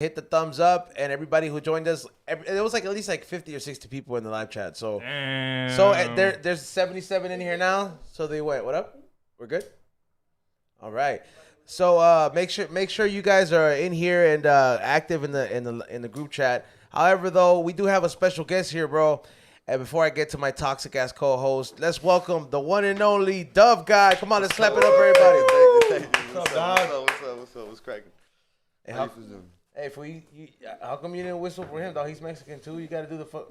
hit the thumbs up, and everybody who joined us, it was like at least like 50 or 60 people in the live chat. So there's 77 in here now. So they went. What up? We're good. All right. So make sure you guys are in here and active in the group chat. However, though, we do have a special guest here, bro. And before I get to my toxic ass co-host, let's welcome the one and only Dove Guy. Come on, let's clap it up, everybody. Thank you. What's up? What's cracking? Hey, how come you didn't whistle for him, dog? He's Mexican too. You got to do the fuck.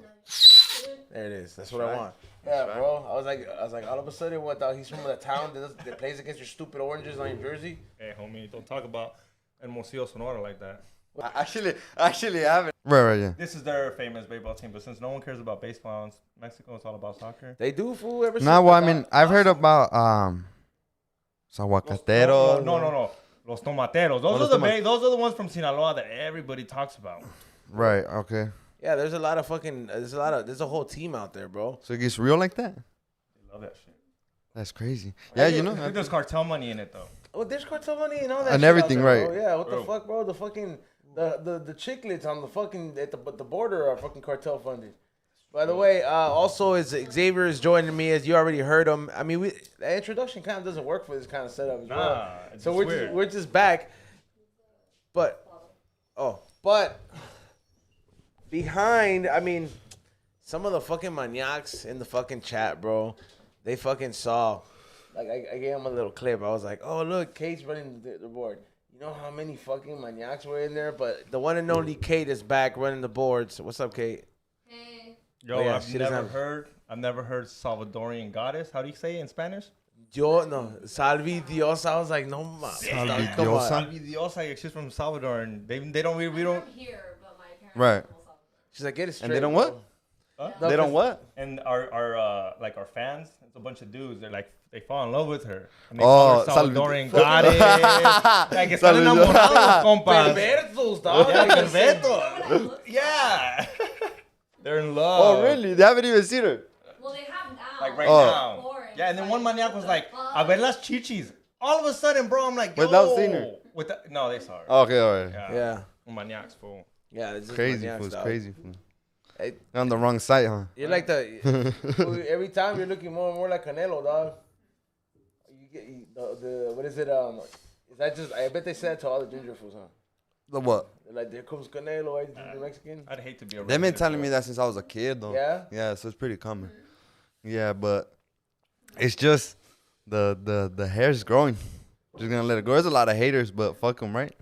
There it is. That's what I want. Yeah, bro. I was like, all of a sudden, what, dog? He's from the town that plays against your stupid oranges on your jersey. Hey, homie, don't talk about Hermosillo, Sonora like that. Actually, I haven't. Right, yeah. This is their famous baseball team, but since no one cares about baseball in Mexico, it's all about soccer. They do, fool. Ever No, well, I mean, I've heard about Aguacateros. No. Los Tomateros. Those are the ones from Sinaloa that everybody talks about. Right. Okay. Yeah, there's a whole team out there, bro. So it gets real like that? They love that shit. That's crazy. Yeah, you know. I think there's cartel money in it though. Oh, there's cartel money and all that. And shit everything, out there, right? Bro. Yeah. What the fuck, bro? The fucking the chiclets on the fucking at the border are fucking cartel funded. By the way, also is Xavier is joining me, as you already heard him. I mean, the introduction kind of doesn't work for this kind of setup as well. So we're just back. But behind, I mean, some of the fucking maniacs in the fucking chat, bro, they fucking saw. Like I gave him a little clip. I was like, oh look, Kate's running the board. You know how many fucking maniacs were in there? But the one and only Kate is back running the boards. What's up, Kate? Hey. Yo, yeah, I've never heard Salvadorian goddess. How do you say it in Spanish? Salvi Dios. I was like, no ma. Salvi Diosa. Salvi Diosa. She's from Salvador, and we don't. I'm here, but my parents Right. She's like, get it straight. And they don't what? Huh? They don't what? And our fans, it's a bunch of dudes. They fall in love with her. And they Oh, call her Salvadorian goddess. Like, están enamorados, compas. Perversos, dog. Yeah, pervertos. Yeah. They're in love. Oh, really? They haven't even seen her. Well, they have now. Like right Oh. now. Yeah, and then one maniac was like, a ver las chichis. All of a sudden, bro, I'm like, yo. Without seeing her? No, they saw her. Okay, all right. Yeah. Maniacs, fool. Yeah, it's just Crazy, maniacs, fool. It's dog. crazy, fool. Hey, You're on the wrong side, huh? you're like every time you're looking more and more like Canelo, dog. You get the what is it? Is that just? I bet they said to all the ginger fools, huh? The what? They're like, there comes Canelo, the Mexican. I'd hate to be a They've been telling me that since I was a kid, though. Yeah? Yeah, so it's pretty common. Yeah, but it's just the hair's growing. Just gonna let it grow. There's a lot of haters, but fuck them, right?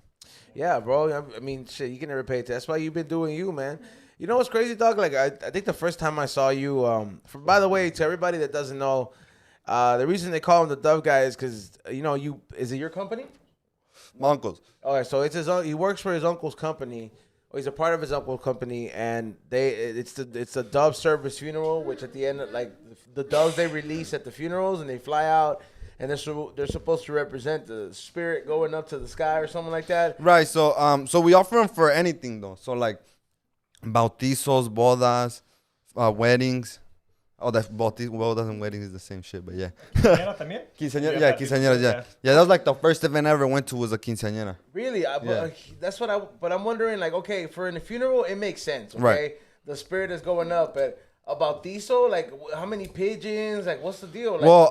Yeah, bro. I mean, shit, you can never pay it. That's why you've been doing you, man. You know what's crazy, dog? Like, I think the first time I saw you, by the way, to everybody that doesn't know, the reason they call him the Dove Guy is because, is it your company? My uncles. Okay, so it's he works for his uncle's company, or he's a part of his uncle's company, and it's the Dove Service Funeral, which at the end, like, the doves they release at the funerals, and they fly out, and they're supposed to represent the spirit going up to the sky or something like that. Right. So we offer them for anything though. So like bautizos, bodas, weddings. Oh, that bodas and weddings is the same shit, but yeah. Quinceañera también? Quinceañera, yeah, quinceañeras, yeah. Yeah, that was like the first event I ever went to was a quinceañera. Really? But I'm wondering, like, okay, for in a funeral, it makes sense, okay? Right. The spirit is going up, but a bautizo, like, how many pigeons? Like, what's the deal? Like, Well,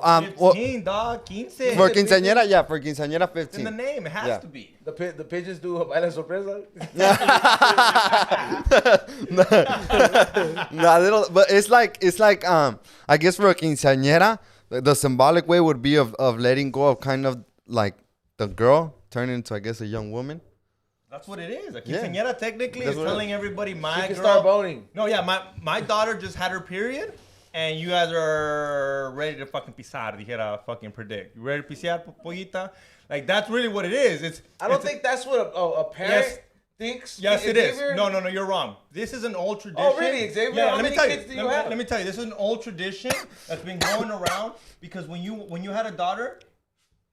15, dog. 15. for quinceañera, yeah, for quinceañera, It's in the 15. name. It has Yeah. to be. the pigeons do a baile sorpresa? Nah, but it's like I guess for a quinceañera, the symbolic way would be of letting go of kind of like the girl turning into, I guess, a young woman. That's what it is. A Yeah. quinceañera technically That's is what it telling everybody my You can girl. start boning. No, yeah, my daughter just had her period, and you guys are ready to fucking pisar. Dijera fucking predict. You ready to pisar, pollita? Like, that's really what it is. I don't think that's what a parent Yes. thinks. Yes, it is. Xavier? No, you're wrong. This is an old tradition. Oh, really, Xavier? Yeah, How let me many tell kids do you. you have? Let me tell you. This is an old tradition that's been going around because when you had a daughter,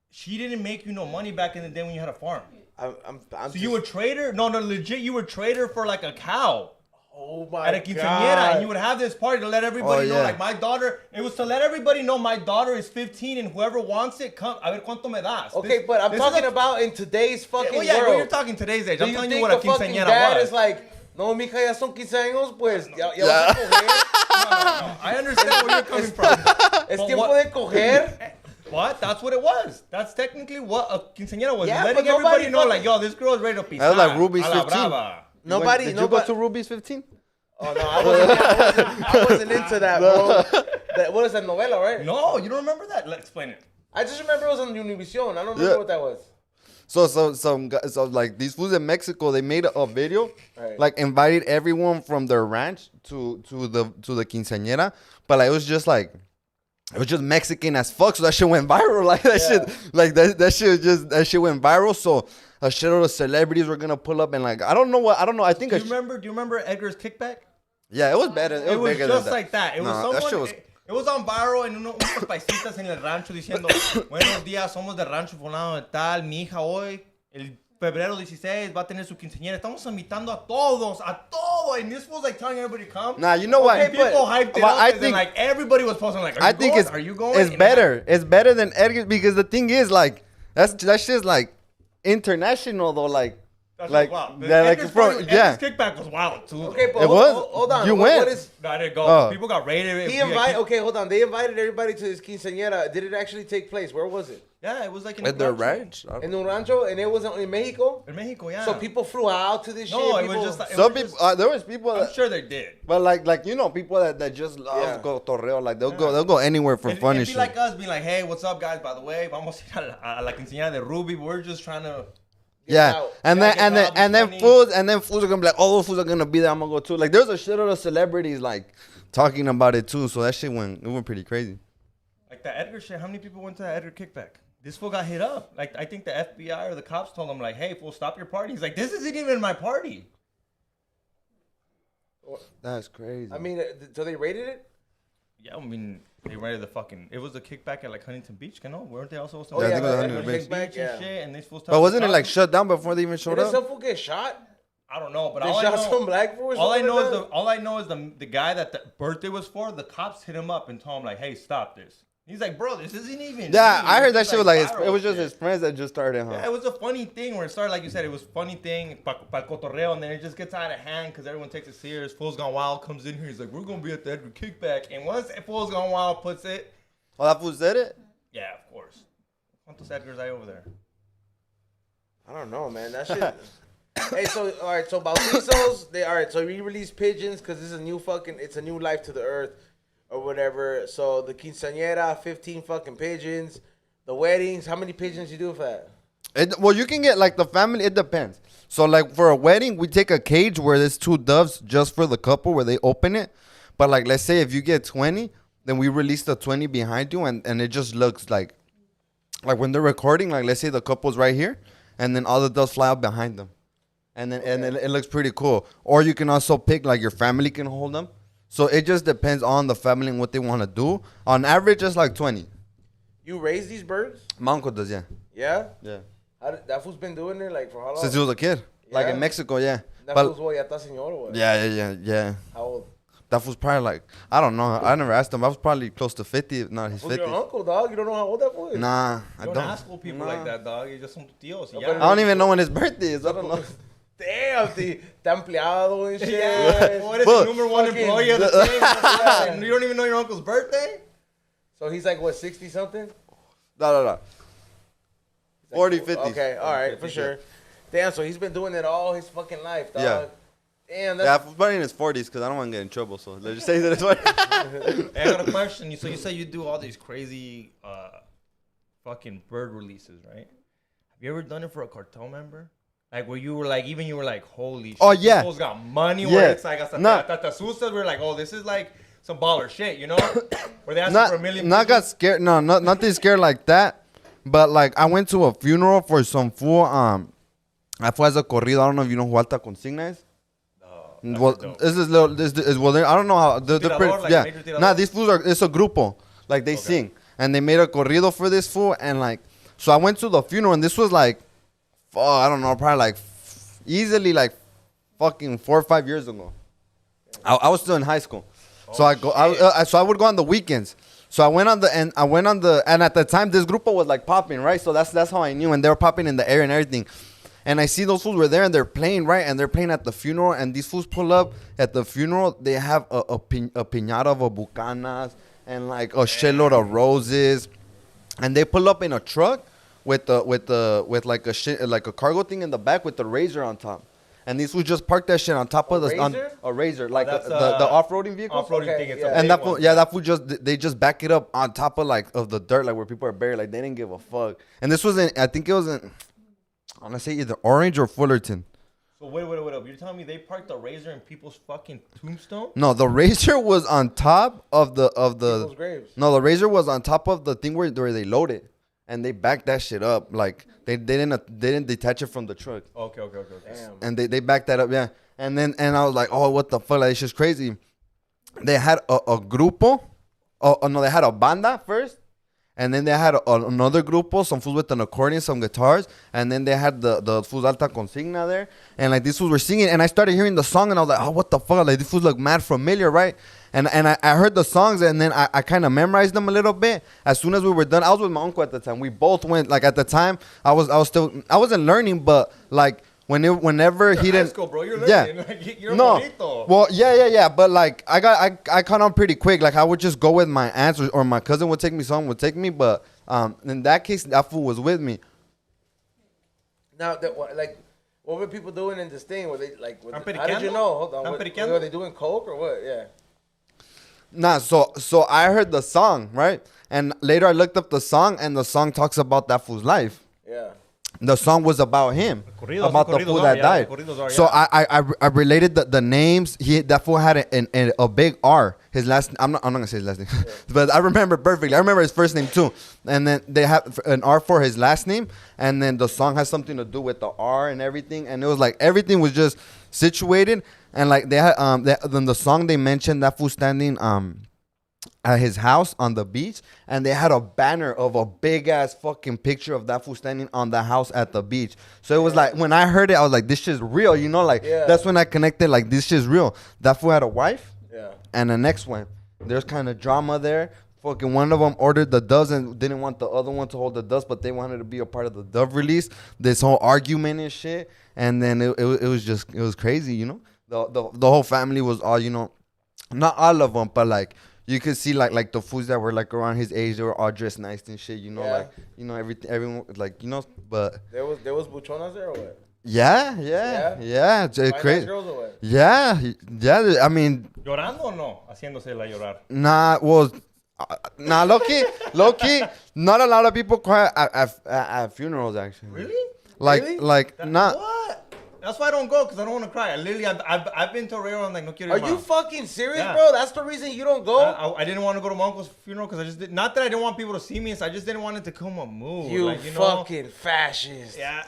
she didn't make you no money back in the day when you had a farm. I'm So you were trader? No, legit. You were trader for like a cow. Oh my at a quinceañera, god! and you would have this party to let everybody know, yeah. like my daughter. It was to let everybody know my daughter is 15, and whoever wants it, come. A ver cuánto me das. Okay, but I'm this talking is a- about in today's fucking Well, yeah, world. well, you're talking today's age. Do I'm you telling think you what a the fucking quinceañera dad was. is like, no, mija, ya son 15 años, pues, ya vas a coger. No, I understand where you're coming from. Es But tiempo what- de coger. What? That's what it was. That's technically what a quinceañera was. Yeah, Letting but nobody everybody know, like, yo, this girl is ready to pisar. That was like Ruby's a la 15. brava. Nobody, Did you nobody. go to Ruby's 15? Oh no, I wasn't into that, bro. What is that novela, right? No, you don't remember that? Let's explain it. I just remember it was on Univision. I don't remember what that was. So like these fools in Mexico, they made a video, Right. like invited everyone from their ranch to the quinceañera, but like it was just Mexican as fuck. So that shit went viral. Like that shit, like that shit went viral. So a shitload of celebrities were gonna pull up and like I don't know. I think Do you remember Edgar's Kickback? yeah, it was better. It was bigger just than that. like that. It was No, someone. that shit was. It was on viral en unos paisitas en el rancho diciendo, buenos días, somos del rancho fulano de tal, mi hija hoy, el febrero 16 va a tener su quinceañera. Estamos invitando a todos. And this was like telling everybody to come. Nah, you know what? And people hyped it but up. I And then, think like everybody was posting like, are you I think going? it's Are you going? it's And better. It's better than Edgar because the thing is like that shit's like international though. Like That's like wild. yeah, like Edgar's from party- yeah. Edgar's Kickback was wild too. Okay, but It was? hold on. You What went. is, No, I didn't go. Oh. People got raided. he invited? Okay, hold on. They invited everybody to this quinceañera. Did it actually take place? Where was it? Yeah, it was like in At their rancho. ranch. In un rancho, and it was in Mexico. In Mexico, yeah. So people flew out to this shit. No, it people, was just like it Some was people, just- there was people I'm that, sure they did. but like you know, people that just love Yeah. go torreo. Like they'll go anywhere for It'd funny be shit. like us being like, hey, what's up, guys? By the way, vamos a ir a la quinceañera de Ruby. We're just trying to. Yeah, out. and Yeah, then get and then funny. fools are gonna be like, all those fools are gonna be there. I'm gonna go too. Like there's a shitload of celebrities like talking about it too. So that shit went pretty crazy. Like that Edgar shit, how many people went to that Edgar kickback? This fool got hit up. Like, I think the FBI or the cops told him, like, hey, fool, stop your party. He's like, this isn't even my party. That's crazy. I mean, so they raided it? Yeah, I mean, they rented the fucking. It was a kickback at like Huntington Beach, you know? Weren't they also supposed to? Oh, Yeah, I yeah, think it was the Huntington Huntington Beach. Beach, and yeah. shit, and they supposed to. But wasn't it like shut down before they even showed Did up? some fool get shot? I don't know, but They all I shot know. some black fool or All I something know like is that? all I know is the guy that the birthday was for. The cops hit him up and told him like, "Hey, stop this." He's like, "Bro, this isn't even." Yeah, me. I heard that This is, shit was like viral it was just shit." his friends that just started, huh? Yeah, it was a funny thing where it started, like you said, it was funny thing, pa cotorreo, and then it just gets out of hand because everyone takes it serious. Fool's Gone Wild comes in here, he's like, we're going to be at the Edgar Kickback. And once Fool's Gone Wild puts it, Oh, that fool said it. yeah, of course. ¿Cuántos Edgars hay over there? I don't know, man. That shit. Hey, so all right, so Bautizos, so we release pigeons because this is a new it's a new life to the earth or whatever. So the quinceañera, 15 fucking pigeons. The weddings, how many pigeons you do for that? Well, you can get like the family. It depends. So like for a wedding, we take a cage where there's 2 doves just for the couple where they open it. But like let's say if you get 20, then we release the 20 behind you, and it just looks like when they're recording. Like let's say the couple's right here, and then all the doves fly out behind them. And then and it looks pretty cool. Or you can also pick like your family can hold them. So it just depends on the family and what they want to do. On average, it's like 20. You raise these birds? My uncle does, yeah. Yeah? Yeah. That fool's been doing it like for how long? Since he was a kid. Like Yeah? in Mexico, yeah. That But fool's what, ya está señor or what? yeah. How old? That was probably like, I don't know. I never asked him. I was probably close to 50, if not his Who's your 50s. uncle, dog? You don't know how old that fool is? Nah, I Don't don't. ask old people Nah. like that, dog. You just son tíos. y Okay. ya. I don't even know when his birthday is. I don't know. Damn, está empleado and shit. Yeah, what is But- the number one fucking- employee of the thing? And you don't even know your uncle's birthday? So he's like, what, 60 something? No. 40, 50. Okay, all right, for 50, sure. Damn, so he's been doing it all his fucking life, dog. Yeah. Damn, Yeah, that's... I'm probably in his 40s because I don't want to get in trouble. So let's just say that it's 40. Hey, I got a question. So you say you do all these crazy fucking bird releases, right? Have you ever done it for a cartel member? Like where you were like, even you were like, holy shit. Oh, yeah. These fools got money Yeah. where it's like, hasta Nah. te asustas. We're like, oh, this is like some baller shit, you know? Where they ask you for a million. Not got scared. No, nothing scared like that. But like I went to a funeral for some fool. I fue as a corrido. I don't know if you know who Alta Consigna is. Well, dope. this is little. This is well. I don't know how. They're Tirador, pretty, like yeah. Major Tirador? Nah, these fools are. It's a grupo. Like they sing, and they made a corrido for this fool, and like, so I went to the funeral, and this was like, I don't know, probably like easily like fucking 4 or 5 years ago. I was still in high school. So I would go on the weekends. So I went on the and at the time this group was like popping, right? So that's how I knew, and they were popping in the air and everything. And I see those fools were there and they're playing, right? And they're playing at the funeral, and these fools pull up at the funeral. They have a piñata of a bucanas and like a shitload of roses, and they pull up in a truck with like a cargo thing in the back with the razor on top. And these fools just park that shit on top of a razor, like the off-roading vehicle. Off-roading thing. It's a And big one. that fool they just back it up on top of the dirt, like where people are buried. Like they didn't give a fuck. And this was I think it was I want to say either Orange or Fullerton. So wait up. You're telling me they parked the razor in people's fucking tombstone? No, the razor was on top of the People's graves. No, the razor was on top of the thing where they load it, and they backed that shit up. Like they didn't detach it from the truck. Okay. Damn. And they backed that up, yeah. And I was like, oh, what the fuck? Like, it's just crazy. They had a grupo. Oh no, they had a banda first. And then they had another grupo, some fools with an accordion, some guitars. And then they had the fools alta consigna there. And like these fools were singing. And I started hearing the song and I was like, oh, what the fuck? Like these fools look mad familiar, right? And I heard the songs and then I kind of memorized them a little bit. As soon as we were done, I was with my uncle at the time. We both went, like at the time, I wasn't learning, but like, whenever he didn't, school, bro. You're yeah, learning. Like, you're no, bonito. well, yeah, but like I caught on pretty quick. Like I would just go with my aunts or my cousin would take me, someone would take me, but in that case, that fool was with me. Now, what were people doing in this thing? Were they like? How did periqueando? you know? Hold on. ¿Están Were they doing coke or what? Yeah. Nah, so I heard the song, right, and later I looked up the song, and the song talks about that fool's life. Yeah. The song was about him, Corridos, about the corridos fool are, that yeah, died. corridos are, So yeah. I related the names. That fool had a big R. His last, I'm not gonna say his last name, but I remember perfectly. I remember his first name too. And then they have an R for his last name, and then the song has something to do with the R and everything. And it was like everything was just situated. And like they had then the song they mentioned that fool standing at his house on the beach, and they had a banner of a big ass fucking picture of that fool standing on the house at the beach. So it was like when I heard it, I was like, this shit's real, you know, like that's when I connected, like this shit's real. That fool had a wife and the next one. There's kind of drama there. Fucking one of them ordered the doves and didn't want the other one to hold the doves, but they wanted to be a part of the dove release. This whole argument and shit, and then it was crazy, you know. The whole family was all, you know, not all of them, but like you could see like the fools that were like around his age, they were all dressed nice and shit, you know, like, you know, everyone like, you know, but there was buchonas there or what? Yeah. It's crazy. Nice girls or what? Yeah. I mean, ¿Llorando o no? Haciéndosela llorar. nah, low key, not a lot of people cry at funerals actually. Really? Like not. What? That's why I don't go, because I don't want to cry. I've been to Herrera, I'm like, no quiero ir Are you más. fucking serious, Yeah. bro? That's the reason you don't go? I didn't want to go to my uncle's funeral because I just did not that I didn't want people to see me. I just didn't want it to come a mood. You like, fucking fascist. Yeah.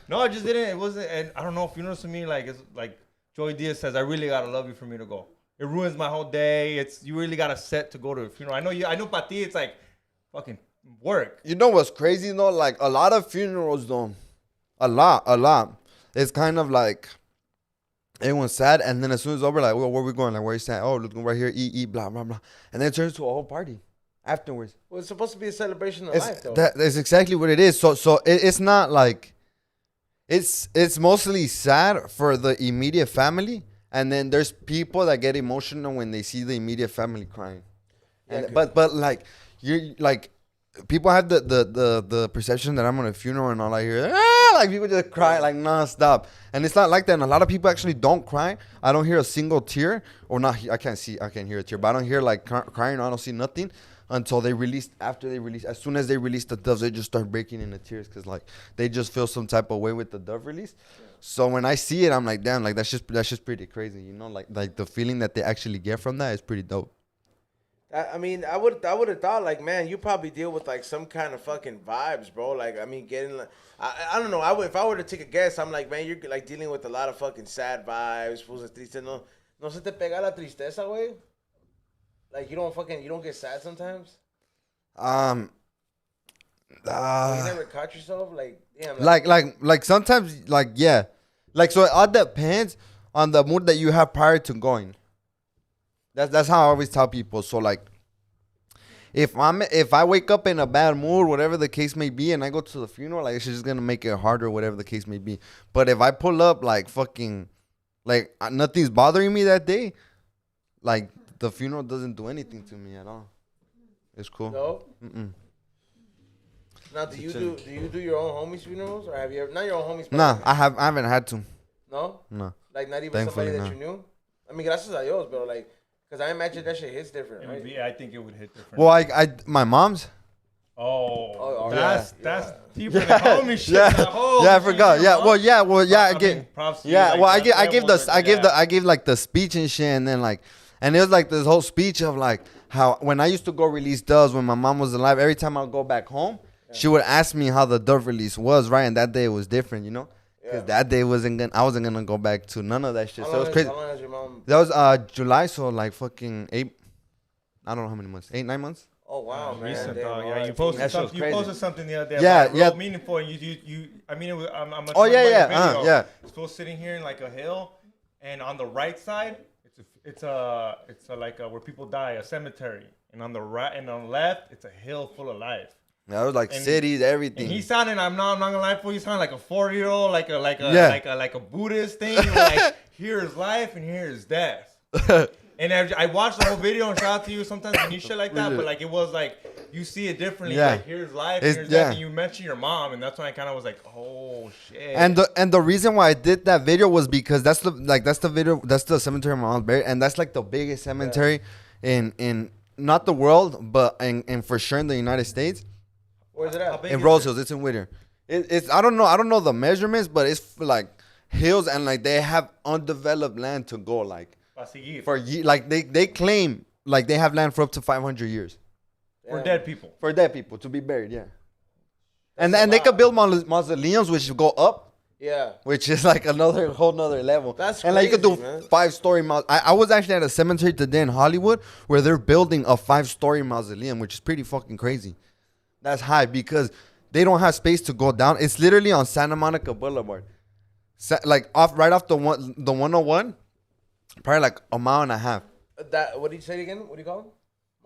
No, I just didn't. It wasn't. And I don't know. Funerals to me, like it's like Joey Diaz says, I really gotta love you for me to go. It ruins my whole day. You really gotta set to go to a funeral. I know Pati, it's like fucking work. You know what's crazy though? Like a lot of funerals though, a lot. It's kind of like everyone's sad, and then as soon as it's over, like, well, where we going? Like, where you sad? Oh, let's go right here, eat, blah blah blah, and then it turns to a whole party afterwards. Well, it's supposed to be a celebration of life, though. That's exactly what it is. So it's not like it's mostly sad for the immediate family, and then there's people that get emotional when they see the immediate family crying. And but like you're like people have the perception that I'm on a funeral and all I hear like people just cry like nonstop, and it's not like that. And a lot of people actually don't cry. I don't hear a single tear, or not. I can't hear a tear, but I don't hear like crying. I don't see nothing until they release. After they release, as soon as they release the doves, they just start breaking into tears because like they just feel some type of way with the dove release. Yeah. So when I see it, I'm like, damn, like that's just pretty crazy, you know, like the feeling that they actually get from that is pretty dope. I mean, I would have thought, like, man, you probably deal with like some kind of fucking vibes, bro. Like, I mean, getting like, I don't know. If I were to take a guess, I'm like, man, you're like dealing with a lot of fucking sad vibes. No se te pega la tristeza, güey. Like, you don't get sad sometimes. You never caught yourself, like, damn. Like sometimes, like, yeah, like, so it all depends on the mood that you have prior to going. That's how I always tell people. So like, if I wake up in a bad mood, whatever the case may be, and I go to the funeral, like it's just gonna make it harder, whatever the case may be. But if I pull up like fucking, like nothing's bothering me that day, like the funeral doesn't do anything to me at all. It's cool. No. Mm-mm. Now, do you do your own homies' funerals, or have you ever? Not your own homies. but Nah, like- I haven't had to. No. No. Like not even Thankfully, somebody that no. you knew. I mean, gracias a Dios, but like, because I imagine that shit hits different, It would right? be, I think it would hit different. Well, my mom's. Oh, yeah. that's deeper than homie shit. Yeah, Like, oh, yeah, I forgot. shit, Yeah, huh? well, yeah. I mean, get. props to you, Yeah, like, well, that I gave was- like the speech and shit, and then like, and it was like this whole speech of like how when I used to go release doves when my mom was alive. Every time I'd go back home, she would ask me how the dove release was, right? And that day it was different, you know, because that day I wasn't gonna go back to none of that shit. So it was crazy. How long has your mom? That was July, so like fucking 8. I don't know how many months. 8, 9 months. Oh wow, man. Recent, Damn, dog. all Yeah, right. you posted That shit was something. You crazy. posted something the other day. Yeah, about yeah. real meaningful. And you. I mean, I'm. Oh, yeah, talking yeah, about the video. yeah. Still sitting here in like a hill, and on the right side, it's a like where people die, a cemetery, and on the right and on the left, it's a hill full of life. That was like And- cities, everything. And he sounded. I'm not gonna lie for you. He sounded like a 40-year-old, like a Yeah. like a Buddhist thing. You were like, here's life and here's death. And I watched the whole video and shout out to you sometimes when you shit like that, but like it was like you see it differently. Yeah. Like here's life, It's- here's yeah. death, and you mentioned your mom, and that's when I kind of was like, oh shit. And the reason why I did that video was because that's the cemetery my mom's buried, and that's like the biggest cemetery in not the world, but in for sure in the United States. Where's it How at? big In is Rose it? Hills, it's in Whittier. It's I don't know the measurements, but it's like hills, and like they have undeveloped land to go like Pa seguir. for like they claim like they have land for up to 500 years For dead people. for dead people to be buried. Yeah, and they could build mausoleums which go up, Yeah. which is like whole nother level. That's and like you could do crazy, man. 5-story I was actually at a cemetery today in Hollywood where they're building a 5-story mausoleum, which is pretty fucking crazy. That's high because they don't have space to go down. It's literally on Santa Monica Boulevard, like right off the 101, probably like a mile and a half. That. What did you say again? What do you call them?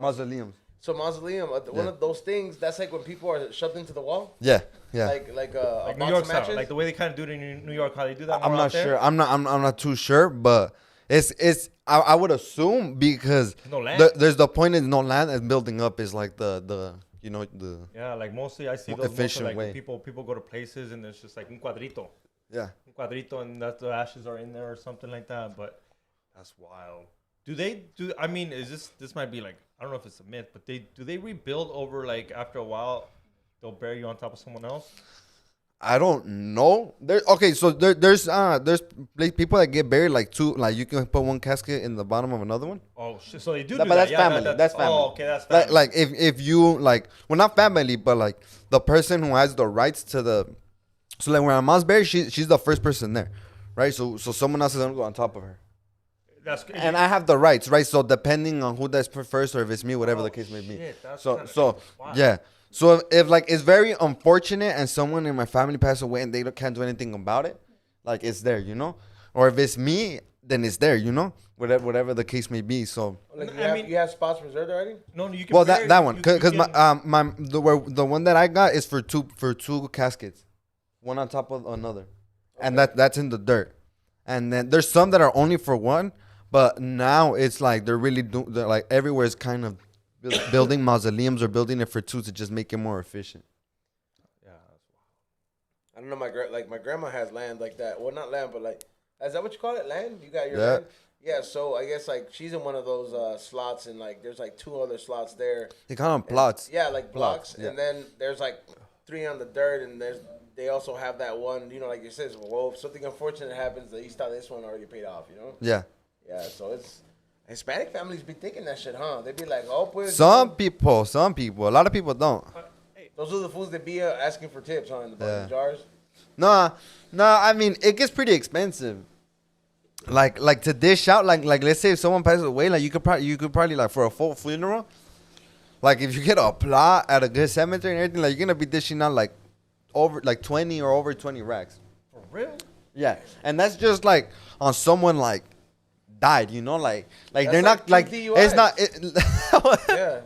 Mausoleums. So mausoleum. One Yeah. of those things. That's like when people are shoved into the wall. Yeah, yeah. Like a Like New box York of style. matches. Like the way they kind of do it in New York, how they do that. I'm more not out there. sure. I'm not too sure, but it's I would assume because No land. there's the point is no land and building up is like the you know the Yeah, like mostly I see More those mostly efficient like way. people go to places and there's just like un cuadrito. yeah. Un cuadrito and that the ashes are in there or something like that. But that's wild. Do they do? I mean, is this might be like I don't know if it's a myth, but do they rebuild over like after a while? They'll bury you on top of someone else. I don't know. So there's like people that get buried like two, like you can put one casket in the bottom of another one. Oh shit! So they do. But do that. that's Yeah, family. That's family. Oh, okay, that's family. Like if you like, well, not family, but like the person who has the rights to the. So like when my mom's buried, she's the first person there, right? So someone else is gonna go on top of her, That's and I have the rights, right? So depending on who that's first or if it's me, whatever the case may be. shit, that's So kinda wild. yeah. So if like it's very unfortunate and someone in my family passed away and they can't do anything about it, like it's there, you know. Or if it's me, then it's there, you know. Whatever the case may be. So Like I mean- you have spots reserved already. No, you can. well bury- that one you because can- the one that I got is for two caskets, one on top of another, and that's in the dirt. And then there's some that are only for one, but now it's like they're like everywhere is kind of building mausoleums or building it for two to just make it more efficient. Yeah, that's wild. I don't know. My grandma has land like that. Well, not land, but like, is that what you call it? Land? You got your Yeah. land? Yeah. So I guess like she's in one of those slots, and like there's like 2 other slots there. They kind of plots. Yeah, like blocks, Plots, yeah. and then there's like 3 on the dirt, and they also have that one. You know, like you said, well, if something unfortunate happens, at least this one already paid off. You know. Yeah. Yeah. So it's Hispanic families be thinking that shit, huh? They be like, oh, pues. Some people. A lot of people don't. Those are the fools that be asking for tips, huh? In the fucking Yeah. jars. No, I mean it gets pretty expensive. Like to dish out, like let's say if someone passes away, like you could probably like for a full funeral, like if you get a plot at a good cemetery and everything, like you're gonna be dishing out like over like 20 or over 20 racks. For real? Yeah, and that's just like on someone like died, you know, like That's they're like not like two it's DUIs. not. Yeah.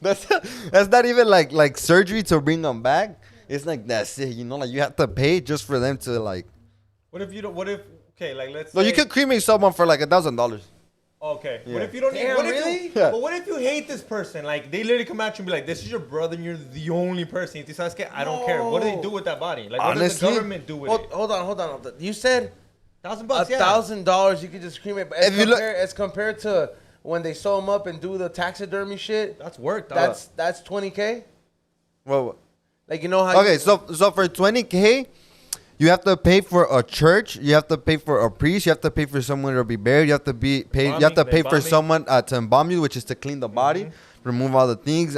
That's not even like surgery to bring them back. It's like that's it, you know, like you have to pay just for them to like. What if you don't? What if? Okay, like let's. No, say, you could cremate someone for like $1,000. Okay. Yeah. What if you don't? Damn, what if really? You, Yeah. But what if you hate this person? Like they literally come at you and be like, "This is your brother, and you're the only person." Y tú sabes que I don't care. What do they do with that body? Like what does the Honestly, government do with Hold on, hold on. You said $1,000? Yeah. $1,000 you could just cremate, but If you look- as compared to when they sew them up and do the taxidermy shit, That's work. Dog. that's 20K. Well, Like you know how? okay, so for 20K, you have to pay for a church, you have to pay for a priest, you have to pay for someone to be buried, you have to be pay, you have to pay for Embalming. someone to embalm you, which is to clean the body, remove all the things,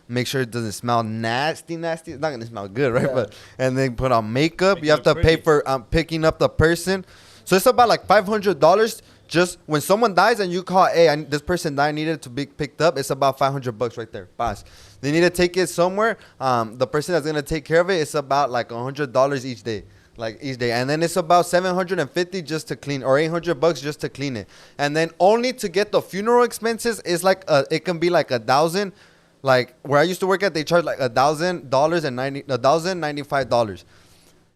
make sure it doesn't smell nasty. It's not gonna smell good, right? Yeah. But and then put on makeup. Make You it have to look pay pretty. for picking up the person. So it's about like $500 just when someone dies and you call, hey, this person died, needed to be picked up. It's about $500 right there, boss. They need to take it somewhere. The person that's gonna take care of it, it's about like $100 each day. Like each day, and then it's about $750 just to clean, or $800 just to clean it, and then only to get the funeral expenses is like it can be like $1,000, like where I used to work at, they charge like $1,095,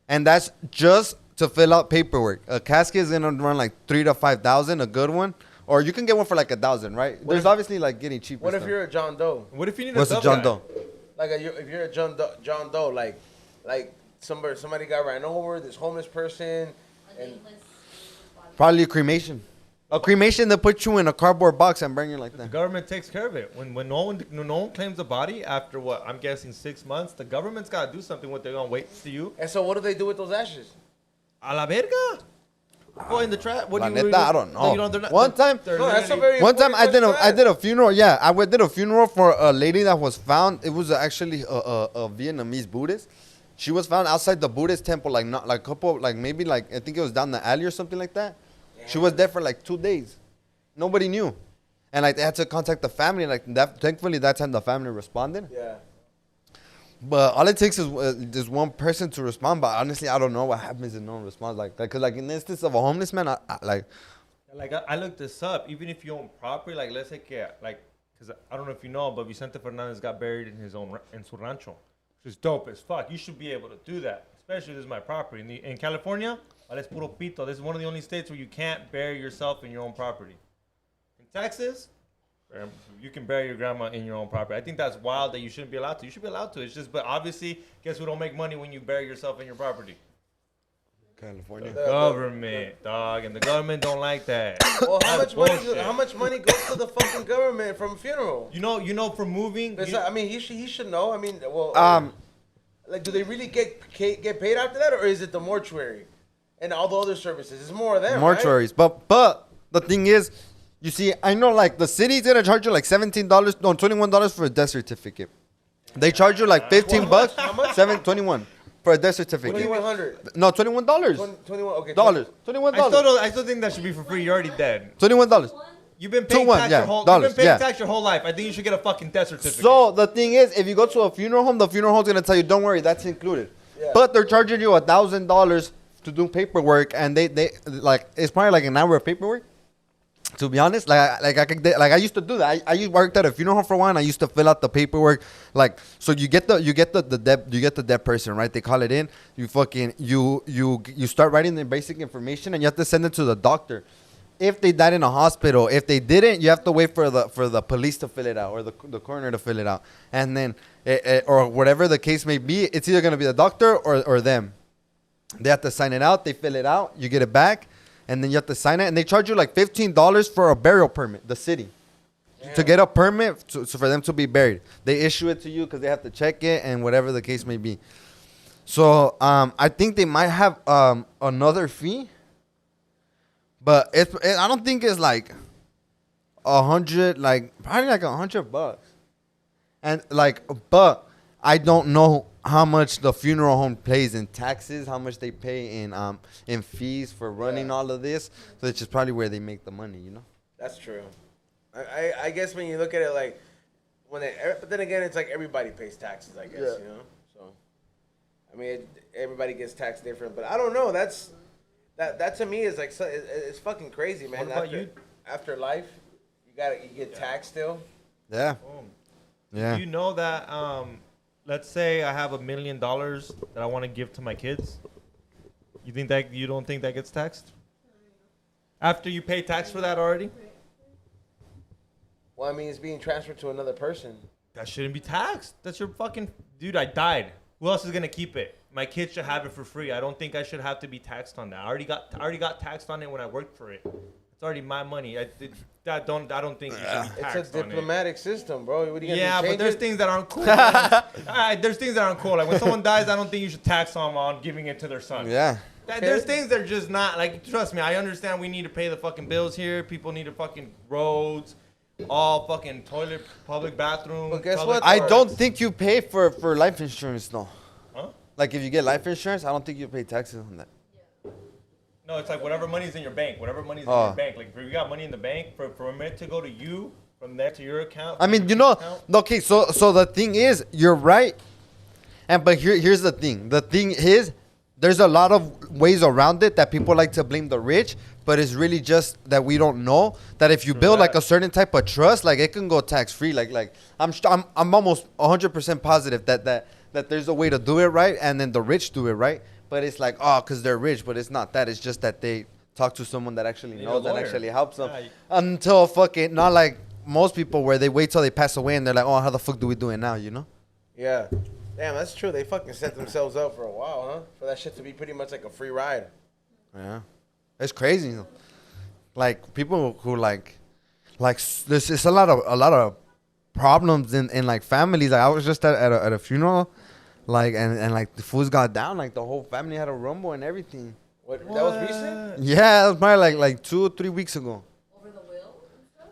and that's just to fill out paperwork. A casket is gonna run like $3,000 to $5,000, a good one, or you can get one for like $1,000, right? There's obviously like getting cheaper. What if stuff. you're a John Doe? What if you need What's a a dub John guy? Doe? Like if you're a John Doe, like somebody got ran over, this homeless person, and Probably a cremation. A cremation that put you in a cardboard box and burn you like The that. government takes care of it. When no one claims the body after what I'm guessing 6 months, the government's got to do something. What they're gonna wait to you? so what do they do with those ashes? A la verga. Go in the trap. What La do you? neta, I don't know. they're not, One time- they're No, that's a literally- very One time I important question. did a funeral. Yeah, did a funeral for a lady that was found. It was actually a Vietnamese Buddhist. She was found outside the Buddhist temple, like not like couple, like maybe like I think it was down the alley or something like that. She was there for like 2 days. Nobody knew, and like they had to contact the family. Like that, thankfully that time the family responded. Yeah. But all it takes is one person to respond. But honestly, I don't know what happens if no one responds. Like, cause like in the instance of a homeless man, I Like I looked this up. Even if you own property, like let's say, like, because I don't know if you know, but Vicente Fernandez got buried in his own in su rancho, which is dope as fuck. You should be able to do that, especially if this is my property. In California, es puro pito. This is one of the only states where you can't bury yourself in your own property. In Texas, you can bury your grandma in your own property. I think that's wild that you shouldn't be allowed to. You should be allowed to. It's just, but obviously, guess who don't make money when you bury yourself in your property? California. Government, dog, and the government don't like that. Well, That's bullshit. how much money goes to the fucking government from a funeral? You know, for moving. I mean, he should know. I mean, well, Um, like, do they really get paid after that, or is it the mortuary and all the other services? It's more of them, right? mortuaries. But the thing is, you see, I know like the city's gonna charge you like $17, no, $21 for a death certificate. They charge you like $15, How much? 21 for a death certificate. 2,100. No, $21. 21. Okay. Dollars. $21. I still think that should be for free. You're already dead. $21. You've been paying 2-1, tax yeah, your whole. dollars, You've been paying yeah. tax your whole life. I think you should get a fucking death certificate. So the thing is, if you go to a funeral home, the funeral home's gonna tell you, "Don't worry, that's included." Yeah. But they're charging you $1,000 to do paperwork, and they like it's probably like an hour of paperwork. To be honest, I used to do that. I worked at a funeral home for a while. And I used to fill out the paperwork. Like, so you get the dead person, right? They call it in. You fucking you start writing the basic information, and you have to send it to the doctor. If they died in a hospital, if they didn't, you have to wait for the police to fill it out, or the coroner to fill it out, and then or whatever the case may be, it's either gonna be the doctor or them. They have to sign it out. They fill it out. You get it back. And then you have to sign it, and they charge you like $15 for a burial permit. The city, to get a permit so for them to be buried, they issue it to you because they have to check it and whatever the case may be. So I think they might have another fee, but I don't think it's like 100, like probably like $100, and like, but I don't know how much the funeral home pays in taxes, how much they pay in fees for running all of this. So it's just probably where they make the money, you know. That's true. I guess when you look at it like but then again, it's like everybody pays taxes. I guess you know. So I mean, everybody gets taxed different, but I don't know. That to me is like it's fucking crazy, man. What about after, you? After life, you get taxed still. Yeah. Yeah. Do you know that? Let's say I have $1 million that I want to give to my kids. You don't think that gets taxed? After you pay tax for that already? Well, I mean, it's being transferred to another person. That shouldn't be taxed. That's your fucking dude. I died. Who else is gonna keep it? My kids should have it for free. I don't think I should have to be taxed on that. I already got taxed on it when I worked for it. It's already my money. I don't think you should be taxed It's a diplomatic system, bro. What are you gonna Yeah, do, but change there's it? things that aren't cool. Alright, there's things that aren't cool. Like when someone dies, I don't think you should tax them on giving it to their son. Yeah. There's things that are just not like. Trust me, I understand. We need to pay the fucking bills here. People need to fucking roads, all fucking toilet, public bathroom. But guess public what? I parks. don't think you pay for life insurance though. Huh? Like if you get life insurance, I don't think you pay taxes on that. No, it's like whatever money's in your bank. Whatever money's in Oh. your bank. Like if you got money in the bank, for it to go to you, from there to your account. I mean, you know, okay, so the thing is, you're right. But here's the thing. The thing is, there's a lot of ways around it that people like to blame the rich, but it's really just that we don't know that if you build like a certain type of trust, like it can go tax free. Like I'm almost 100% positive that there's a way to do it right, and then the rich do it right. But it's like, oh, because they're rich, but it's not that. It's just that they talk to someone that actually Need a knows and lawyer. actually helps them. Yeah, Until fucking, not like most people where they wait till they pass away and they're like, oh, how the fuck do we do it now, you know? Yeah. Damn, that's true. They fucking set themselves up for a while, huh? For that shit to be pretty much like a free ride. Yeah. It's crazy. You know? Like, people who there's a lot of problems in like families. Like, I was just at a funeral, like, and like the fools got down. Like, the whole family had a rumble and everything. What? That was recent? Yeah, that was probably like 2 or 3 weeks ago. Over the will?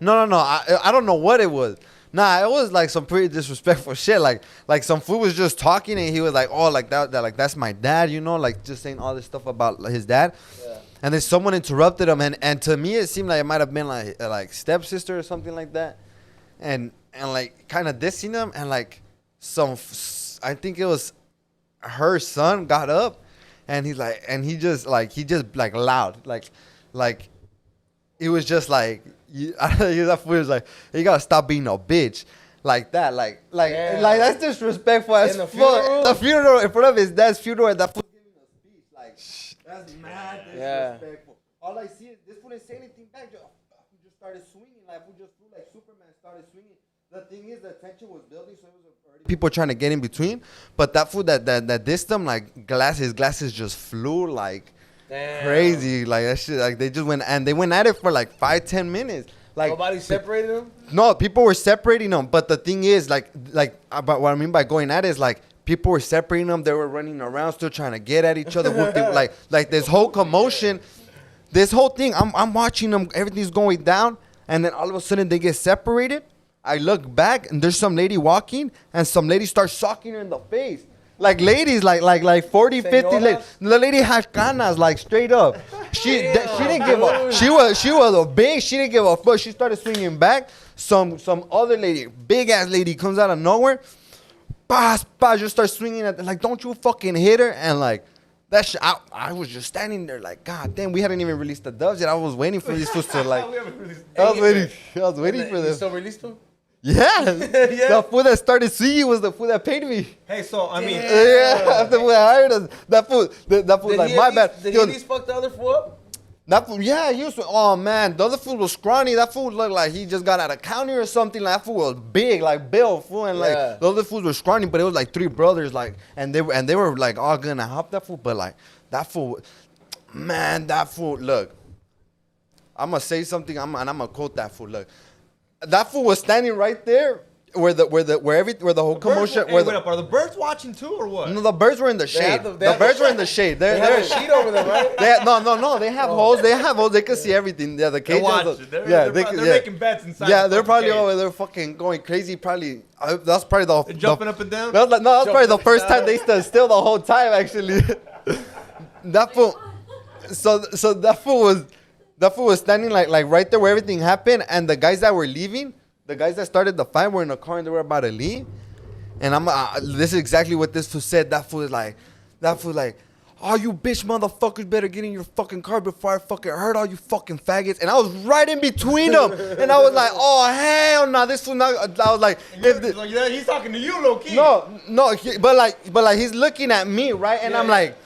No. I don't know what it was. Nah, it was like some pretty disrespectful shit. Like some fool was just talking and he was like, oh, like that like that's my dad, you know, like just saying all this stuff about his dad. Yeah. And then someone interrupted him, and to me it seemed like it might have been like stepsister or something like that, and like kind of dissing him, and like I think it was her son got up, and he's like, and he just like loud, like it was just like that fool was like, you gotta stop being a bitch. Like that, like that's disrespectful as In the fuck. funeral? The funeral in front of his dad's funeral, and that fool giving a speech. Like that's mad Yeah. disrespectful. All I see is this fool didn't say anything back. Just started swinging. Like we just flew like Superman started swinging. The thing is, the tension was building, so it was already people trying to get in between. But that fool that dissed them, like his glasses just flew like Damn. crazy. Like that shit. Like they went at it for like 5-10 minutes. Like Nobody separated them? no, people were separating them, but the thing is, like, about what I mean by going at it is like people were separating them. They were running around, still trying to get at each other. like this whole commotion, this whole thing. I'm watching them. Everything's going down, and then all of a sudden they get separated. I look back, and there's some lady walking, and some lady starts socking her in the face. Like ladies, like 40, 50 ladies. The lady had canas, like straight up. She didn't give a. She was a big. She didn't give a fuck. She started swinging back. Some other lady, big ass lady, comes out of nowhere. Just starts swinging at. Like, don't you fucking hit her? And like that shit. I was just standing there like, God damn. We hadn't even released the doves yet. I was waiting for these fools to like. I was waiting for You this. still released them? Yeah. The fool that started swinging was the fool that paid me. Hey, so I mean, Yeah, the fool that hired us. That fool was like, my bad. Did he at least fuck the other fool up? That fool, yeah, he was. Oh man, the other fool was scrawny. That fool looked like he just got out of county or something. Like, that fool was big, like Bill fool, and like Yeah. the other fools were scrawny, but it was like 3 brothers, like, and they were like all gonna help that fool, but like that fool, man, that fool. Look, I'm gonna say something. I'm gonna quote that fool. Look, that fool was standing right there where the whole commotion. Hey, wait up, are the birds watching too, or what? No, the birds were in the shade. have The they have birds were in the shade. They have a sheet over them, right? No. They have holes. They can see everything. Yeah, the They're cage. watching. They're, Yeah, they're making bets inside. Yeah, the they're fucking probably cage. over there fucking going crazy. Probably that's probably They're jumping up and down. That was probably the Jumping first time down. they stood still the whole time. Actually, that fool. So that fool was standing like right there where everything happened, and the guys that were leaving, the guys that started the fight, were in the car and they were about to leave. And this is exactly what this fool said. That fool is like, all you bitch motherfuckers better get in your fucking car before I fucking hurt all you fucking faggots. And I was right in between them. And I was like, oh, hell no, this fool not. I was like, He's talking to you, low key. no, but like he's looking at me, right? And I'm like,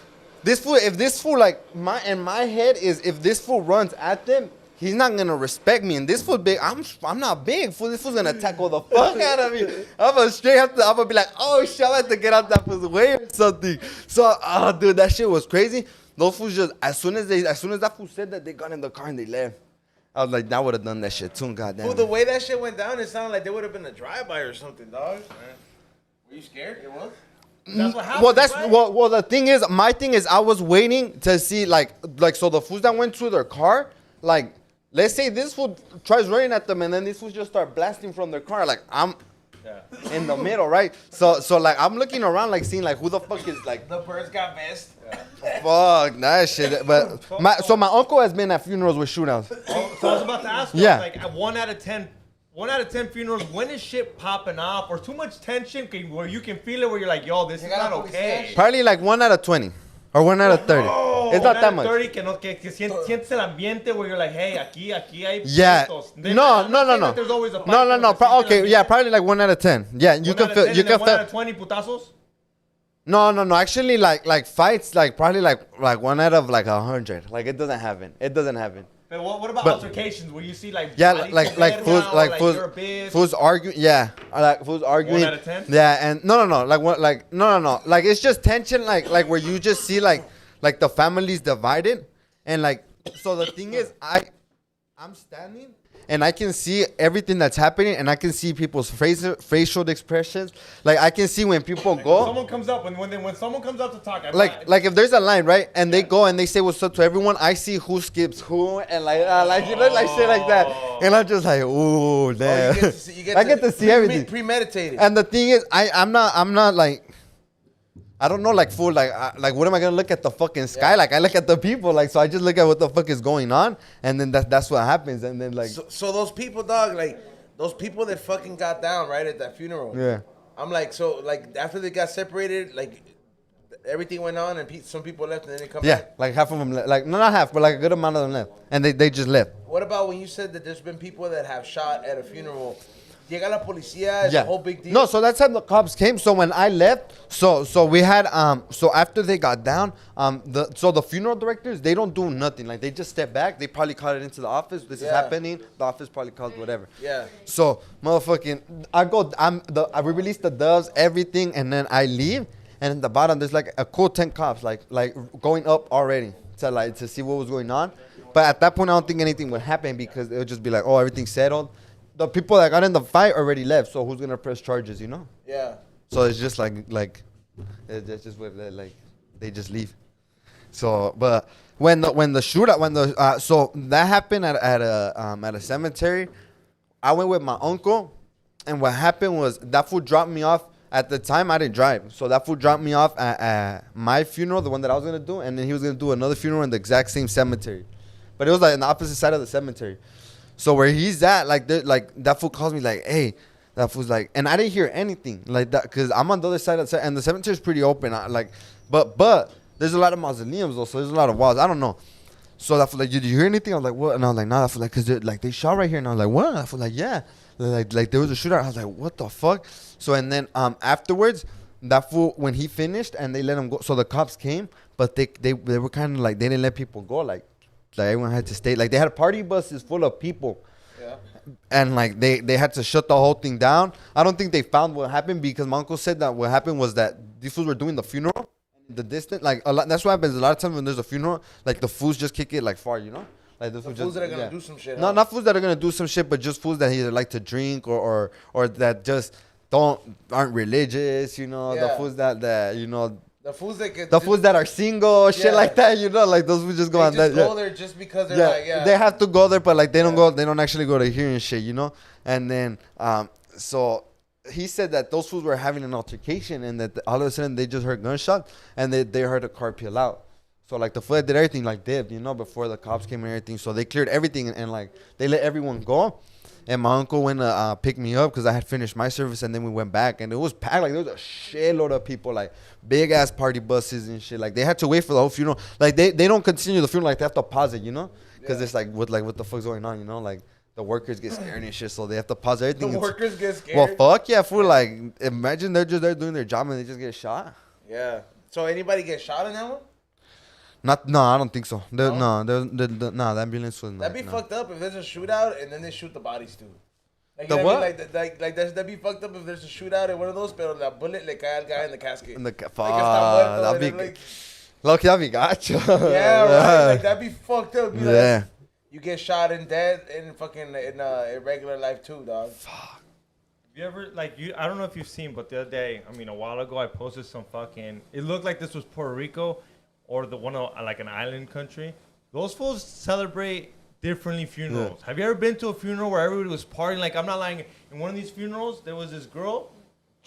this fool, if this fool, like, in my head is, if this fool runs at them, he's not gonna respect me. And this fool big, I'm not big, fool. This fool's gonna tackle the fuck out of me. I'm gonna be like, oh shit, I have to get out that fool's way or something. So, dude, that shit was crazy. Those fools just, as soon as that fool said that, they got in the car and they left. I was like, I would have done that shit too, goddamn. Well, the way that shit went down, it sounded like there would have been a drive-by or something, dog. Were you scared? It was? That's what happened. Well, the thing is, my thing is, I was waiting to see, like, so the fools that went to their car, like, let's say this fool tries running at them, and then these fools just start blasting from their car. Like, I'm in the middle, right? So like, I'm looking around, like, seeing, like, who the fuck is, like, The birds got vest. fuck that shit. But my uncle has been at funerals with shootouts. Oh, so I was about to ask you, Yeah. like, at 1 out of 10 funerals, when is shit popping off or too much tension where you can feel it where you're like, yo, this is not okay? Probably like 1 out of 20 or 1 out of 30. It's not that much. 30 que sientes el ambiente where you're like, hey, aquí hay Yeah. puestos. No. I'm not saying that there's always a fight, No. but sientes el Okay, yeah, ambiente. probably like 1 out of 10. Yeah, you 1 can out of feel. 10 You and then can 1 out feel. of 20 putazos? No. Actually, like fights, like probably like 1 out of like 100. Like it doesn't happen. But what about But- altercations where you see like Yeah, bodies like together fools, now, like you're a bitch? fools arguing. Yeah, like fools arguing. 1 out of 10? Yeah, and no, like what, like no, like it's just tension, like where you just see like the families divided, and like so the thing is, I'm standing and I can see everything that's happening, and I can see people's facial expressions. Like I can see when people go. Someone comes up when someone comes up to talk. Like if there's a line, right, and they go and they say what's up to everyone, I see who skips who, and like you know, like shit like that, and I'm just like, ooh, damn. I get to see everything. Premeditated. And the thing is, I'm not like, I don't know, like fool, like what am I gonna look at the fucking sky? Like I look at the people, like so I just look at what the fuck is going on, and then that's what happens, and then like So those people, dog, like those people that fucking got down right at that funeral. yeah. I'm like, so like after they got separated, like everything went on and some people left and then they come Yeah, back. like half of them, like no, not half, but like a good amount of them left, and they just left. What about when you said that there's been people that have shot at a funeral? Llega la policía, it's a whole big deal. No, so that's how the cops came. So when I left, so we had so after they got down, the funeral directors, they don't do nothing. Like they just step back. They probably called it into the office. This is happening. The office probably called whatever. Yeah. So motherfucking, we release the doves, everything, and then I leave. And in the bottom, there's like a cool 10 cops, like going up already to see what was going on. But at that point, I don't think anything would happen because it would just be like, oh, everything's settled. The people that got in the fight already left, so who's gonna press charges, you know? Yeah. So it's just like it's just what like they just leave. So, but when the shootout, so that happened at a cemetery. I went with my uncle, and what happened was that fool dropped me off. At the time, I didn't drive, so that fool dropped me off at my funeral, the one that I was gonna do, and then he was gonna do another funeral in the exact same cemetery, but it was like on the opposite side of the cemetery. So where he's at, like that fool calls me like, hey, that fool's like, and I didn't hear anything like that because I'm on the other side of the and the cemetery is pretty open. But there's a lot of mausoleums though, so there's a lot of walls. I don't know. So that fool like, did you hear anything? I was like, what? And I was like, nah. That fool like, cause they shot right here, and I was like, what? That fool like, yeah, like there was a shootout. I was like, what the fuck? So and then afterwards, that fool when he finished and they let him go. So the cops came, but they were kind of like they didn't let people go like everyone had to stay. Like they had party buses full of people. Yeah. And like they had to shut the whole thing down. I don't think they found what happened because my uncle said that what happened was that these fools were doing the funeral. The distance, like a lot. That's what happens a lot of times when there's a funeral. Like the fools just kick it like far, you know. Like the fools that are gonna do some shit. No, huh? not fools that are gonna do some shit, but just fools that either like to drink or that just aren't religious, you know. Yeah. The fools that you know. The fools that get The fools that are single, shit Yeah. like that, you know, like those fools just go they on just that. go there just because they're like, yeah. They have to go there, but like they don't go. They don't actually go to hear and shit, you know. And then, so he said that those fools were having an altercation, and that all of a sudden they just heard gunshots, and they heard a car peel out. So like the fool that did everything like dipped, you know, before the cops came and everything. So they cleared everything, and like they let everyone go. and my uncle went to pick me up because I had finished my service, and then we went back, and it was packed. Like there was a shitload of people, like big ass party buses and shit. Like they had to wait for the whole funeral. Like they don't continue the funeral. Like they have to pause it, you know, because it's like what the fuck's going on, you know, like. The workers get scared and shit, so they have to pause everything. The workers get scared. Well, fuck yeah, fool. Like, imagine they're just there doing their job and they just get shot. Yeah. So anybody get shot in that one? No, I don't think so. No, the ambulance was not. That'd be fucked up if there's a shootout and then they shoot the bodies too. Like, The you know what? I mean? That'd be fucked up if there's a shootout at one of those, pero la bullet le cae al guy in the casket. Fuck, Like, está muerto, that'd and be, like, look, that'd be gacho. yeah, right. Like that'd be fucked up. Be like, Yeah. you get shot and dead in fucking in regular life too, dog. You ever I don't know if you've seen, but the other day, I mean, a while ago, I posted some fucking. It looked like this was Puerto Rico, or the one of like an island country. Those fools celebrate differently funerals. Have you ever been to a funeral where everybody was partying? Like, I'm not lying. In one of these funerals, there was this girl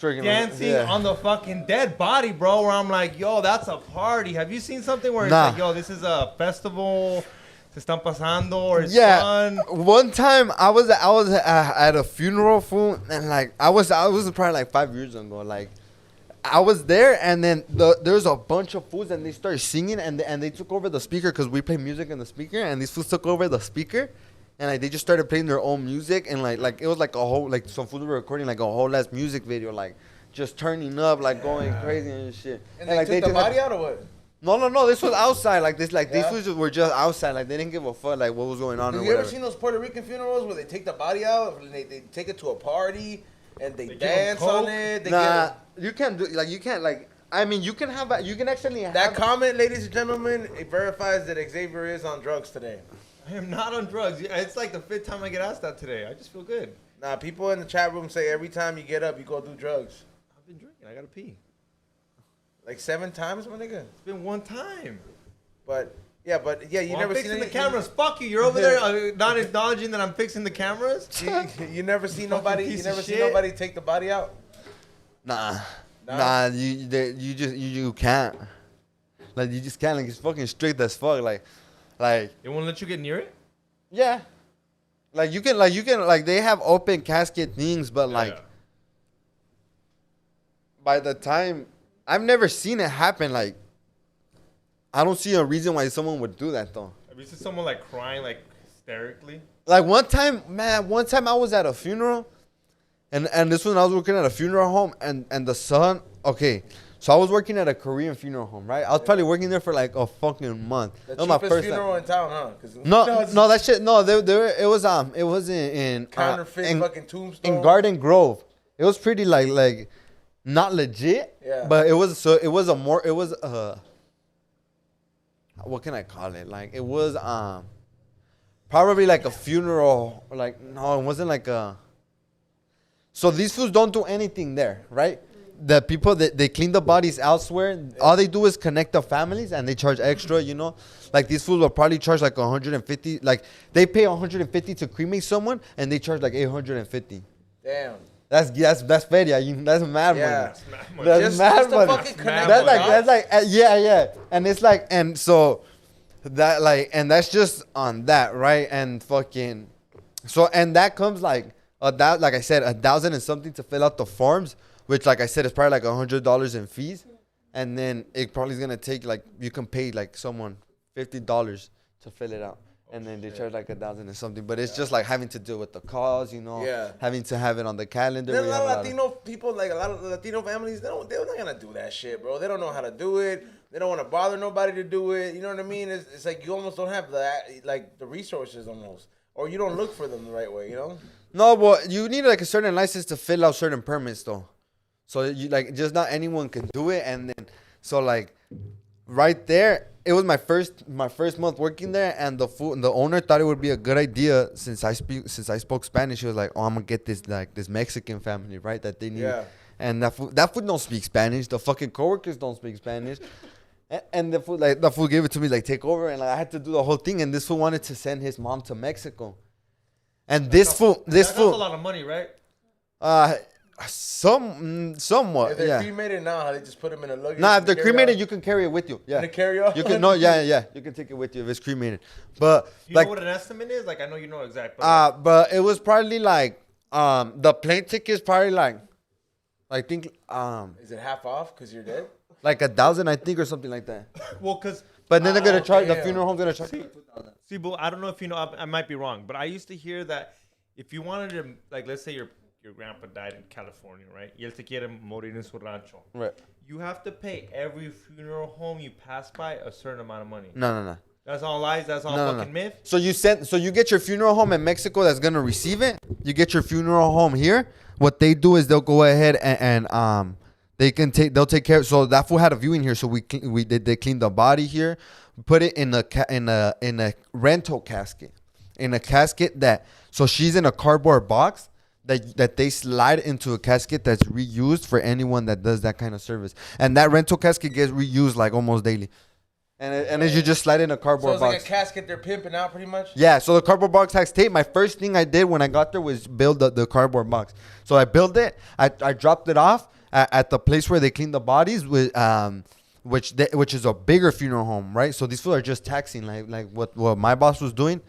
dancing on the fucking dead body, bro. Where I'm like, yo, that's a party. Have you seen something where it's like, yo, this is a festival? Se están pasando, or it's fun? One time I was at a funeral, fool, and like I was probably like 5 years ago. Like I was there, and then there's a bunch of fools, and they started singing, and they took over the speaker because we play music in the speaker, and these fools took over the speaker, and like they just started playing their own music, and like it was like a whole, like some fools were recording like a whole ass music video, like just turning up, like going crazy and shit. And like they took the body out or what? No. This was outside. Like this, like Yeah. these fools were just outside. Like they didn't give a fuck like what was going on. Have or you ever whatever. seen those Puerto Rican funerals where they take the body out and they take it to a party and they give 'em dance on coke? it? They Nah, you can't do like you can't like. I mean, you can have you can actually have that comment, ladies and gentlemen, it verifies that Xavier is on drugs today. I am not on drugs. It's like the 5th time I get asked that today. I just feel good. Nah, people in the chat room say every time you get up, you go do drugs. I've been drinking. I gotta pee. Like 7 times, my nigga. It's been one time. But yeah, you never I'm seen fixing the any- cameras. Fuck you. You're over there not acknowledging that I'm fixing the cameras. You never see nobody. You piece of never see shit. nobody take the body out. Nah. You can't. Like you just can't. Like it's fucking strict as fuck. Like They won't let you get near it. yeah. Like you can like they have open casket things, but like by the time I've never seen it happen. Like I don't see a reason why someone would do that though. Have you seen someone like crying like hysterically? Like one time I was at a funeral, and this one I was working at a funeral home, and the son. Okay, so I was working at a Korean funeral home, right? I was probably working there for like a fucking month. The That was my cheapest first funeral in town, huh? 'Cause No, that shit. No, it was in counterfeit fucking tombstone. in Garden Grove. It was pretty like not legit. Yeah. But it was what can I call it? Like it was probably like a funeral. Like no, it wasn't like a. So these fools don't do anything there, right? The people that they clean the bodies elsewhere, all they do is connect the families and they charge extra, you know? Like these fools will probably charge like 150, like they pay 150 to cremate someone and they charge like 850. Damn. That's feria, that's mad Yeah. money. That's Just mad to money. fucking connect That's the like dots. yeah. And it's like, and so that like, and that's just on that, right? And fucking, so, and that comes like, like I said, 1,000 and something to fill out the forms, which like I said, is probably like $100 in fees. And then it probably is going to take like, you can pay like someone $50 to fill it out. And then they charge like 1,000 and something. But it's just like having to deal with the cause, you know, Yeah. having to have it on the calendar. There's We a have lot of Latino people, like a lot of Latino families, they're not gonna do that shit, bro. They don't know how to do it. They don't want to bother nobody to do it. You know what I mean? It's like you almost don't have the resources almost, or you don't look for them the right way. You know? No, but you need like a certain license to fill out certain permits though. So you like just not anyone can do it, and then so like right there, it was my first month working there, and the owner thought it would be a good idea since I spoke Spanish. He was like, "Oh, I'm gonna get this Mexican family, right? That they need." Yeah. And that food don't speak Spanish. The fucking coworkers don't speak Spanish. And the food gave it to me like take over, and like, I had to do the whole thing. And this fool wanted to send his mom to Mexico. And this fool, That costs a lot of money, right? Somewhat, If they're yeah. cremated now, how they just put them in a luggage? Nah, if they're carry cremated, on? you can carry it with you. Yeah. In a carry-on? You can yeah. You can take it with you if it's cremated. But You like know what an estimate is? Like I know you know exactly. but it was probably like the plane ticket is probably like I think Is it half off because you're dead? like 1,000 I think or something like that. Well, cause But then they're gonna charge the damn. funeral home's gonna charge. see, but I don't know if you know. I might be wrong, but I used to hear that if you wanted to, like, let's say your grandpa died in California, right? Y él se quiere morir en su rancho. Right. You have to pay every funeral home you pass by a certain amount of money. No. That's all lies. That's all No, fucking myth. So you get your funeral home in Mexico that's gonna receive it. You get your funeral home here. What they do is they'll go ahead and they'll take care. So that fool had a viewing here. So they cleaned the body here, put it in a rental casket, in a casket that so she's in a cardboard box. That they slide into a casket that's reused for anyone that does that kind of service, and that rental casket gets reused like almost daily, and you just slide in a So cardboard it's box. like a casket they're pimping out pretty much? Yeah, so the cardboard box has tape. My first thing I did when I got there was build the cardboard box. So I built it. I dropped it off at the place where they clean the bodies with which is a bigger funeral home, right? So these people are just taxing like what my boss was doing.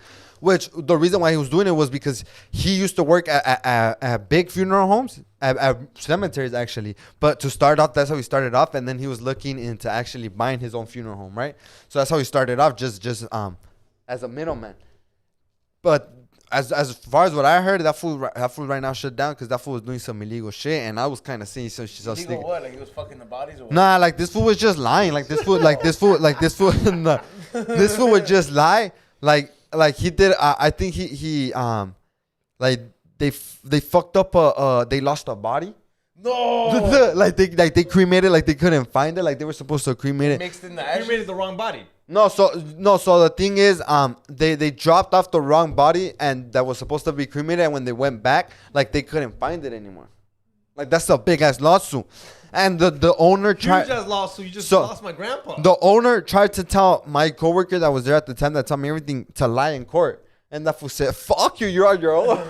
Which the reason why he was doing it was because he used to work at big funeral homes, at cemeteries actually. But to start off, that's how he started off, and then he was looking into actually buying his own funeral home, right? So that's how he started off, just as a middleman. But as far as what I heard, that fool right now shut down because that fool was doing some illegal shit, and I was kind of seeing some shit. He go what? Like he was fucking the bodies or what? Nah, like this fool was just lying. Like this fool nah, this fool would just lie. Like he did. I think he like they fucked up. They lost a body. No! like they cremated. Like they couldn't find it. Like they were supposed to cremate it. Mixed in the You ashes? made it the wrong body. No, so the thing is, they dropped off the wrong body and that was supposed to be cremated. And when they went back, like they couldn't find it anymore. Like that's a big ass lawsuit. And the owner You tried. just lost. So you just So- lost my grandpa. The owner tried to tell my coworker that was there at the time that told me everything to lie in court, and that fool said, "Fuck you, you're on your own."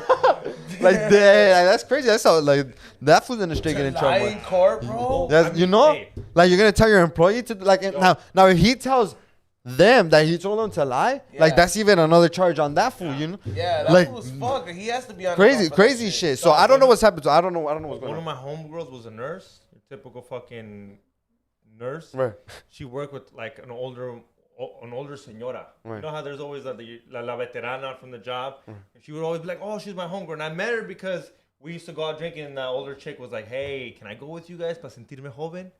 That's crazy. That's how like that fool's gonna straight get in trouble. Lying court, bro? That's, you know, Hey. like you're gonna tell your employee to like now if he tells them that he told them to lie, like Yeah. that's even another charge on that fool. You know, Yeah, that like fool's fuck. He has to be on crazy shit. So I don't know what's happened. So I don't know what's One going of on. my homegirls was a nurse, a typical fucking nurse. Right. She worked with like an older señora. You Right. know how there's always la veterana from the job, and she would always be like, "Oh, she's my homegirl." And I met her because we used to go out drinking, and the older chick was like, "Hey, can I go with you guys para sentirme joven?"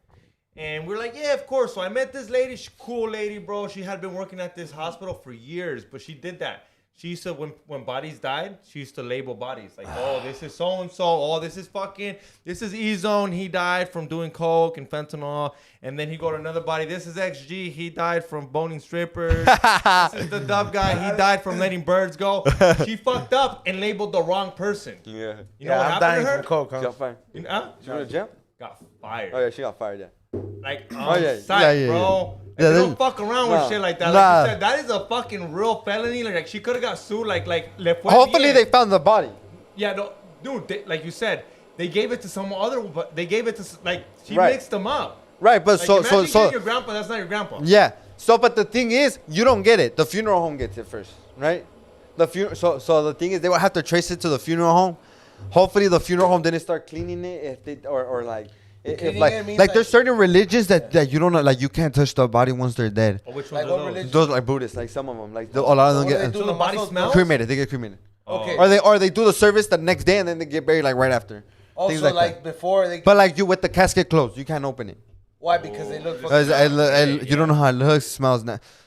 And we're like, "Yeah, of course." So I met this lady, she's a cool lady, bro. She had been working at this hospital for years, but she did that. She used to, when bodies died, she used to label bodies. Like, oh, this is so-and-so. Oh, this is E-Zone. He died from doing coke and fentanyl. And then he go to another body. This is XG. He died from boning strippers. This is the Dove guy. He died from letting birds go. She fucked up and labeled the wrong person. Yeah. You know Yeah, what I'm happened dying to her? from coke, She huh? got fired. You know? She went to jail. Got fired. Oh yeah, she got fired. Yeah. Like, Oh, on yeah. site, Yeah, bro. yeah. They Yeah, don't they- fuck around Nah. with shit like that. Nah. Like you said, that is a fucking real felony. Like she could have got sued. Like le fue Hopefully bien. they found the body. Yeah, no, dude. Like you said, they gave it to some other, but they gave it to like she Right. mixed them up. Right, but Like, so imagine getting your grandpa. That's not your grandpa. yeah. So but the thing is, you don't get it. The funeral home gets it first, right? So the thing is, they will have to trace it to the funeral home. Hopefully the funeral home didn't start cleaning it if they or like. If Cleaning like, it means like like- there's certain religions that you don't know, like you can't touch the body once they're dead. Or which Like ones what are those? religion? Those like Buddhists, like some of them, like a lot of them What do they get do? So the body muscles, smells? cremated. They get cremated, Okay. or they do the service the next day and then they get buried like right after. Things Also, like that. before they. But like you with the casket closed, you can't open it. Why? Because they look Because fucking. you don't know how it looks, smells.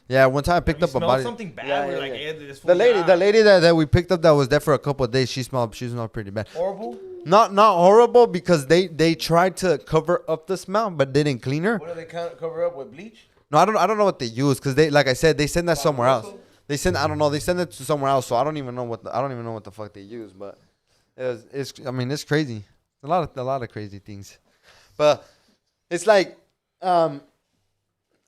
Yeah, one time I picked You up a smell body. something bad. Yeah, we're yeah, like, yeah. hey, this The fool lady, died. the lady that we picked up that was there for a couple of days, she smelled pretty bad. Horrible? Not horrible because they tried to cover up the smell but they didn't clean her. What do they cover up with bleach? No, I don't know what they use because they, like I said, they send that somewhere else. They send it to somewhere else, so I don't even know what the fuck they use. But it's crazy. A lot of crazy things. But it's like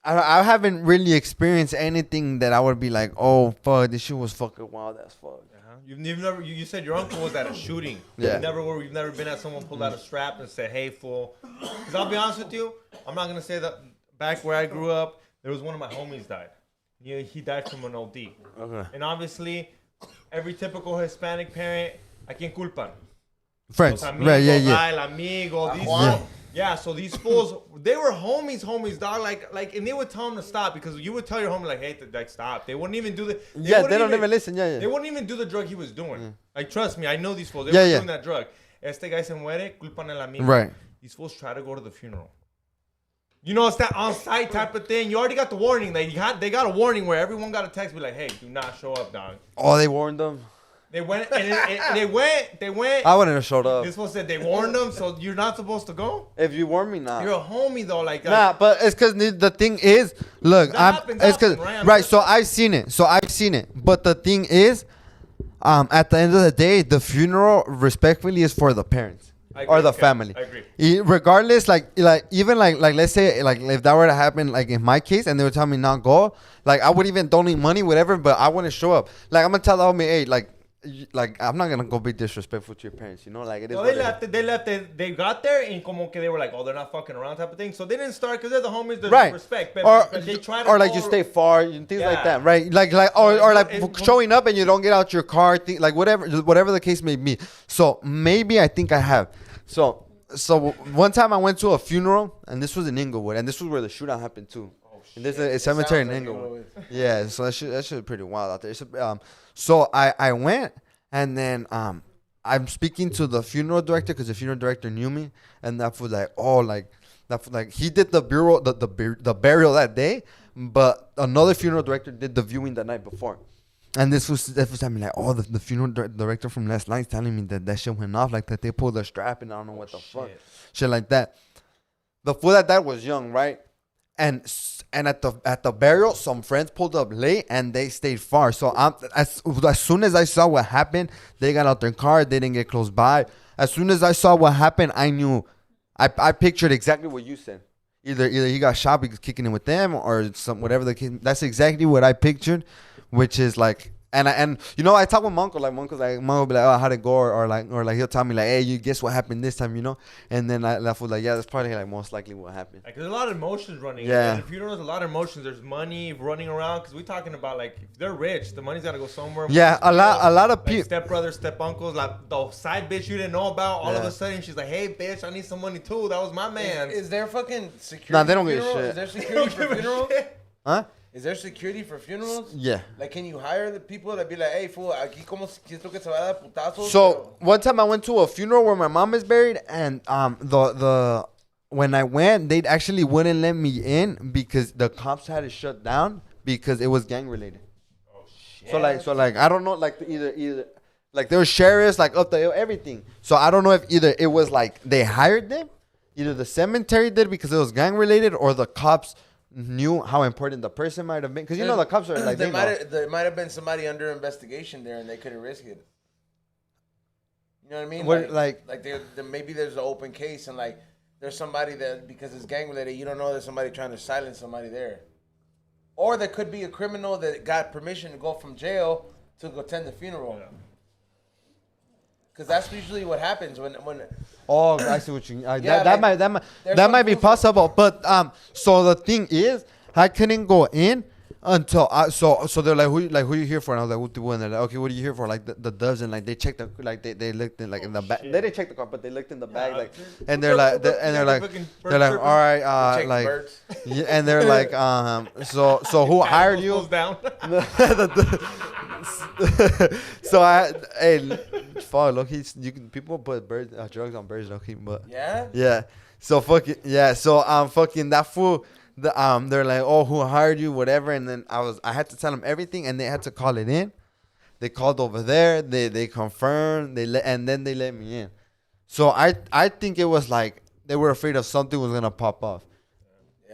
I haven't really experienced anything that I would be like, oh fuck, this shit was fucking wild as fuck. You've never. You said your uncle was at a shooting. Yeah. You've never been at someone pulled out a strap and said, "Hey, fool." Because I'll be honest with you, I'm not gonna say that. Back where I grew up, there was one of my homies died. He died from an OD. Okay. And obviously, every typical Hispanic parent, ¿a quién culpan? Friends, Los amigos, right? Yeah. El amigo, these Juan. fools. Yeah, so these fools, they were homies, dog. Like, and they would tell them to stop because you would tell your homie like, "Hey, like, stop." They wouldn't even do the. Yeah, wouldn't they don't even listen. Yeah, They yeah. wouldn't even do the drug he was doing. Like, trust me, I know these fools. They Yeah, were yeah. doing that drug. Este guy se muere, culpan el amigo. Right. These fools try to go to the funeral. You know, it's that on-site type of thing. You already got the warning. Like, they got a warning where everyone got a text be like, "Hey, do not show up, dog." Oh, they warned them. They went and they went. I wouldn't have showed up. This fool said they warned them, so you're not supposed to go. If you warned me, nah. You're a homie though, like Nah, but it's because the thing is, look, That I'm. happens It's because often, right. So I've seen it. But the thing is, at the end of the day, the funeral, respectfully, is for the parents I agree, or the okay, family. I agree. Regardless, even let's say if that were to happen, like in my case, and they would tell me not go, like I would even donate money, whatever, but I wouldn't show up. Like I'm gonna tell the homie, hey, like I'm not gonna go be disrespectful to your parents, you know, like it is. So what they left. They got there and como que they were like, "Oh, they're not fucking around," type of thing. So they didn't start because they're the homies. There's Right. respect, but they try to or like go- you stay far and things like Yeah. that, right? Like or like showing up and you don't get out your car, like whatever the case may be. So maybe I think I have. So one time I went to a funeral and this was in Inglewood and this was where the shootout happened too. And there's a cemetery in Sounds like Inglewood. Inglewood. Yeah, so that shit pretty wild out there. So I went and then I'm speaking to the funeral director because the funeral director knew me, and that was like, oh, like he did the burial that day, but another funeral director did the viewing the night before. And this was time like, oh, the funeral director from last night's telling me that shit went off, like that they pulled the strap and I don't know what the fuck, shit like that. The fool that was young, right? And at the burial, some friends pulled up late and they stayed far. So as soon as I saw what happened, they got out their car. They didn't get close by. As soon as I saw what happened, I knew. I pictured exactly what you said. Either he got shot because kicking it with them or whatever the case. That's exactly what I pictured, which is like. And you know, I talk with Monko, like Monko will be like, oh, how'd it go? Or like he'll tell me like, hey, you guess what happened this time, you know? And then I was like, yeah, that's probably like most likely what happened. Like, there's a lot of emotions running. Yeah. At the funeral, there's a lot of emotions. There's money running around because we're talking about like if they're rich, the money's gotta go somewhere. Yeah, a lot of Like people. step brothers, step uncles, like the side bitch you didn't know about. All of Yeah. a sudden, she's like, "Hey, bitch, I need some money too. That was my man." Is there fucking security? Nah, they don't give a funeral? shit. Is there security for funerals? Huh? Is there security for funerals? Yeah. Like, can you hire the people that be like, hey, fool, aquí como siento que se va a dar putazos? So one time I went to a funeral where my mom is buried, and when I went, they actually wouldn't let me in because the cops had it shut down because it was gang related. Oh shit. So like I don't know, like either like there were sheriffs like up the hill, everything. So I don't know if either it was like they hired them, either the cemetery did because it was gang related, or the cops knew how important the person might have been, because you know the cops are like there might have been somebody under investigation there and they couldn't risk it. You know what I mean? What, like maybe there's an open case and like there's somebody that because it's gang related, you don't know there's somebody trying to silence somebody there, or there could be a criminal that got permission to go from jail to go attend the funeral. Because that's usually what happens when. Oh, I see what you. Yeah, that like, might be possible, but so the thing is, I couldn't go in until so they're like, who you here for? And I was like, what? And they're like, okay, what are you here for? Like the doves, and like they checked the they looked in like in the back. They didn't check the car, but they looked in the bag, like, and they're like, all right, check like, birds. yeah, and they're like, so who hired you? Down. So fuck, look, people put drugs on birds, low key, but Yeah. So fucking yeah, so fucking that fool. They're like, oh, who hired you, whatever, and then I had to tell them everything, and they had to call it in. They called over there, they confirmed, and then they let me in. So I think it was like they were afraid of something was gonna pop off.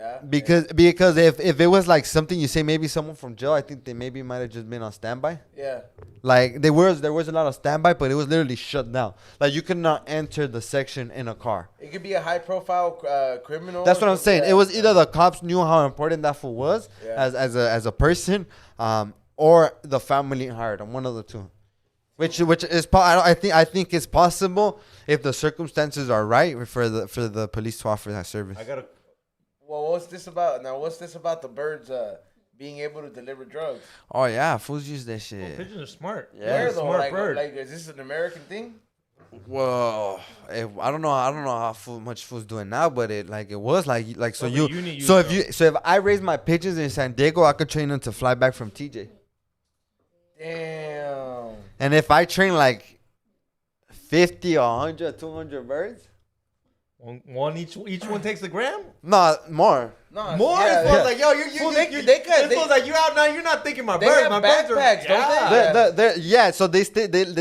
Yeah. Because if it was like something you say, maybe someone from jail, I think they maybe might have just been on standby. Yeah. Like there was a lot of standby, but it was literally shut down. Like you could not enter the section in a car. It could be a high profile criminal. That's what I'm saying. Yeah. It was either the cops knew how important that fool was Yeah. as a person, or the family hired him. One of the two. Which is I think it's possible if the circumstances are right for the police to offer that service. I gotta. Well, what's this about? Now, what's this about the birds being able to deliver drugs? Oh yeah, fools use that shit. Pigeons are smart. Yeah. They're Where a though? smart Like, bird. like, is this an American thing? Well, I don't know how much fools doing now, but it was so No, but you you need- so you if I raise my pigeons in San Diego, I could train them to fly back from TJ. Damn. And if I train like 50 or 100, 200 birds, One each one takes a gram. no more. No, More. yeah, It feels yeah. like yo, Fool, they could- It feels like you out now. You're not thinking my They birds. have My birds are backpacks, don't they? yeah. Yeah, so they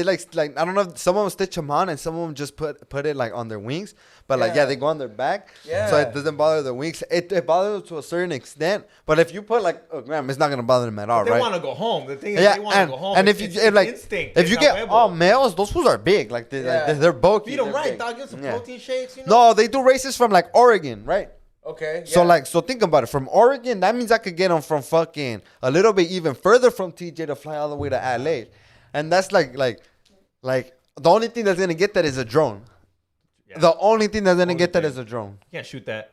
like I don't know if some of them stitch them on and some of them just put it like on their wings, but Yeah. they go on their back, Yeah. so it doesn't bother their wings. It bothers them to a certain extent, but if you put like a gram, it's not gonna bother them at all, They right? want to go home. The thing is, Yeah, they want to go home. and if It's- you it's like instinct. if you It's get a huevo. all males, those fools are big, like Yeah. they're bulky. feed them they're right, big. dog. Get some Yeah. protein shakes. You know. No, they do races from like Oregon, right? Okay. So yeah. so think about it. From Oregon, that means I could get them from fucking a little bit even further from TJ to fly all the way to LA, and that's like the only thing that's gonna get that is a drone. Yeah. The only thing that's gonna Only get that thing. is a drone. You can't shoot that.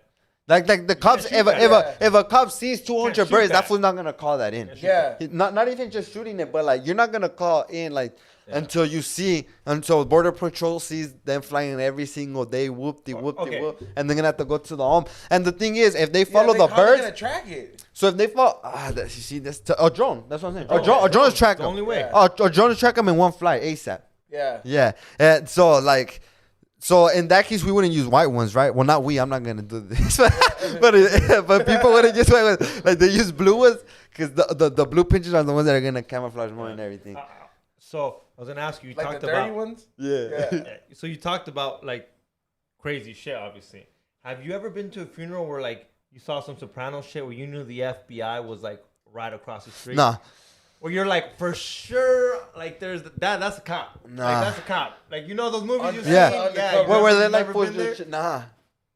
Like the cops, shoot if that. if a cop sees 200 shoot birds, that that. fool's not gonna call that in. Yeah. Not even just shooting it, but like you're not gonna call in until Border Patrol sees them flying every single day, whoop-de Okay. whoop, and they're gonna have to go to the home. And the thing is, if they Yeah, follow like, the how they birds, gonna track it? so if they follow, you see, that's a drone. That's what I'm saying. A drone is track The them. only way. Yeah. A drone is track them in one flight ASAP. Yeah. Yeah, and so in that case, we wouldn't use white ones, right? Well, not we. I'm not gonna do this, but people wouldn't use white ones. Like they use blue ones because the blue pigeons are the ones that are gonna camouflage more and everything. So I was gonna ask you. You Like talked the dirty about. ones? Yeah. Yeah. So you talked about like crazy shit. Obviously, have you ever been to a funeral where like you saw some Soprano shit where you knew the FBI was like right across the street? Nah. Where you're like for sure, like there's that's a cop. Nah. Like that's a cop. Like you know those movies you see. Yeah. Yeah. Where Where you've they like never for been there? nah.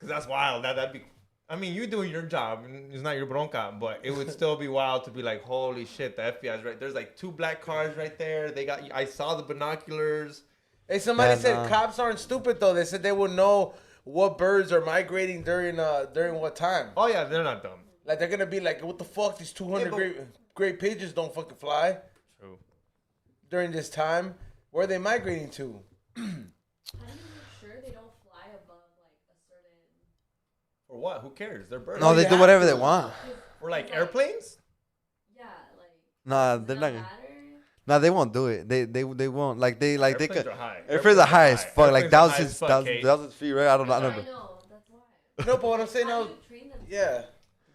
Cause that's wild. That'd be. I mean, you're doing your job. And it's not your bronca, but it would still be wild to be like, holy shit, the FBI's right. There's like 2 black cars right there. They got. I saw the binoculars. Hey, somebody Yeah, said nah. cops aren't stupid though. They said they would know what birds are migrating during what time. Oh yeah, they're not dumb. Like they're gonna be like, what the fuck? These 200 Yeah, but- great pigeons don't fucking fly True. during this time. Where are they migrating to? How do you make sure they don't fly above like a certain? For what? Who cares? They're birds. No, they you do have whatever to. they want. Or like airplanes. Yeah, like. Nah, does they're it not. matter? Nah, they won't do it. They won't. Like they Airplanes could. are high. Airplanes are high as fuck. Like Airplanes are high as thousands, fuck, thousands feet, right? I don't I know. know. That's why. No, but what I'm saying How now, do you train them? yeah.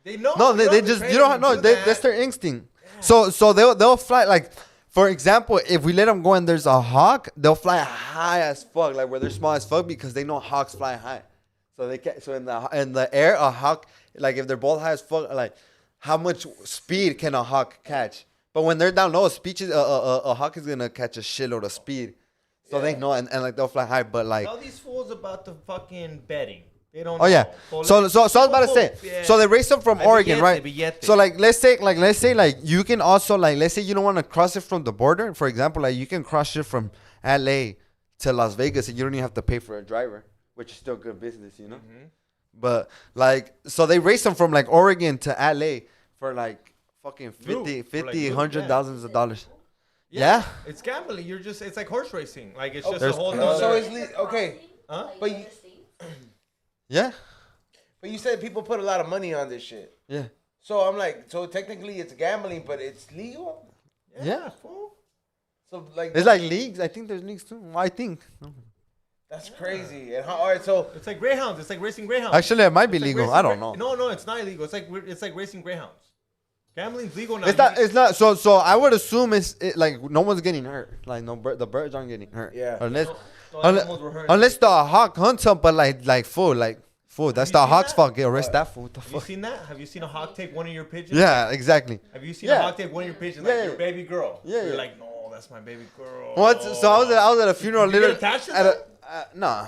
They know. No, you they don't have to just train you don't them know. to do that. That's their instinct. So they'll fly like, for example, if we let them go and there's a hawk, they'll fly high as fuck, like where they're small as fuck because they know hawks fly high. So they can. So in the air, a hawk, like if they're both high as fuck, like how much speed can a hawk catch? But when they're down low, a hawk is gonna catch a shitload of speed. So they know, and like they'll fly high, but like. Tell these fools about the fucking betting. They don't. Oh yeah. know. So I was about to say. Yeah. So they race them from Hay Oregon, billete, right? billete. So like let's say you can also like let's say you don't want to cross it from the border. For example, like you can cross it from LA to Las Vegas and you don't even have to pay for a driver, which is still good business, you know. Mm-hmm. But like so they race them from like Oregon to LA for like fucking Loot. 50, For, like, 50, loot, hundred yeah. thousands of dollars. Yeah. It's gambling. It's like horse racing. Like it's just There's- a whole No, nother. so it's okay. Huh? Like But other you- states? Yeah. But you said people put a lot of money on this shit. Yeah. So I'm like, so technically it's gambling, but it's legal. Yeah. fool. So like, It's like leagues. I think there's leagues too. I think. that's crazy. And how? All right, so It's like greyhounds. It's like racing greyhounds. Actually, it might be It's like legal. racing I don't know. No, it's not illegal. It's like racing greyhounds. Gambling's legal now. It's not. It's not. So I would assume like no one's getting hurt. Like the birds aren't getting hurt. Yeah. Unless No unless, animals were hurt. unless the hawk hunts them, but like Fool, that's you the seen Hawks' that? fault. Get arrest that fool. What the Have you fuck? seen that? Have you seen a hawk take one of your pigeons? Yeah, exactly. Have you seen Yeah. a hawk take one of your pigeons? Yeah, Like yeah. your baby girl. Yeah, You're yeah. like, no, that's my baby girl. What? So I was at a funeral. You get literally attached to at them? nah.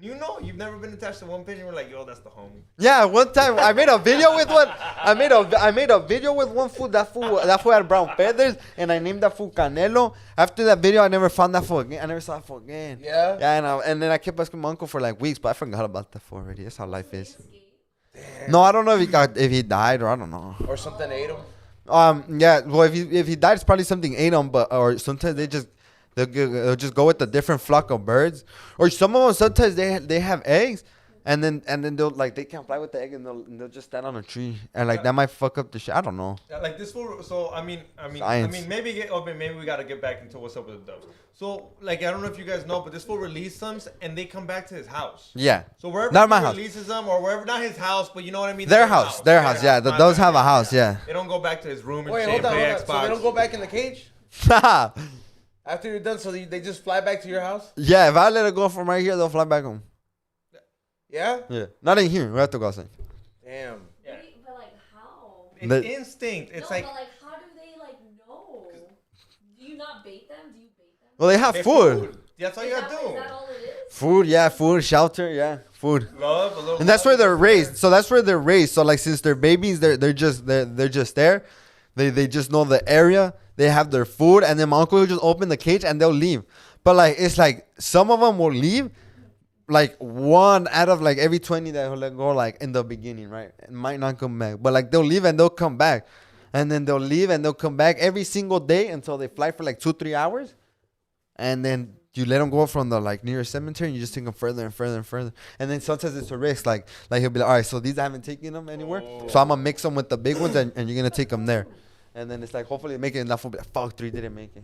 You know, you've never been attached to one pigeon. We're like, yo, that's the homie. Yeah, one time I made a video with one. I made a video with one fool. That fool had brown feathers, and I named that fool Canelo. After that video, I never found that fool again. I never saw that fool again. Yeah? Yeah, and then I kept asking my uncle for like weeks, but I forgot about that fool already. That's how life is. No, I don't know if he died or I don't know. Or something ate him. Yeah. Well, if he died, it's probably something ate him. But or sometimes they'll just go with a different flock of birds. Or some of them sometimes they have eggs, and then they'll like they can't fly with the egg and they'll just stand on a tree and like that might fuck up the shit. I don't know. Yeah, like this fool. So Science. maybe we gotta get back into what's up with the doves. So like I don't know if you guys know, but this fool released them and they come back to his house. Yeah. So wherever Not he my house. releases them, or wherever, not his house, but you know what I mean. Their house. Yeah. My Those bad. have a house. Yeah. They don't go back to his room and Wait, shit, hold on, play hold on. Xbox. So they don't go back in the cage? Yeah. After you're done, so they just fly back to your house? If I let it go from right here, they'll fly back home. Yeah? Yeah. Not in here. We have to go outside. Damn. Yeah. But like how? It's The- instinct. It's no, like but like how do they like know? Do you not bait them? Do you bait them? Well, they have hey, food. That's all you Is gotta that, do. is that all it is? Food. Yeah. Food. Shelter. Yeah. Food. Love a little. And that's love where they're is raised. there. So that's where they're raised. So like since they're babies, they're just there. They just know the area. They have their food, and then my uncle will just open the cage and they'll leave. But like it's like some of them will leave, like one out of like every 20 that will let go like in the beginning, right? It might not come back, but like they'll leave and they'll come back, and then they'll leave and they'll come back every single day until they fly for like 2-3 hours, and then you let them go from the like nearest cemetery and you just take them further and further and further. And then sometimes it's a risk. Like he'll be like, all right, so these I haven't taken them anywhere. So I'm going to mix them with the big ones and you're going to take them there. And then it's like, hopefully they make it. And that fool be like, fuck, 3 didn't make it.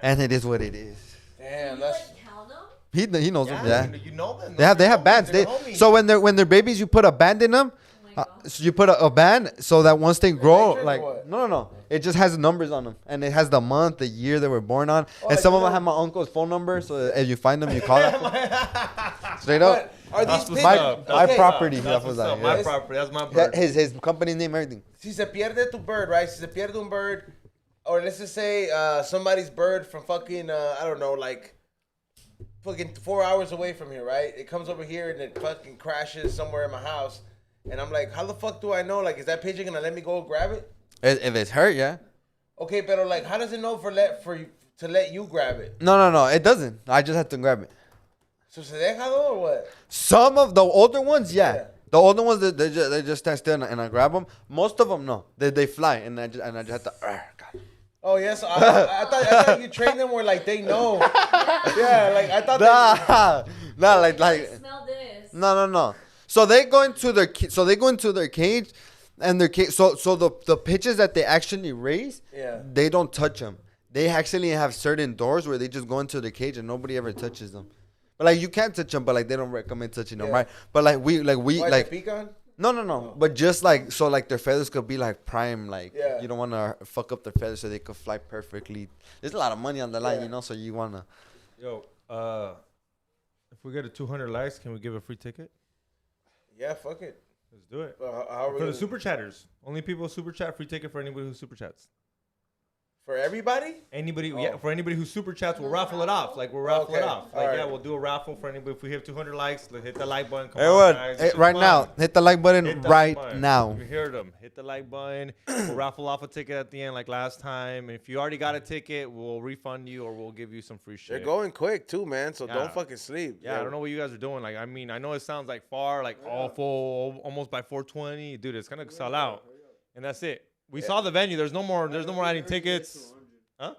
And it is what it is. Damn, Do you that's... like count them? He knows them, yeah. You know them. They have bands. They're homies. So when they're babies, you put a band in them. Oh my god. So you put a band so that once they grow, electric or like what? no, it just has numbers on them, and it has the month, the year they were born on, and like some of them that. have my uncle's phone number. So if you find them, you call that. Straight up, But are these That's what's pigeons... up. my Okay, property. That's That was what's up. like, My yeah. property. That's my Yeah, bird. his company name, everything. Si se pierde tu bird, right? Si se pierde un bird, or let's just say somebody's bird from fucking, I don't know, like fucking 4 hours away from here, right? It comes over here and it fucking crashes somewhere in my house. And I'm like, how the fuck do I know? Like, is that pigeon gonna let me go grab it? If it's hurt, yeah. Okay, but like, how does it know to let you grab it? No, it doesn't. I just have to grab it. So se deja though, or what? Some of the older ones, yeah. Yeah. The older ones, they just stand still and I grab them. Most of them, no. They fly and I just have to. God. Oh yes, I thought you trained them where like they know. Yeah, like I thought. Nah, like Smell this. no. So they go into their cage, and their cage. So the pitches that they actually raise, Yeah. they don't touch them. They actually have certain doors where they just go into the cage and nobody ever touches them. But like you can't touch them, but like they don't recommend touching them, Yeah. right? But like we Why, like the pecan? no. But just like so, like their feathers could be like prime, like Yeah. you don't want to fuck up their feathers so they could fly perfectly. There's a lot of money on the line, Yeah. you know, so you wanna. Yo, if we get to 200 likes, can we give a free ticket? Yeah, fuck it. Let's do it. But how are we For the gonna- super chatters. Only people who super chat, free ticket for anybody who super chats. for everybody? Anybody, Oh. yeah, for anybody who super chats, we'll raffle it off. Like we'll raffle it Okay, off. Like alright. yeah, we'll do a raffle for anybody. If we hit 200 likes, hit the like button. Come Everyone, on, guys. This is right fun. now, hit the like button Hit the right like button. now. You heard them. Hit the like button. We'll raffle off a ticket at the end like last time. If you already got a ticket, we'll refund you or we'll give you some free shit. They're going quick too, man. So Yeah. don't fucking sleep. Yeah, I don't know what you guys are doing. Like, I mean, I know it sounds like far, like awful, almost by 420. Dude, it's gonna sell out, and that's it. We saw the venue. There's no more adding tickets. Huh?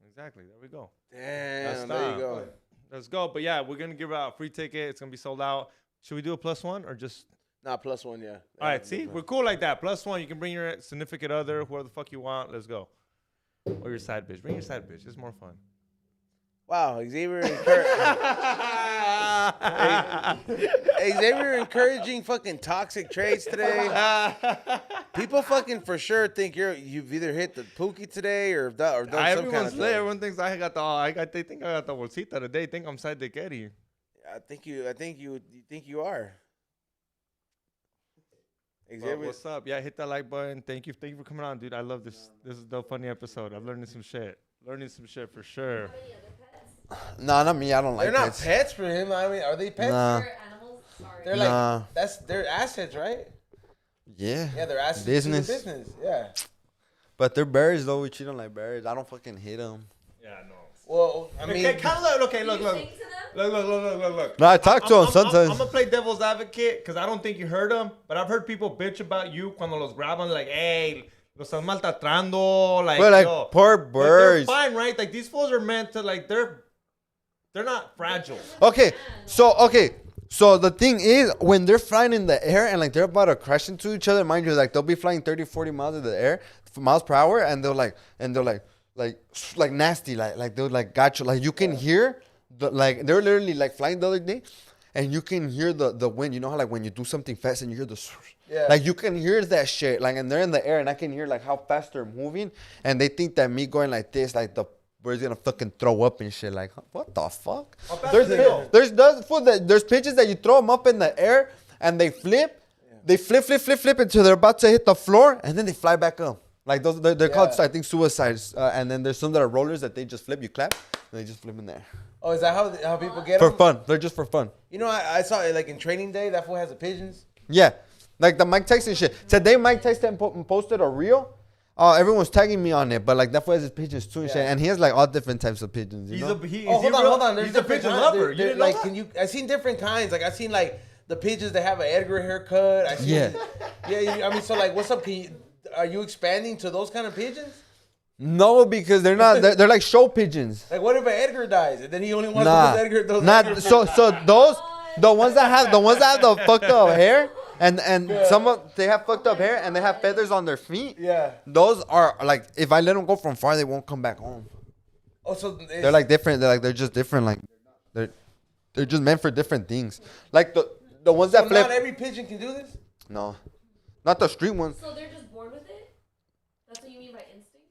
Exactly. There we go. Damn, there you go. Let's go. But yeah, we're gonna give out a free ticket. It's gonna be sold out. Should we do a +1 or just? Nah, +1, yeah. All right. See, we're cool like that. +1. You can bring your significant other, whoever the fuck you want. Let's go. Or your side bitch. Bring your side bitch. It's more fun. Wow, Xavier Xavier encouraging fucking toxic traits today. People fucking for sure think you've either hit the pookie today or done some kind Everyone's of lit. thing. Everyone thinks they think I got the bolsita today. Think I'm side de Getty. I think you are. Exhibit. What's up? Yeah, hit that like button. Thank you for coming on, dude. I love this. This is the funny episode. I'm learning some shit. For sure. Any other pets? Nah, not me. I don't like They're not pets. pets for him. I mean, are they pets? Nah. Or animals? Sorry. They're Nah. like they're assets, right? Yeah. Yeah, they're assets. Business. To the business. Yeah. But they're berries though. We treat them like berries. I don't fucking hate them. Yeah, no. Well, I mean, Okay, kind of look. Okay, Do look, you look. sing to them? Look. No, I talk to them sometimes. I'm gonna play devil's advocate because I don't think you heard them, but I've heard people bitch about you cuando los graban, like, hey, los estás maltratando, like, But like yo. poor But they're birds. fine, right? Like these fools are meant to, like, they're not fragile. Okay, so the thing is, when they're flying in the air and like they're about to crash into each other, mind you, like they'll be flying 30, 40 miles in the air, miles per hour, and they're like nasty, like they're like gotcha, like you can hear the like they're literally like flying the other day, and you can hear the wind. You know how like when you do something fast and you hear the Yeah. like you can hear that shit, like, and they're in the air, and I can hear like how fast they're moving, and they think that me going like this, like the bird's gonna fucking throw up and shit. Like, what the fuck? How fast do they go? There's pitches that you throw them up in the air and they flip. They flip until they're about to hit the floor, and then they fly back up. Like those, they're called, I think, suicides. And then there's some that are rollers that they just flip. You clap, and they just flip in there oh, is that how people get for them? fun. They're just for fun. You know, I saw it like in training day. That fool has the pigeons. Yeah, like the Mike Tyson shit. Today Mike Tyson posted a reel. Everyone's tagging me on it, but like that fool has his pigeons too and shit. And he has like all different types of pigeons. You know? Hold on. There's He's a different pigeon kinds. lover. There- You there- didn't know like, that? can you? I've seen different kinds. Like I've seen like the pigeons that have an Edgar haircut. I seen, yeah. I mean, so like, what's up? Are you expanding to those kind of pigeons? No, because they're not. They're like show pigeons. Like, what if an Edgar dies and then he only wants Nah, those Edgar? Those not Edgar so. So those the ones that have the fucked up hair and some of they have fucked up hair and they have feathers on their feet. Yeah. Those are like if I let them go from far, they won't come back home. Oh, so They're like different. They're just different. Like they're just meant for different things. Like the ones that so flip. not every pigeon can do this. No, not the street ones. So they're just born with it? That's what you mean by instinct?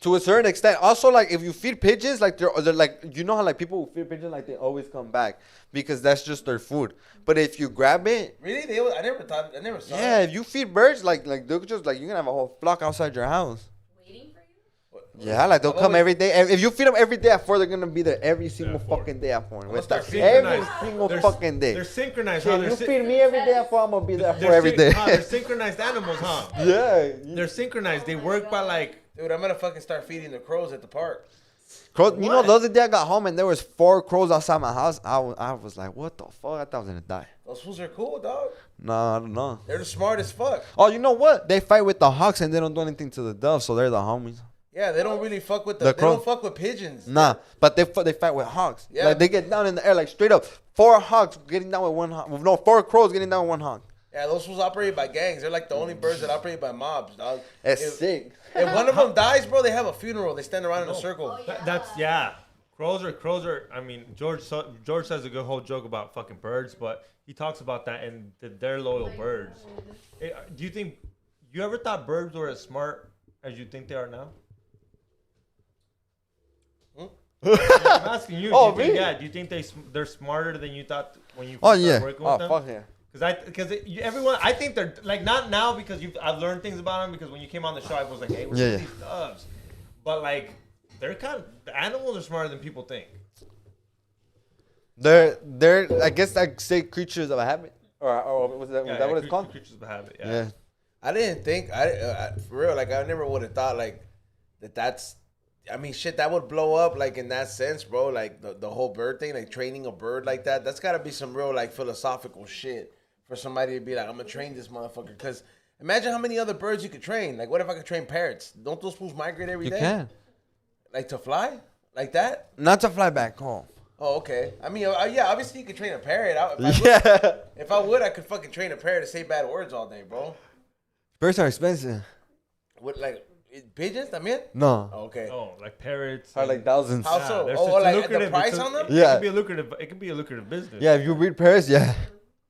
To a certain extent. Also, like if you feed pigeons, like they're like you know how like people who feed pigeons like they always come back because that's just their food. But if you grab it, Really? I never saw. yeah, It. if you feed birds, like they'll just like you're gonna have a whole flock outside your house. Waiting for you? Yeah, like they'll I've come always- every day. If you feed them every day at 4, they're gonna be there every single fucking day at 4. start Every synchronized. single They're- fucking day. They're synchronized. Shit, Huh? you feed me every day at 4, I'm gonna be there at 4 They're every day. They're synchronized animals, huh? Yeah. They're synchronized. They work by like. Dude, I'm gonna fucking start feeding the crows at the park. Crows, you know, What? the other day I got home and there was 4 crows outside my house. I was like, what the fuck? I thought I was gonna die. Those fools are cool, dog. No, I don't know. They're the smartest fuck. Oh, you know what? They fight with the hawks and they don't do anything to the doves, so they're the homies. Yeah, they don't really fuck with The they crow. don't fuck with pigeons. Nah, but they fight with hawks. Yeah. Like they get down in the air, like straight up. 4 hawks getting down with 1 hawk. No, 4 crows getting down with 1 hawk. Yeah, those fools operate by gangs. They're like the only birds that operate by mobs, dog. That's If- sick. If one of them dies, bro, they have a funeral. They stand around in a circle. That's yeah. Crows are. I mean, George says a good whole joke about fucking birds, but he talks about that and they're loyal birds. Do you think you ever thought birds were as smart as you think they are now? I'm asking you. Oh, do you think, me? yeah. Do you think they're smarter than you thought when you Oh first started yeah. working Oh with them? fuck yeah. Everyone, I think they're like not now because I've learned things about them because when you came on the show, I was like, hey, what's Yeah, these doves? But like, the animals are smarter than people think. They're I guess I'd say creatures of a habit. Or was that what it's called? Creatures of habit. Yeah. Yeah. I didn't think for real. Like I never would have thought like that's. I mean, shit, that would blow up like in that sense, bro. Like the whole bird thing, like training a bird like that. That's gotta be some real like philosophical shit for somebody to be like, I'm gonna train this motherfucker. Cause imagine how many other birds you could train. Like, what if I could train parrots? Don't those fools migrate every day? You can. Like to fly, like that? Not to fly back home. Oh, okay. I mean, yeah, obviously you could train a parrot. If I would, I could fucking train a parrot to say bad words all day, bro. Birds are expensive. What, like pigeons? También? No. Oh, okay. Oh, like parrots. Are like thousands. How so? there's- Oh, it's like lucrative. the price It's a- on them? Yeah. It can be a lucrative business. Yeah, if you read Paris, yeah.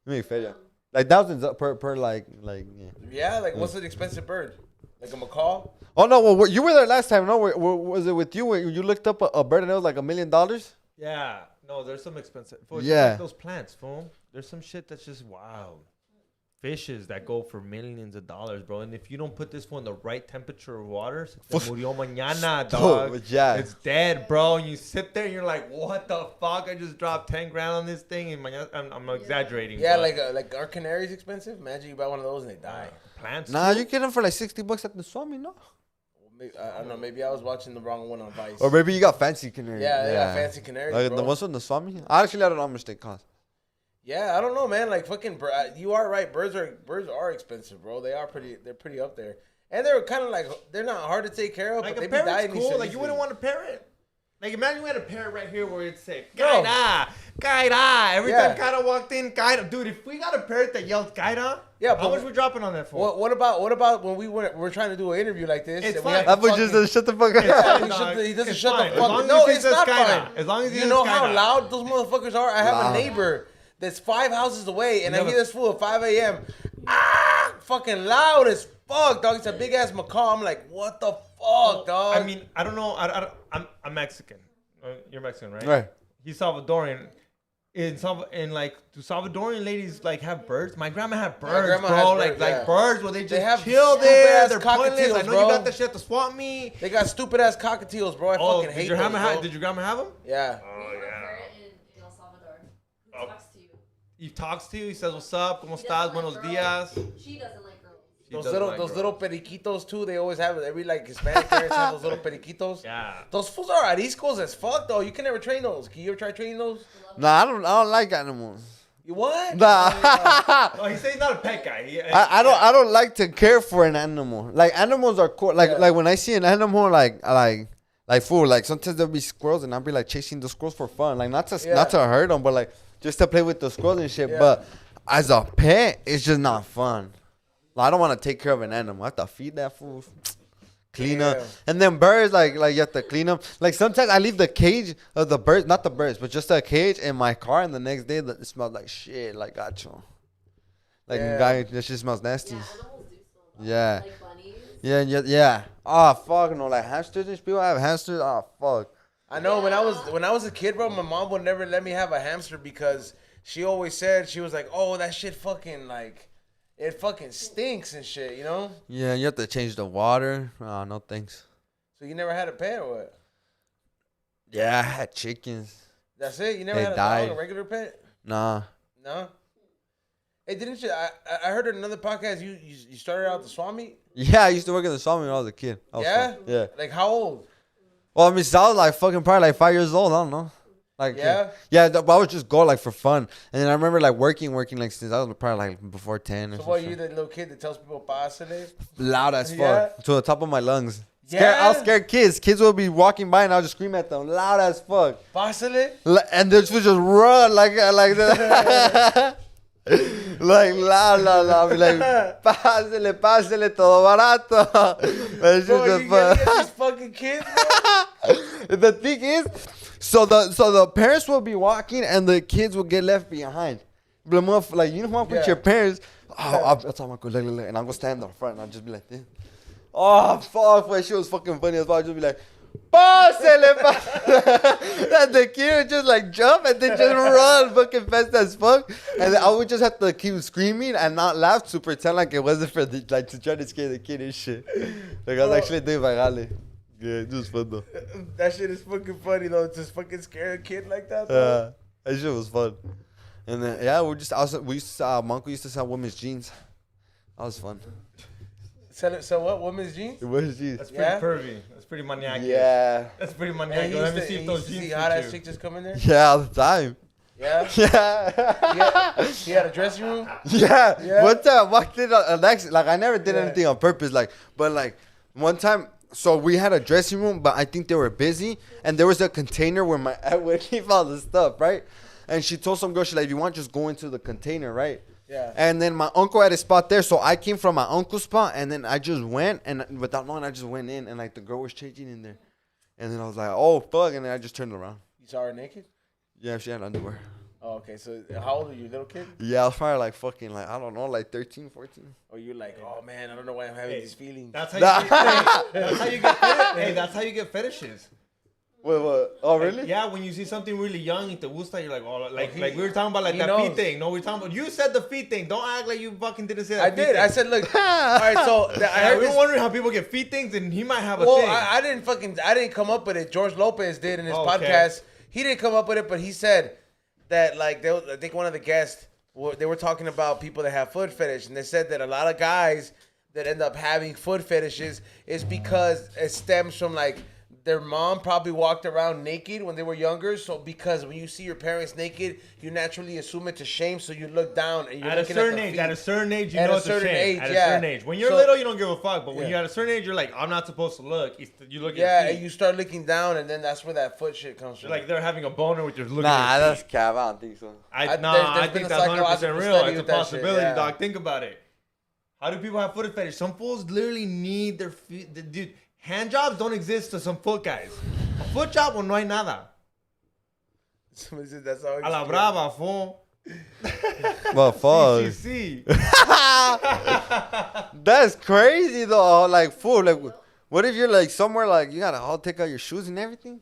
Make fair. Like thousands per like yeah. Yeah, like what's an expensive bird? Like a macaw? Oh no, well you were there last time. No, was it with you? Where you looked up a bird and it was like $1 million? Yeah. No, there's some expensive. Fool, Yeah. Like those plants, fool. There's some shit that's just wild. fishes that go for millions of dollars, bro. And if you don't put this one in the right temperature of water, se te murió mañana, dog. Yeah. It's dead, bro. And you sit there and you're like, what the fuck? I just dropped 10 grand on this thing. And mañana, I'm exaggerating. Yeah, but like our canaries expensive. Imagine you buy one of those and they die. plants. Nah, you get them for like $60 at the Swami, no? Maybe, I don't know. Maybe I was watching the wrong one on Vice. Or maybe you got fancy canaries. Yeah, they got fancy canaries, Like bro. the ones from the Swami? Actually, I don't know how much they cost. Yeah, I don't know, man. Like fucking, you are right. Birds are expensive, bro. They're pretty up there, and they're kind of like they're not hard to take care of. Like but a they be dying parrot's cool. Like you easily. wouldn't want a parrot. Like imagine we had a parrot right here where it'd say No. Gaida. Every Yeah. time Gaida walked in, Gaida. Dude, if we got a parrot that yelled Gaida, Yeah, how but- much we dropping on that for? What about when we're trying to do an interview like this? It's and we fine. have to That was just fucking- a shut the fuck up. Yeah, he doesn't It's shut fine. the As fuck long up. as No, he it's says not Gaida. fine. As long as he you says know how Gaida. loud those motherfuckers are. I have Loud. a neighbor that's 5 houses away, and You I have hear a- this fool at 5 a.m. Fucking loud as fuck, dog. It's a big ass macaw. I'm like, what the fuck, dog? I mean, I don't know. I'm Mexican. You're Mexican, right? Right. He's Salvadorian. In like, do Salvadorian ladies like have birds? My grandma had birds, grandma bro. has Like birds, yeah. birds where they just have chill stupid there. ass They're pointless. I cockatiels, know bro. you got that shit at the swap meet. They got stupid ass cockatiels, bro. I fucking hate did your those, grandma have? bro. Did your grandma have them? Yeah. Oh We have a yeah. parrot in El Salvador who Oh. talks to you. He talks to you. He says, "What's up? ¿Cómo He estás? doesn't like Buenos girls. días." She doesn't like girls. He Those doesn't like little girls. periquitos too. They always have it. Every like Hispanic parents have those little periquitos. Yeah. Those fools are ariscos as fuck though. You can never train those. Can you ever try training those? Nah, I don't like animals. You what? Nah. Oh, he says he's not a pet guy. I don't like to care for an animal. Like animals are cool. Like Yeah. like when I see an animal, like fool. Like sometimes there'll be squirrels, and I'll be like chasing the squirrels for fun. Like not to hurt them, but like just to play with the squirrels and shit. Yeah. But as a pet, it's just not fun. Like, I don't want to take care of an animal. I have to feed that fool, clean up, Yeah. and then birds like you have to clean them. Like sometimes I leave the cage of the birds, not the birds, but just a cage in my car, and the next day it smells like shit. Like gacho. Like Yeah. guy, that shit smells nasty. Yeah, animals do smell bad. Yeah. Like bunnies. Yeah. Oh fuck no, like hamsters and people have hamsters. Oh fuck. I know when I was a kid, bro, my mom would never let me have a hamster because she always said she was like, "Oh, that shit fucking like it fucking stinks and shit," you know? Yeah, you have to change the water. Oh no thanks. So you never had a pet or what? Yeah, I had chickens. That's it? You never They had a died. dog, a regular pet? Nah. No? Hey, didn't you I heard in another podcast you started out the Swami? Yeah, I used to work at the sawmill when I was a kid. That was Yeah? fun. Yeah. Like how old? Well, I mean, since I was like fucking probably like 5 years old. I don't know. Like Yeah? Yeah, but I would just go like for fun, and then I remember like working like since I was probably like before 10 or So something. what, you the little kid that tells people pásale? Loud as fuck Yeah? to the top of my lungs. Yeah? I'll scare kids. Kids will be walking by and I'll just scream at them loud as fuck. Pásale? And they just run like that. Like loud. I'll be like, pásele, todo barato. That shit's Bro, just you fun. get these fucking kids, bro? The thing is, so the parents will be walking and the kids will get left behind. Like you know what, with Yeah. your parents. Oh, I'll tell my look, and I'm gonna stand up front and I'll just be like this. Oh fuck, that shit was fucking funny as well. I'll just be like, pásele, pásele. And the kid would just like jump and then just run fucking fast as fuck. And then I would just have to keep screaming and not laugh to pretend like it wasn't for the, like to try to scare the kid and shit. Like I was actually doing my gale. Yeah, it was fun though. That shit is fucking funny though. Just fucking scare a kid like that. Though. That shit was fun. And then yeah, we used to my uncle used to sell women's jeans. That was fun. So what? Women's jeans? Women's jeans. That's pretty Yeah? pervy. That's pretty maniacal. Yeah. That's pretty And maniacal. he Let used me to, see he if those used to jeans see fit hot ass you. chick just come in there. Yeah, all the time. Yeah. Yeah. He had a dressing room. Yeah. Yeah. One time I walked in like I never did Yeah. anything on purpose, but one time, so we had a dressing room, but I think they were busy, and there was a container where where he found the stuff, right? And she told some girl, she's like, if you want, just go into the container, right? Yeah. And then my uncle had a spot there, so I came from my uncle's spot, and then I just went, and without knowing, I just went in, and like the girl was changing in there, and then I was like, oh fuck, and then I just turned around. You saw her naked? Yeah, she had underwear. Oh, okay. So how old are you, little kid? Yeah, I was probably like fucking like I don't know, like 13, 14. Or you're like, oh man, I don't know why I'm having Hey, these feelings. That's how you get, hey, that's how you get fetishes. Wait, what? Oh, really? Yeah, when you see something really young and te gusta, you're like, oh, like we were talking about like he that knows. feet thing. No, we're talking about, you said the feet thing. Don't act like you fucking didn't say that I feet did. thing. I said, look. All right, so I heard we this. were wondering how people get feet things, and he might have a Well, thing. I didn't come up with it. George Lopez did in his Oh, okay. podcast. He didn't come up with it, but he said that like I think one of the guests they were talking about people that have foot fetish, and they said that a lot of guys that end up having foot fetishes is because it stems from like their mom probably walked around naked when they were younger. So because when you see your parents naked, you naturally assume it's a shame, so you look down and you're At a looking certain at the age, feet. at a certain age, you At know a it's a certain shame. age, At a yeah. certain age. When you're So- little, you don't give a fuck. But when Yeah. you're at a certain age, you're like, I'm not supposed to look. You look at Yeah, your feet. and you start looking down, and then that's where that foot shit comes from. You're like they're having a boner with your looking Nah, at your that's feet. cap. I don't think so. I there's think been a that's 100% psychological real. study It's a with that shit, possibility, yeah. dog. Think about it. How do people have foot fetish? Some fools literally need their feet. Dude, hand jobs don't exist to some foot guys. A foot job, well, no hay nada. Somebody said that's how A la brava, fool. Well, fuck. Sí. That's crazy though. Like, fool. Like, what if you're like somewhere like you gotta all take out your shoes and everything?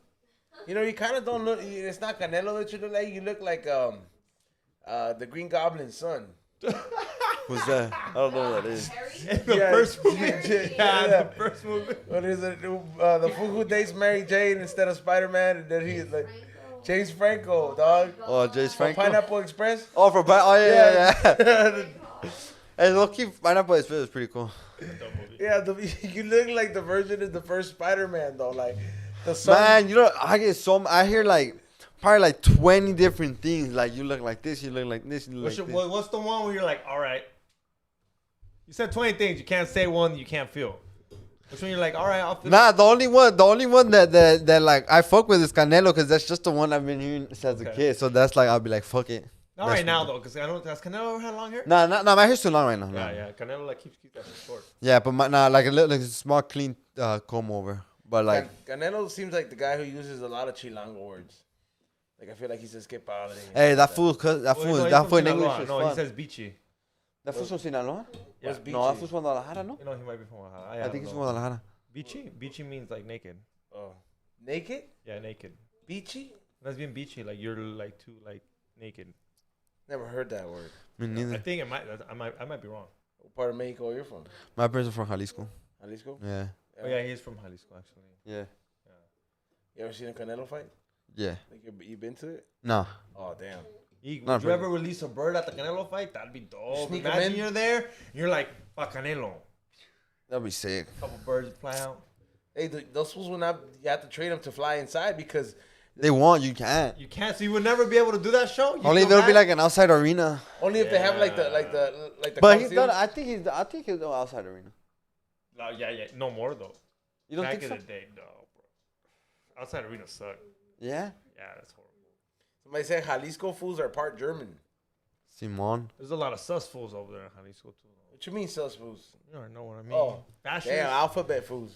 You know, you kind of don't look. It's not Canelo that you look like. You look like the Green Goblin's son. Who's that? I don't know what that is. The Yeah, first movie. yeah, Yeah, yeah. the first movie. What is it? The fool who dates Mary Jane instead of Spider-Man, and then he's like James Franco, dog. Oh, Jace From Franco. Pineapple Express. Oh, oh yeah. Yeah. Hey, low-key, Pineapple Express is pretty cool. Yeah, you look like the version of the first Spider-Man, though. Like the son. Man, you know, I hear like probably like 20 different things. Like, you look like this, you look like this, you look like this. What's the one where you're like, all right? You said 20 things. You can't say one you can't feel. Which one you're like, all right, I'll feel. Nah, the only one that like I fuck with is Canelo, because that's just the one I've been hearing since a Okay. kid. So that's like, I'll be like, fuck it. Not That's right now though, because I don't. Has Canelo ever had long hair? Nah, my hair's too long right now. Yeah, Nah. yeah. Canelo like keeps that short. Yeah, but like a little, like a small, clean comb over. But like, Canelo seems like the guy who uses a lot of Chilango words. Like I feel like he says "que padre." hey, that fool in English No, is he fun. says bichi. That fool's from Sinaloa? Yeah. What's No, that bichi? fool's from Guadalajara, no? You know, he might be from Guadalajara. I think he's from don't know. Guadalajara. Bichi means like naked. Oh, naked, Yeah, naked. beachy. That's being bichi, like you're like too like naked. Never heard that word. Me I neither. think I might be wrong. What part of Mexico are you from? My parents are from Jalisco. Jalisco. Yeah. Oh yeah, he's from Jalisco actually. Yeah. You ever seen a Canelo fight? Yeah. Like you been to it? No. Oh damn. Would Not you really. ever release a bird at the Canelo fight? That'd be dope. Sneak 'em Imagine in. you're there, and you're like, fuck Canelo. That'd be sick. Couple birds fly out. Hey, those fools will not. You have to train them to fly inside because They want, you can't. You can't, so you would never be able to do that show. You Only if feel it'll be bad? like an outside arena. only if they have like the But he's Coliseum. done. I think he's done outside arena. No, yeah, no more though. You don't Back think in so? the day, no, bro. Outside arena suck. Yeah. Yeah, that's horrible. Somebody said Jalisco fools are part German. Simon. There's a lot of sus fools over there in Jalisco too. What you mean sus fools? You already know what I mean. Oh, fascist. damn, alphabet fools.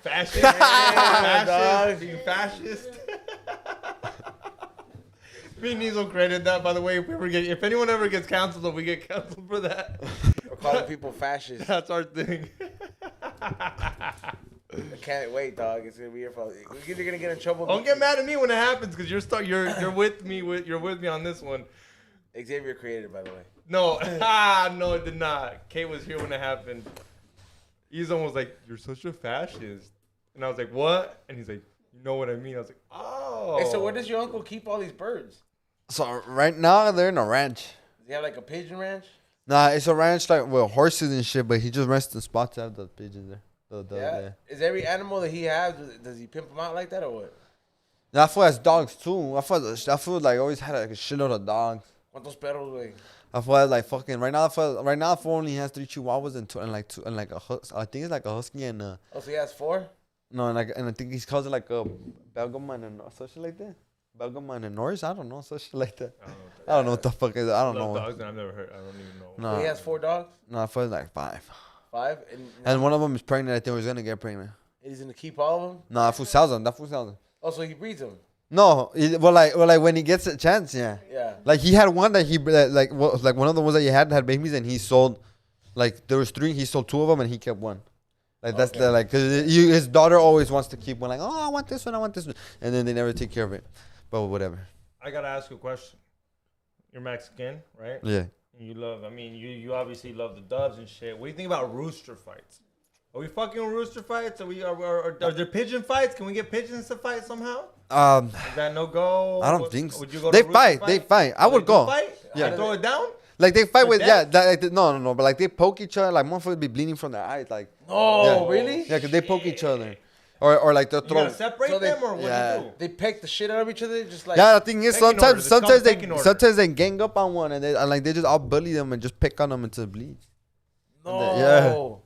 Fascist. dog. fascist. Being fascist. Me and Nizo created that, by the way. If anyone ever gets canceled, or we get canceled for that, We're calling people fascists. that's our thing. I can't wait, dog. It's gonna be your fault. We're either gonna get in trouble. Don't get mad at me when it happens, because you're with me. You're with me on this one. Xavier created it, by the way. No, no, it did not. Kate was here when it happened. Izon was like, "You're such a fascist," and I was like, "What?" And he's like, "You know what I mean?" I was like, "Oh." Hey, so where does your uncle keep all these birds? So right now they're in a ranch. Does he have like a pigeon ranch? Nah, it's a ranch like with horses and shit, but he just rents the spots to have the pigeons there. Yeah. Is every animal that he has, does he pimp them out like that or what? That fool has dogs too. That fool like always had like a shitload of dogs. ¿Cuántos perros, güey? That fool has like fucking right now. That fool only has 3 chihuahuas and like a I think it's like a husky and Oh, so he has 4? no, and I think he's calls it like a Belgaman and something like that. Belgaman and Norris, I don't know, something like that. I don't know what the fuck is. I I don't love know. dogs, and I've never heard. I don't even know. No, He has 4 dogs? no, that fool's like 5. 5? And one of them is pregnant. I think he's gonna get pregnant. He's gonna keep all of them? No, that fool sells them. That fool sells them. Oh, so he breeds them? No, well, like when he gets a chance, yeah. Yeah. Like he had one that like one of the ones that he had babies, and he sold, like there was 3, he sold 2 of them, and he kept 1. Like that's the like, cause his daughter always wants to keep one. Like, oh, I want this one, I want this one, and then they never take care of it. But whatever. I gotta ask you a question. You're Mexican, right? Yeah. You love. I mean, you obviously love the doves and shit. What do you think about rooster fights? Are we fucking rooster fights? Are there pigeon fights? Can we get pigeons to fight somehow? Is that no go? I don't think so. Would you go They to a rooster fight. They fight. I would They go. Fight? Yeah. Throw it down. Like they fight For with death? no, but like they poke each other. Like motherfuckers be bleeding from their eyes. Like Oh, yeah. really? Yeah, cause they poke each other, or like they'll You throw. gotta separate So they- them, or what yeah. do you do? They peck the shit out of each other, just like. Yeah, the thing is Pecking order. It's called pecking order. sometimes they gang up on one and they just all bully them and just pick on them until it bleeds. No. Yeah.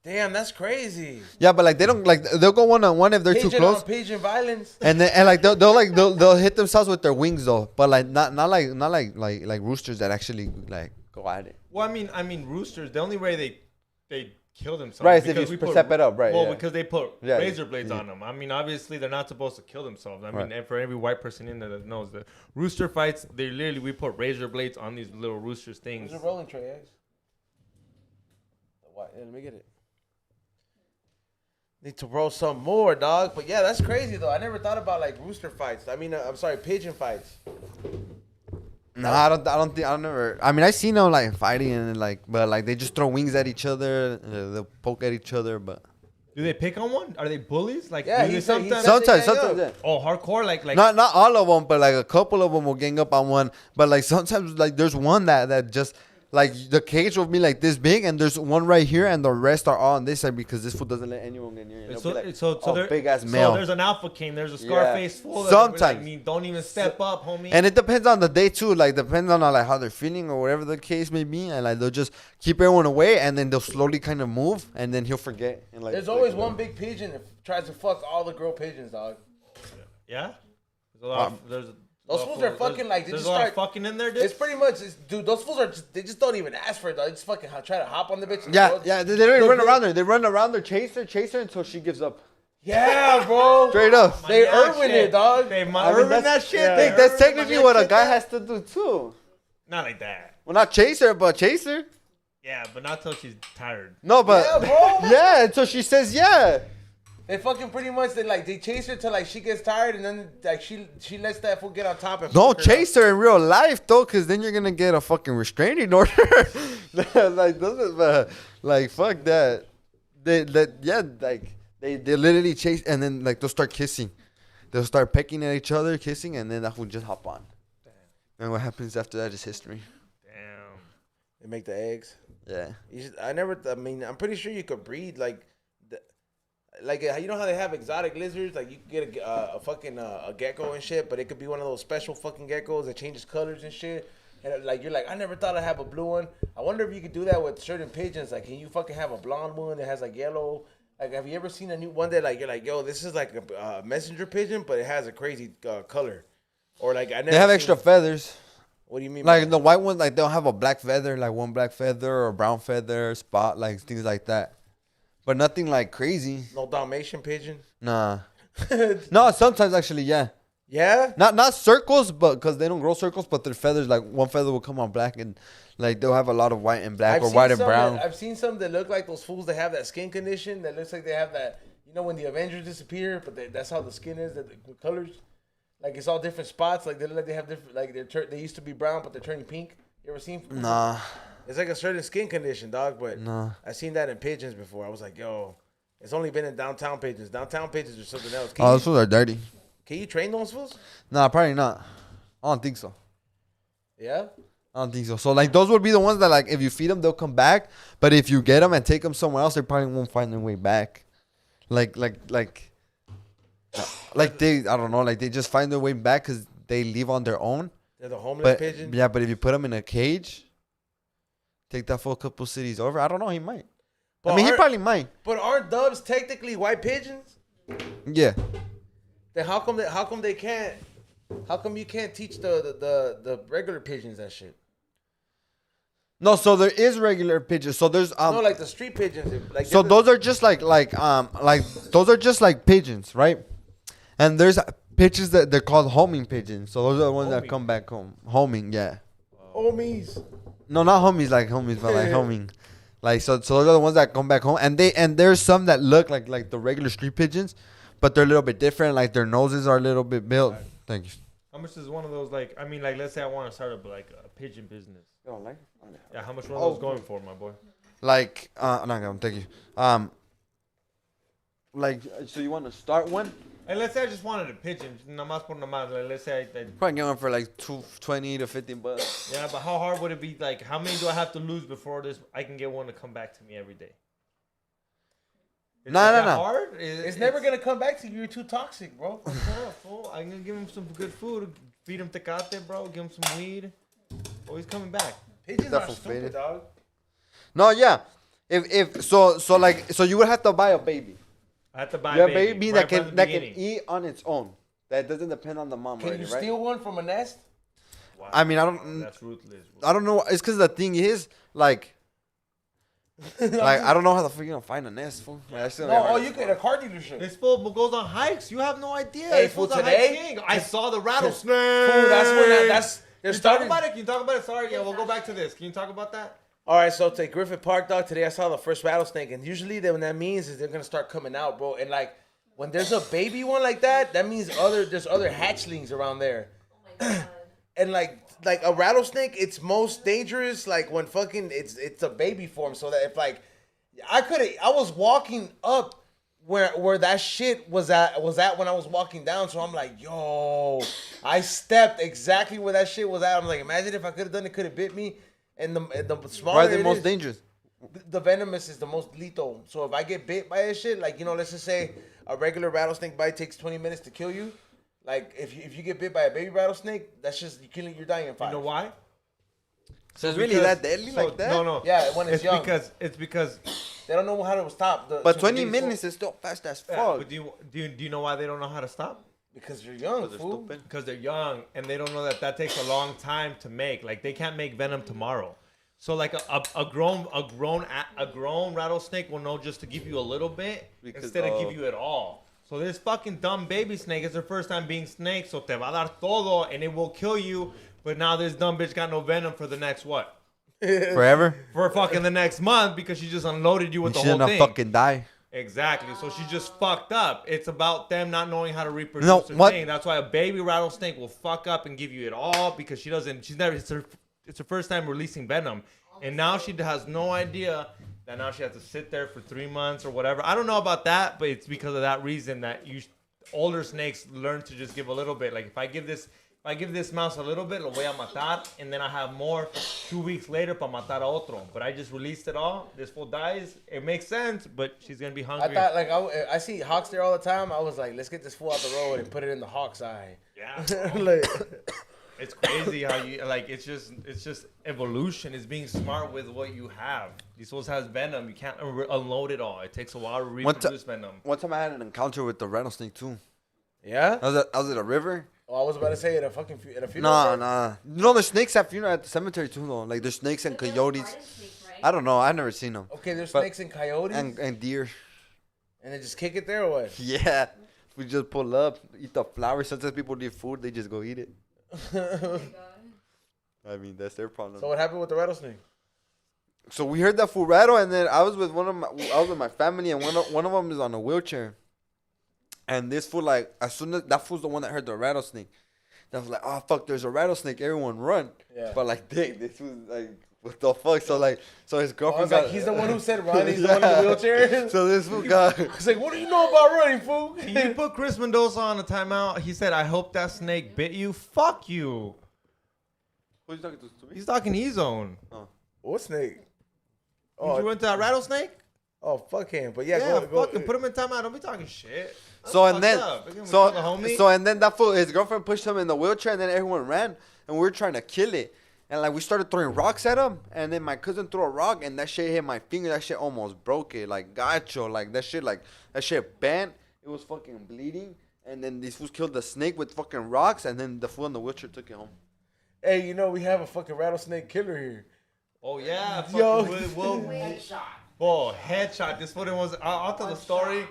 Damn, that's crazy. Yeah, but like they don't like they'll go one on one if they're too Pigeon close. on pigeon violence. And then and like they'll hit themselves with their wings though, but like not like roosters that actually like go at it. Well, I mean, roosters. The only way they kill themselves, Right, is because if you we put- step it up, right, Well, yeah. because they put Yeah, razor blades yeah. on them. I mean, obviously they're not supposed to kill themselves. I mean, Right. and for every white person in there that knows that rooster fights, we put razor blades on these little roosters things. There's a rolling tray, eggs. Let me get it. Need to roll some more, dog. But yeah, that's crazy though. I never thought about like rooster fights. I mean, I'm sorry, pigeon fights. No, I never. I mean, I seen them like fighting and like, but like they just throw wings at each other. They'll poke at each other, but Do they pick on one? Are they bullies? Like, Yeah, do they he said- sometimes? Some- sometimes yeah. Oh, hardcore, like Not all of them, but like a couple of them will gang up on one. But like sometimes like there's one that just like the cage will be like this big, and there's one right here, and the rest are all on this side because this fool doesn't let anyone get near. it. It'll So, be like, so oh, there, big ass so male. there's an alpha king. There's a Yeah. Scarface fool. Sometimes. Like, don't even step up, homie. And it depends on the day too. Like depends on like how they're feeling or whatever the case may be, and like they'll just keep everyone away, and then they'll slowly kind of move, and then he'll forget. And like There's always one big pigeon that tries to fuck all the girl pigeons, dog. Yeah. There's a lot. There's Those fools are fucking like they There's just a lot start of fucking in there, dude. It's pretty much, dude. Those fools are they just don't even ask for it. Though. They just fucking try to hop on the bitch. Yeah, they don't even run around her. They run around her, chase her until she gives up. Yeah, bro. Straight up. They Maniac Irwin shit. it, dog. They I mean, Irwin that's- that shit. I They think that's Irwin technically maniac what a shit guy there. has to do too. Not like that. Well, not chase her, but chase her. Yeah, but not till she's tired. No, but Yeah, bro. yeah, until she says yeah. They fucking pretty much they chase her till like she gets tired and then like she lets that fool get on top and Don't fuck her chase her in real life though, cause then you're gonna get a fucking restraining order. Like doesn't like fuck that. They literally chase and then like they'll start kissing. They'll start pecking at each other, kissing, and then that will just hop on. And what happens after that is history. Damn. They make the eggs. Yeah. I mean, I'm pretty sure you could breed you know how they have exotic lizards? Like you could get a fucking a gecko and shit, but it could be one of those special fucking geckos that changes colors and shit. And like you're like, I never thought I'd have a blue one. I wonder if you could do that with certain pigeons. Like, can you fucking have a blonde one that has like yellow? Like, have you ever seen a new one that like you're like, yo, this is like a messenger pigeon, but it has a crazy color? Or like I never. They have seen- extra feathers. What do you mean? by Like the white ones, like they'll have a black feather, like one black feather or brown feather, spot, like things like that. But nothing like crazy. no Dalmatian pigeon? Nah. No, sometimes actually, yeah. Yeah. Not circles, but because they don't grow circles, but their feathers, like one feather will come on black, and like they'll have a lot of white and black or seen white and some brown. I've seen some that look like those fools that have that skin condition that looks like they have that. You know when the Avengers disappear, but that's how the skin is. That the colors, like it's all different spots. Like they look like they have different. Like they used to be brown, but they're turning pink. You ever seen? Nah, It's like a certain skin condition, dog. But nah. I seen that in pigeons before. I was like, yo, it's only been in downtown pigeons. Downtown pigeons are something else. Oh, those fools are dirty. Can you train those fools? Nah, probably not. I don't think so. Yeah. I don't think so. So like those would be the ones that like if you feed them, they'll come back. But if you get them and take them somewhere else, they probably won't find their way back. Like they, I don't know, like they just find their way back because they leave on their own. They're the homeless But pigeon. yeah, but if you put them in a cage, take that for a couple cities over. I don't know. He might. But I mean, he aren't- probably might. But aren't doves technically white pigeons? Yeah. Then how come they can't? How come you can't teach the regular pigeons that shit? No, so there is regular pigeons. So there's No, like the street pigeons. Like so they're those are just like those are just like pigeons, right? And there's pigeons that they're called homing pigeons. So those are the ones that Homing. come back home. Homing, yeah. homies. No, not homies like homies, but like homing. Like so those are the ones that come back home, and there's some that look like the regular street pigeons, but they're a little bit different. Like their noses are a little bit built. Thank you. How much is one of those? Like, I mean, like, let's say I want to start up like a pigeon business. Yeah, how much one of those going for, my boy? Like no, thank you. Like so you want to start one? And let's say I just wanted a pigeon. Nada más por nada más. Like, let's say I Probably get one for like $20 to $15. yeah, but how hard would it be? Like, how many do I have to lose before I can get one to come back to me every day? Is No. that hard? It's never gonna come back to you. You're too toxic, bro. Fool. I'm gonna give him some good food. Feed him tecate, bro. Give him some weed. Oh, he's coming back. Pigeons That's are for stupid, faded. dog. No, yeah. If so you would have to buy a baby. I have to buy Yeah, a baby that right from can the can beginning. eat on its own. That doesn't depend on the mom Can already, you right? steal one from a nest? Wow. I mean, I don't. That's ruthless. I don't know. It's because the thing is, like I don't know how the fuck you gonna find a nest. Fool. Like, I still No, never- oh, you could a car dealership. This fool goes on hikes. You have no idea. Hey, This fool's fool, a today- hiking. I saw the rattlesnake. Fool, that's when they're Can you talk starting. about it? Can you talk about it? Sorry, yeah, we'll go back to this. Can you talk about that? All right, so to Griffith Park, dog. Today I saw the first rattlesnake, and usually when that means is they're gonna start coming out, bro. And like when there's a baby one like that, that means there's other hatchlings around there. Oh my god. And like a rattlesnake, it's most dangerous like when fucking it's a baby form. So that if like I was walking up where that shit was at when I was walking down. So I'm like, yo, I stepped exactly where that shit was at. I'm like, imagine if I could have done it, could have bit me. And the smaller Why are they it most is, dangerous? the venomous is the most lethal. So if I get bit by that shit, like, you know, let's just say a regular rattlesnake bite takes 20 minutes to kill you. Like if you get bit by a baby rattlesnake, that's just you're dying in 5. You know why? So it's really that deadly like that? No. Yeah, when it's young. It's because. They don't know how to stop. But 20 minutes is still fast as Yeah, fuck. but do you know why they don't know how to stop? Because you're young, They're fool. stupid. Because they're young and they don't know that takes a long time to make. Like they can't make venom tomorrow. So like a grown rattlesnake will know just to give you a little bit Because instead of give you it all. So this fucking dumb baby snake is their first time being snake, so te va a dar todo and it will kill you. But now this dumb bitch got no venom for the next what? Forever? For fucking the next month because she just unloaded you with She's the whole gonna thing. fucking die. Exactly. So she just fucked up. It's about them not knowing how to reproduce No, their what? thing. That's why a baby rattlesnake will fuck up and give you it all because it's her first time releasing venom. And now she has no idea that now she has to sit there for 3 months or whatever. I don't know about that, but it's because of that reason that older snakes learn to just give a little bit. Like if I give this mouse a little bit, lo voy a matar, and then I have more 2 weeks later para matar a otro. But I just released it all. This fool dies. It makes sense, but she's gonna be I hungry. thought like I see hawks there all the time. I was like, let's get this fool out the road and put it in the hawk's eye. Yeah, Like, it's crazy how you like. It's just evolution. It's being smart with what you have. These fools has venom. You can't unload it all. It takes a while to reproduce venom. One time I had an encounter with the rattlesnake too. yeah. I was at a river. Oh, I was about to say at a funeral. Nah. You know there's snakes at funeral at the cemetery too though. Like there's snakes and But they're coyotes. garden snakes, right? I don't know. I've never seen them. Okay, there's But- snakes and coyotes, And deer. and they just kick it there or what? Yeah. We just pull up, eat the flowers. Sometimes people need food, they just go eat it. Oh my god. I mean, that's their problem. So what happened with the rattlesnake? So we heard that fool rattle, and then I was with my family, and one of them is on a wheelchair. And this fool, like, as soon as that fool's the one that heard the rattlesnake, that was like, oh fuck, there's a rattlesnake, everyone run. Yeah. But like, dang, this was like, what the fuck? So like, so his I girlfriend was got. like, he's the one who said run. He's the one in the wheelchair. So this fool got. He's like, what do you know about running, fool? Can you put Chris Mendoza on a timeout? He said, "I hope that snake bit you." Fuck you. Who's talking to? He's talking E-Zone. What snake? You Oh, went to that rattlesnake? oh, fuck him. But yeah, Yeah, go. fucking put him in timeout. Don't be talking shit. That's So and fucked then, up. We're gonna so kill the homie. so and then that fool, his girlfriend pushed him in the wheelchair, and then everyone ran, and we were trying to kill it, and like we started throwing rocks at him, and then my cousin threw a rock, and that shit hit my finger. That shit almost broke it, like gacho, like that shit bent. It was fucking bleeding, and then these fools killed the snake with fucking rocks, and then the fool in the wheelchair took it home. Hey, you know we have a fucking rattlesnake killer here. Oh yeah, Yo. fucking headshot. This one was. I'll tell the story.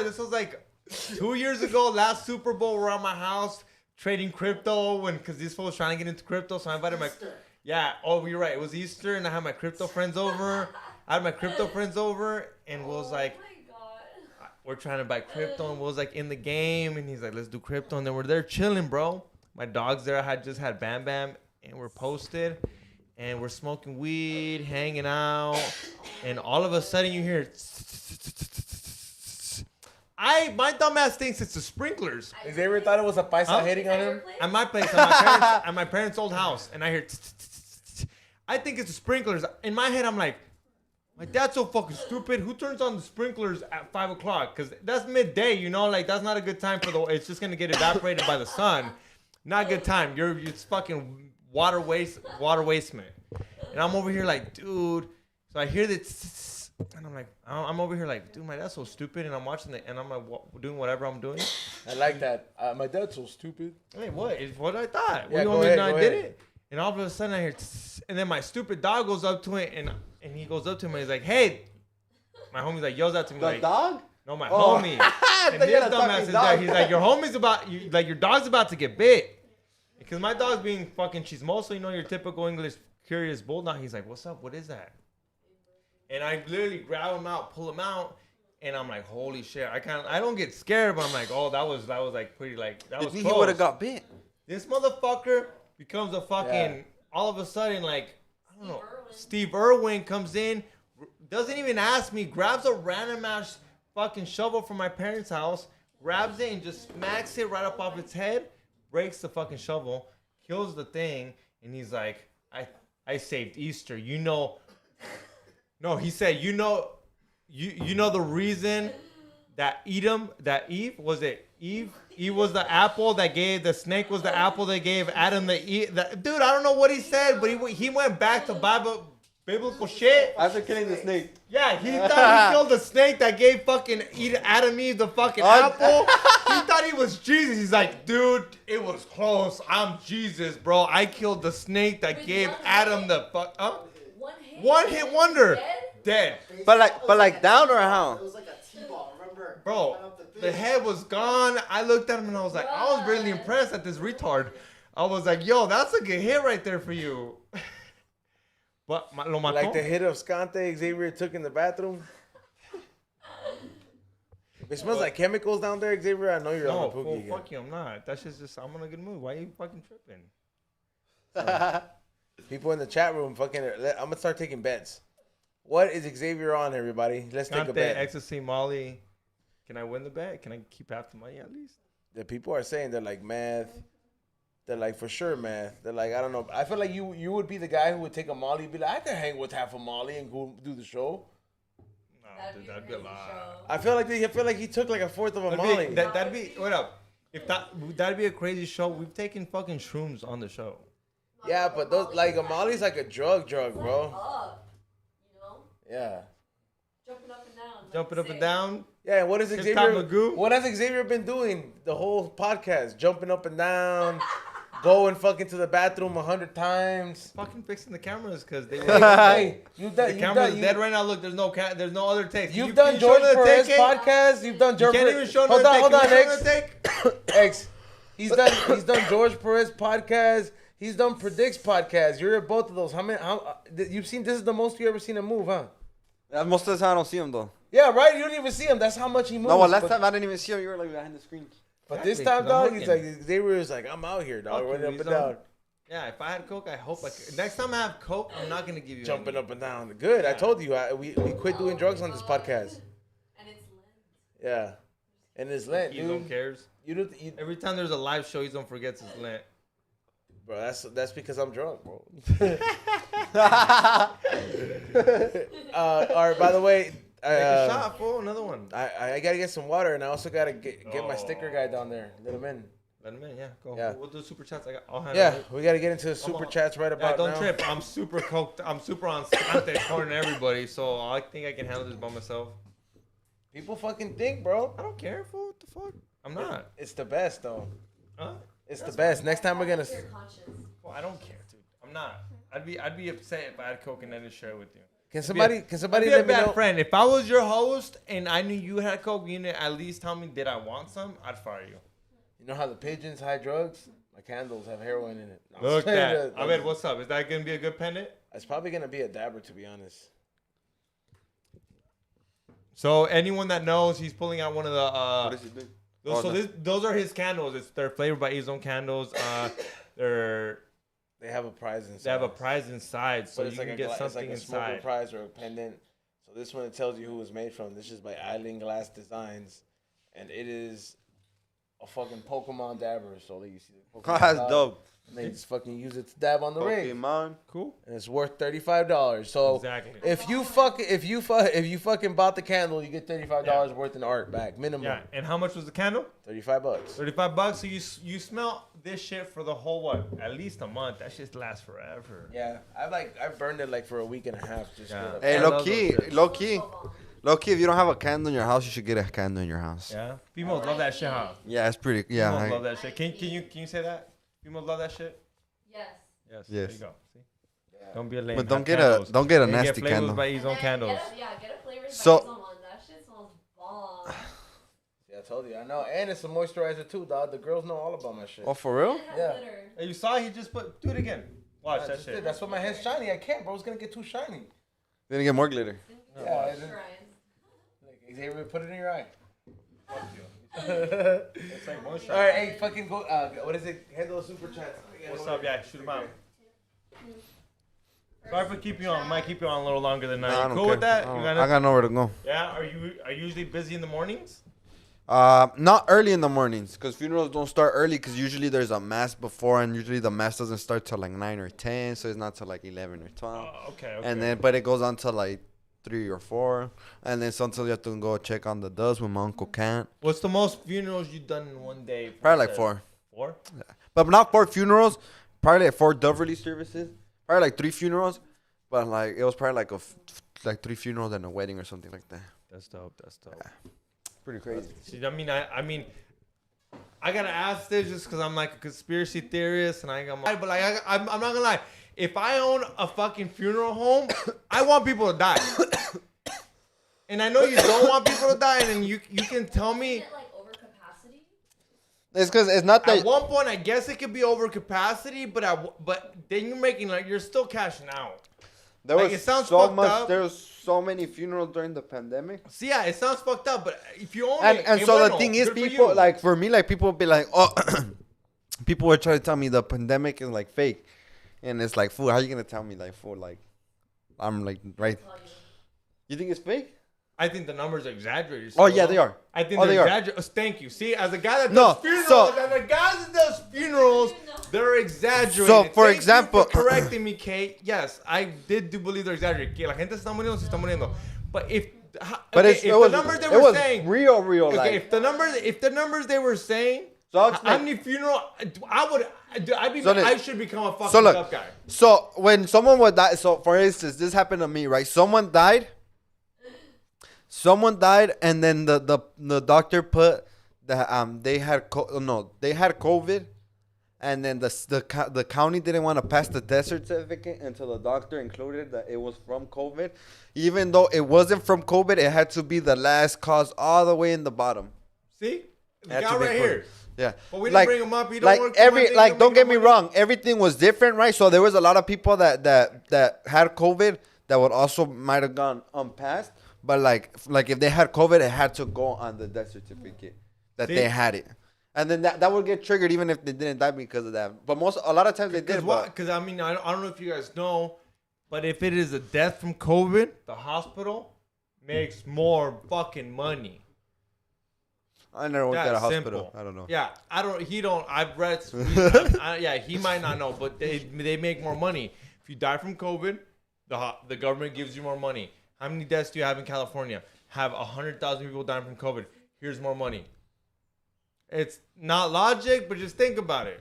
This was like 2 years ago. Last Super Bowl, we're at my house trading crypto, because this fool was trying to get into crypto. So I invited my. Yeah. Oh, you're right. It was Easter, and I had my crypto friends over. And Will's like, Oh my god. we're trying to buy crypto, and Will's like in the game, and he's like, let's do crypto, and then we're there chilling, bro. My dog's there. I had just had Bam Bam, and we're posted, and we're smoking weed, hanging out, and all of a sudden you hear. My dumbass thinks it's the sprinklers. Xavier thought it was a paisa hitting on him. At my place, at my parents' old house, and I hear. I think it's the sprinklers. In my head, I'm like, my dad's so fucking stupid. Who turns on the sprinklers at 5 o'clock? Because that's midday, you know. Like that's not a good time for the. It's just gonna get evaporated by the sun. Not a good time. It's fucking water wastement. And I'm over here like, dude. So I hear this, and I'm like, I'm over here like, dude, my dad's so stupid. And I'm watching it, and I'm like, doing whatever I'm doing. I like that. My dad's so stupid. Hey, what? It's what I thought. Yeah, What do you go want me to ahead, know? I go did ahead. it. And all of a sudden I hear, and then my stupid dog goes up to it, and he goes up to him and he's like, hey. My homie's like, yells out to me like, dog? no, my Oh. homie. I And thought you this had a dumbass talking is dog. there. He's like, your homie's your dog's about to get bit. Because my dog's being fucking chismoso, you know, your typical English curious bulldog. He's like, what's up? What is that? And I literally grab him out, pull him out, and I'm like, holy shit. I don't get scared, but I'm like, oh, that was like pretty like, that was He close. would have got bit. This motherfucker becomes a fucking, Yeah. all of a sudden, like, I don't know, Irwin. Steve Irwin comes in, doesn't even ask me, grabs a random ass fucking shovel from my parents' house, grabs it and just smacks it right up off its head, breaks the fucking shovel, kills the thing, and he's like, I saved Easter. You know, no, he said, you know the reason that Eve was the apple that gave, the snake was the apple that gave Adam the Eve. Dude, I don't know what he said, but he went back to biblical shit. After killing the snake. Yeah, he thought he killed the snake that gave fucking Adam Eve the fucking apple. He thought he was Jesus. He's like, dude, it was close. I'm Jesus, bro. I killed the snake that With gave one Adam hit? the fuck. One hit. One hit wonder. Dead? Dead. But like down or how? It was like a T-ball, remember? Bro, Went up the the thing. head was gone. I looked at him and I was like, I was really impressed at this retard. I was like, yo, that's a good hit right there for you. But lo mató. Like the hit of Scante Xavier took in the bathroom. If it smells like chemicals down there, Xavier, I know you're No, on the fool, pookie again. fuck you, I'm not. That's just I'm in a good mood. Why are you fucking tripping? People in the chat room, fucking. I'm gonna start taking bets. What is Xavier on, everybody? Let's take a Scante, bet. Ecstasy, Molly. Can I win the bet? Can I keep half the money at least? The people are saying they're like meth. They're like for sure meth. They're like, I don't know. I feel like you would be the guy who would take a Molly and be like, I could hang with half a Molly and go do the show. No, That'd be a that'd be a crazy lot. I feel like he took like a fourth of a Molly. That'd be what up? If that'd be a crazy show. We've taken fucking shrooms on the show. Yeah, but those like a Molly's like a drug, bro. Up, you know? Yeah. Jumping up and down. like Jumping up and sick. down. Yeah, what has Tip Xavier? top Magoo? What has Xavier been doing the whole podcast? Jumping up and down, going fucking to the bathroom 100 times. Fucking fixing the cameras because they were. Hey, you've The done. You've camera's done. dead right now. Look, there's no other takes. You've You done can show George another Perez take, eh? podcast. You've done You George. can't even show Hold another on, take. hold Can on, you show X. another take? X. He's done George Perez podcast. He's done Predicts podcast. You're at both of those. You've seen? This is the most you ever seen him move, huh? Most of the time I don't see him though. Yeah, right. You don't even see him. That's how much he moves. No, well, last but, time I didn't even see him. You were like behind the screen. but this Exactly, time, 'cause I'm dog, he's working. like Xavier is like, I'm out here, dog, Fuck running you, up and he's on. down, Yeah, if I had Coke, I hope I could. Next time I have Coke, I'm not gonna give you jumping any. up and down. Good. I told you. We quit doing drugs on this podcast. And it's Lent. Yeah. And it's Lent, He don't dude. cares. You, Every time there's a live show, he don't forgets his Lent. bro, that's because I'm drunk, bro. All right. By the way, Take a shot, fool. Another one. I gotta get some water, and I also gotta get my sticker guy down there. Let him in. Let him in. Yeah, go. Yeah. We'll do super chats. I'll handle Yeah, it. we gotta get into the super chats right Yeah, about don't now. trip. I'm super coked. I'm super on Scante according to everybody, so I think I can handle this by myself. People fucking think, bro. I don't care, fool. What the fuck? I'm not. It's the best, though. Huh? It's the best. Next time we're gonna. Your conscience. Well, I don't care, dude. I'm not. I'd be upset if I had Coke and I didn't share it with you. Can somebody I'd let be a me bad know? friend. If I was your host and I knew you had Coke, you didn't at least tell me, did I want some? I'd fire you. You know how the pigeons hide drugs? My candles have heroin in it. No, Look I'm at saying that. Ahmed, what's up? Is that gonna be a good pendant? It's probably gonna be a dabber, to be honest. So anyone that knows, he's pulling out one of the. What is he doing? Those, Oh, so no. those are his candles. They're flavored by Azone candles. They have a prize inside. They have a prize inside, so But you it's like can a get it's something like a smoker inside. prize or a pendant. So this one, it tells you who it was made from. This is by Island Glass Designs, and it is a fucking Pokemon dabber. So you see the Pokemon. That's dog, dope. And they just fucking use it to dab on the rig, Pokemon. Cool. and it's worth $35. So Exactly. if you fucking bought the candle, you get $35 worth in art back minimum. Yeah. And how much was the candle? $35. $35. So you smell this shit for the whole what? At least a month. That shit lasts forever. Yeah, I burned it like for a week and a half. Just Yeah. straight up. Hey, I low love key, those shits. low key, low key. If you don't have a candle in your house, you should get a candle in your house. Yeah. Females love that shit, huh? Yeah, it's pretty. Yeah. Females I- love that shit. Can you say that? Females love that shit. Yes. Yes. Yes. There you go. See? Don't be a lame. But don't Have get candles. a And nasty get flavors candle. by And Azone then candles. Get a flavors So- by someone. That shit smells bomb. Yeah, I told you. I know. And it's a moisturizer too, dog. The girls know all about my shit. Oh, for real? It has Yeah. glitter. Hey, you saw he just put. Do it again. Watch I that just shit. did. That's why my hand's shiny. I can't, bro. It's gonna get too shiny. Then you get more glitter. Yeah, it is. Shrines. Like, Xavier, put it in your eye. It's like one All shot. right, hey, fucking go. What is it? Handle the super chats. What's up? Yeah, shoot him out. Sorry for keeping you on. Might keep you on a little longer than Nah, that. I You don't cool care. with that? I You don't- gonna, I got nowhere to go. yeah. Are you usually busy in the mornings? Not early in the mornings, because funerals don't start early. Because usually there's a mass before, and usually the mass doesn't start till like 9 or 10, so it's not till like 11 or 12. Okay. And then, but it goes on to like 3 or 4, and then sometimes you have to go check on the doves when my uncle can't. What's the most funerals you've done in one day? Probably like 4, 4? but not 4 funerals. Probably like 4 dove release services. Probably like 3 funerals, but like it was probably like like 3 funerals and a wedding or something like that. That's dope. That's dope. Pretty crazy. See, I mean, I gotta ask this just because I'm like a conspiracy theorist, and I'm like, I'm not gonna lie. If I own a fucking funeral home, I want people to die. And I know you don't want people to die, and you can tell me. Is it like overcapacity? It's because it's not At that. one point, I guess it could be over capacity, but then you're making like you're still cashing out. There like, was it sounds so fucked much. up. There was so many funerals during the pandemic. So yeah, it sounds fucked up, but if you own And it, and qué so the bueno, thing is, good for people you. like for me, like people would be like, oh, people were trying to tell me the pandemic is like fake, and it's like, fool, how you gonna tell me like, fool, like, I'm like, right? Tell you. You think it's fake? I think the numbers are exaggerated. Oh still. yeah, they are. I think Oh, they're they are. exaggerated. Thank you. See, as a guy that No, does funerals, so- as a guy that does funerals, they're exaggerated. So, for Thank example- you for correcting me, Kate. Yes, I do believe they're exaggerated. Que la gente se está muriendo, se está muriendo. But if, But okay, it's, if it the was, numbers they it were was saying, real, okay, like. if the numbers they were saying, So I'll how explain. many funeral, So I should become a fucking So look, tough guy. so when someone would die, so for instance, this happened to me, right? Someone died, and then the doctor put that they had they had COVID, and then the county didn't want to pass the death certificate until the doctor included that it was from COVID, even though it wasn't from COVID. It had to be the last cause all the way in the bottom. See, the It had guy to be right put- here. Yeah, But we didn't bring him up. He don't like wanna come on thing, like don't don't make get no me money. wrong, everything was different, right? So there was a lot of people that had COVID that would also might have gone unpassed, but like if they had COVID, it had to go on the death certificate that See? they had it, and then that would get triggered even if they didn't die because of that. But a lot of times they did. But Because I mean, I don't know if you guys know, but if it is a death from COVID, the hospital makes more fucking money. I never worked at a That's hospital. simple. I don't know. Yeah, I don't. He don't. I've read. Yeah, he might not know, but they make more money if you die from COVID. The government gives you more money. How many deaths do you have in California? Have 100,000 people dying from COVID. Here's more money. It's not logic, but just think about it.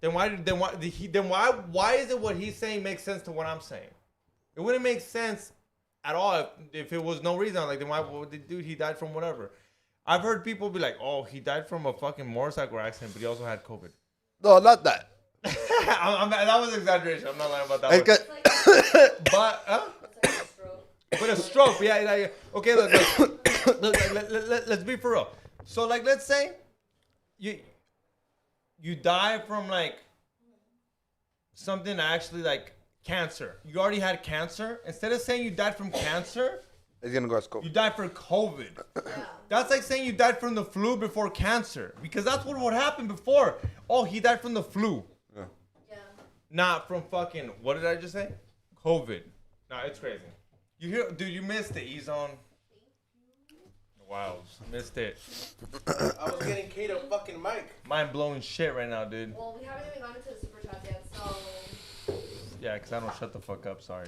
Then why is it what he's saying makes sense to what I'm saying? It wouldn't make sense at all if it was no reason. Like, then why would the dude, he died from whatever? I've heard people be like, oh, he died from a fucking motorcycle accident, but he also had COVID. No, not that. That was exaggeration. I'm not lying about that It's one. good. It's like, But, it's like a stroke. but a stroke, yeah. Okay, let's be for real. So, like, let's say you die from like something actually like cancer. You already had cancer. Instead of saying you died from cancer, It's gonna go as you died from COVID. That's like saying you died from the flu before cancer, because that's what would happen before. Oh, he died from the flu, Yeah. not from fucking, what did I just say? COVID. Nah, it's crazy. You hear, dude? You missed it, E-Zone. Wow, missed it. I was getting Kate a fucking mic. Mind blowing shit right now, dude. Well, we haven't even gone into the super chat yet, so. Yeah, because I don't shut the fuck up. Sorry.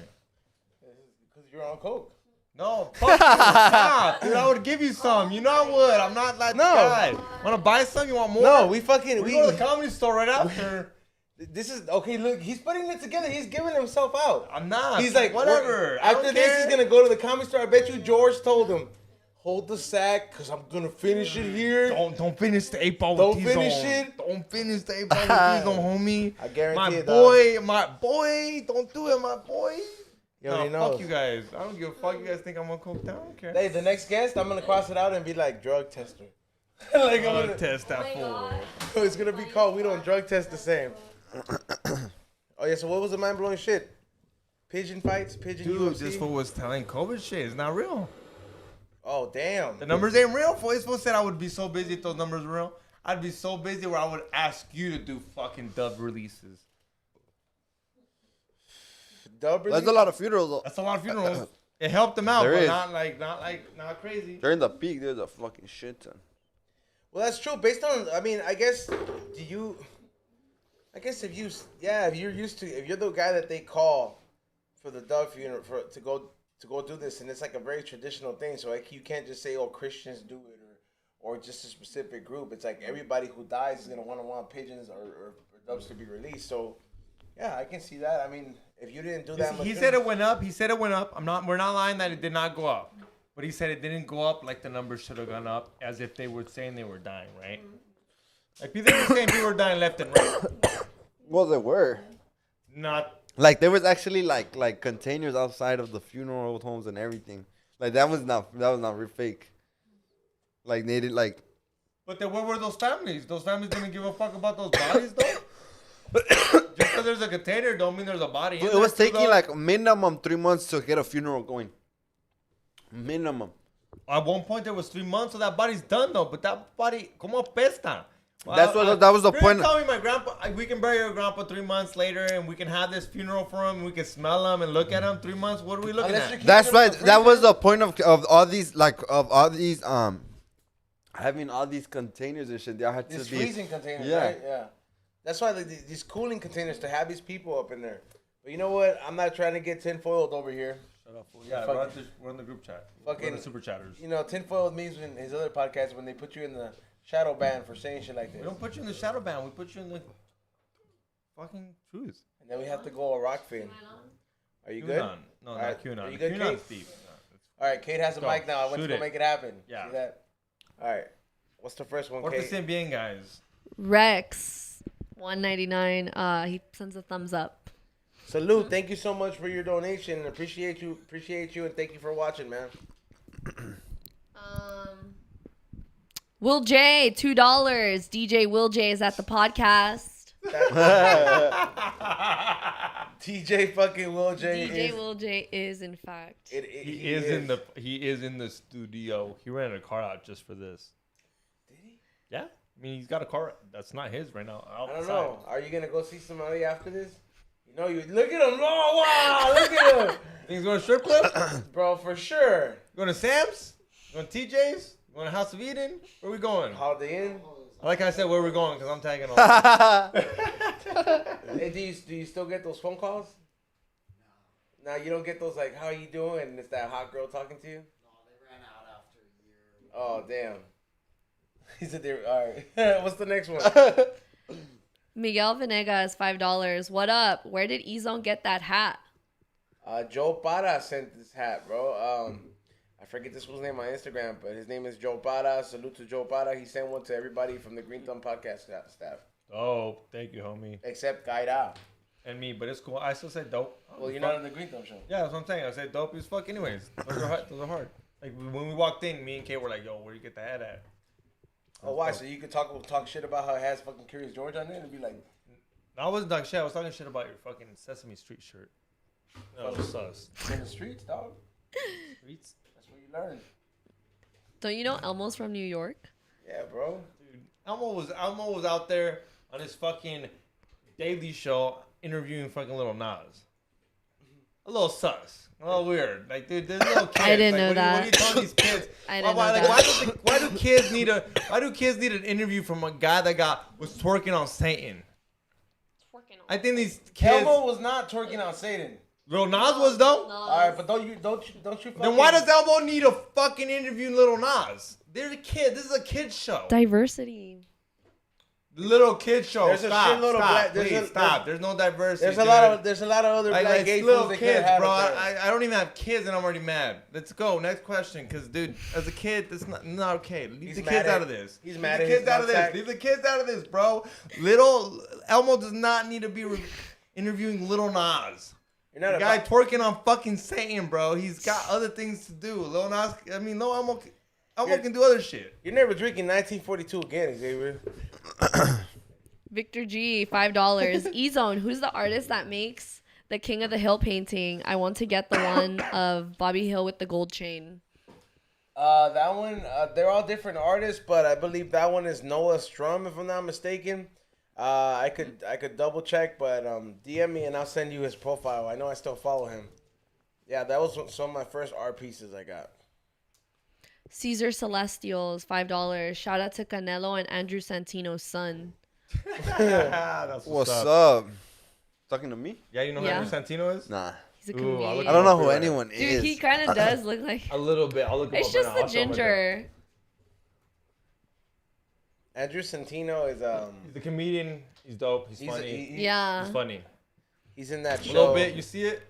Because you're on coke. No, fuck you. Stop, dude. I would give you some. You know I would. I'm not that guy. Want to buy some? You want more? No, we fucking We go to the comedy store right after. This is okay. Look, he's putting it together. He's giving himself out. I'm not. He's like, whatever. I After don't this, care. he's gonna go to the comedy store. I bet you George told him, hold the sack, cause I'm gonna finish it here. Don't finish the 8 ball Don't with T-Zone. finish it. Don't finish the 8 ball with T-Zone, homie. I guarantee my it, boy, my boy. Don't do it, my boy. You No, already fuck know. you guys. I don't give a fuck. You guys think I'm on coke down? I don't care. Hey, the next guest, I'm gonna cross it out and be like drug tester. Like I'm I'm gonna gonna, test that Oh my fool. God. it's gonna be called. We don't drug test the same. Oh yeah. So what was the mind blowing shit? Pigeon fights, pigeon Dude, UFC. this fool was telling COVID shit. It's not real. Oh damn. The numbers ain't real. Fool. This fool said I would be so busy if those numbers were real. I'd be so busy where I would ask you to do fucking dub releases. Dub That's release? a lot of funerals though. That's a lot of funerals. It helped them out, There but is. not crazy. During the peak, there's a fucking shit ton. Well, that's true. Based on, I mean, I guess, do you? I guess if you're used to, if you're the guy that they call for the dove funeral to go do this, and it's like a very traditional thing, so like you can't just say, oh, Christians do it or just a specific group. It's like everybody who dies is gonna want pigeons or doves to be released. So yeah, I can see that. I mean, if you didn't do that, He said it went up. He said it went up. We're not lying that it did not go up. But he said it didn't go up like the numbers should have gone up, as if they were saying they were dying, right? Like they were saying people were dying left and right. Well, they were. Not Like there was actually like containers outside of the funeral homes and everything. Like that was not real fake. Like they did like. But then where were those families? Those families didn't give a fuck about those bodies, though. Just because there's a container, don't mean there's a body. in It there, was too, taking though. like minimum 3 months to get a funeral going. Minimum. At one point there was 3 months, so that body's done though. But that body, como pesta. That was the You're point. Tell me, my grandpa, we can bury your grandpa 3 months later, and we can have this funeral for him. And we can smell him and look at him 3 months. What are we looking Unless at? you're That's keeping right. them in That was freezer. the point of all these having all these containers and shit. They had to These be freezing containers, Yeah. right? Yeah. That's why like, these cooling containers to have these people up in there. But you know what? I'm not trying to get tinfoiled over here. Shut up, fool. Yeah, Fucking- we're in the group chat. Fucking- We're in the super chatters. You know, tinfoiled means in his other podcast when they put you in the shadow ban for saying shit like We this. don't put you in the shadow band. We put you in the fucking truth. And then we have to go a rock fin. Are you good? QAnon. No, All not right. QAnon. Are you good, QAnon's Kate? deep. All right, Kate has a Go. mic now. I want Shoot to go it. make it happen. Yeah. See that? All right. What's the first one, Kate? Pórtense bien, guys. Rex, 199. He sends a thumbs up. Salute. Thank you so much for your donation. Appreciate you, and thank you for watching, man. Will J, $2. DJ Will J is at the podcast. TJ fucking Will J. DJ is, Will J is in fact. He is in the studio. He ran a car out just for this. Did he? Yeah. I mean, he's got a car that's not his right now. I don't outside. know. Are you gonna go see somebody after this? You know, you look at him. Oh wow, look at him, Think he's going to strip club? bro, for sure. You going to Sam's? You going to TJ's? You going to House of Eden? Where we going? Holiday Inn. I like how I said where we going because I'm tagging on. Hey, do you still get those phone calls? No. Now you don't get those like, how are you doing? And it's that hot girl talking to you. No, they ran out after a year. Oh damn. He said they. All right. What's the next one? Miguel Venegas, $5. What up? Where did E-Zone get that hat? Joe Para sent this hat, bro. I forget this fool's name on Instagram, but his name is Joe Para. Salute to Joe Para. He sent one to everybody from the Green Thumb podcast staff, Oh, thank you, homie. except Gaira. And me, but it's cool. I still say dope. Well, you're not on the Green Thumb show. Yeah, that's what I'm saying. I said dope as fuck anyways. Those are hard. Those are hard. Like when we walked in, me and Kate were like, yo, where you get the hat at? Oh, why? So you could talk shit about how it has fucking Curious George on there and be like, I wasn't talking shit. I was talking shit about your fucking Sesame Street shirt. That was sus. in the streets, dog. Streets? That's where you learn. Don't you know Elmo's from New York? Yeah, bro. Dude, Elmo was out there on his fucking Daily Show interviewing fucking Little Nas. A little sus. A little weird. Like, dude, there's little kids. I didn't like, know what that. Are you telling these kids? I didn't know like, that. why do kids need an interview from a guy that was twerking on Satan? I think these kids. Elmo was not twerking on Satan. Lil Nas was though. All right, but don't you fucking... Then why does Elmo need a fucking interview Lil Nas? They're a kid. This is a kid's show. Diversity. Little kid show. There's a Stop. shitload of Stop. black- Please stop. There's no diversity. There's a dude. lot of other Like black gay little fools they kids, could have bro. had up there. I don't even have kids, and I'm already mad. Let's go. Next question, because dude, as a kid, that's not okay. Leave He's the mad kids at- out of this. he's Leave mad the at kids his out of this. nutsack. Leave the kids out of this, bro. Little Elmo does not need to be interviewing Little Nas. You're not The a guy bi- twerking on fucking Satan, bro. He's got other things to do. Lil Nas, Elmo can do other shit. You're never drinking 1942 again, Xavier. Victor G, $5. E-Zone, who's the artist that makes the King of the Hill painting? I want to get the one of Bobby Hill with the gold chain. That one, they're all different artists, but I believe that one is Noah Strum, if I'm not mistaken. I could double check, but DM me and I'll send you his profile. I know I still follow him. Yeah, that was some of my first art pieces I got. Caesar Celestials, $5. Shout out to Canelo and Andrew Santino's son. That's What's up? Talking to me? Yeah, you know who Yeah. Andrew Santino is? Nah. He's a Ooh, I'll comedian. look I don't know who Right. anyone Dude, is. he kind of does look like... A little bit. I'll look him It's up just right the now. I'll show him right there. ginger. Andrew Santino is He's the comedian. He's dope. He's he's funny. Yeah. He's funny. he's in that A show. little bit. You see it?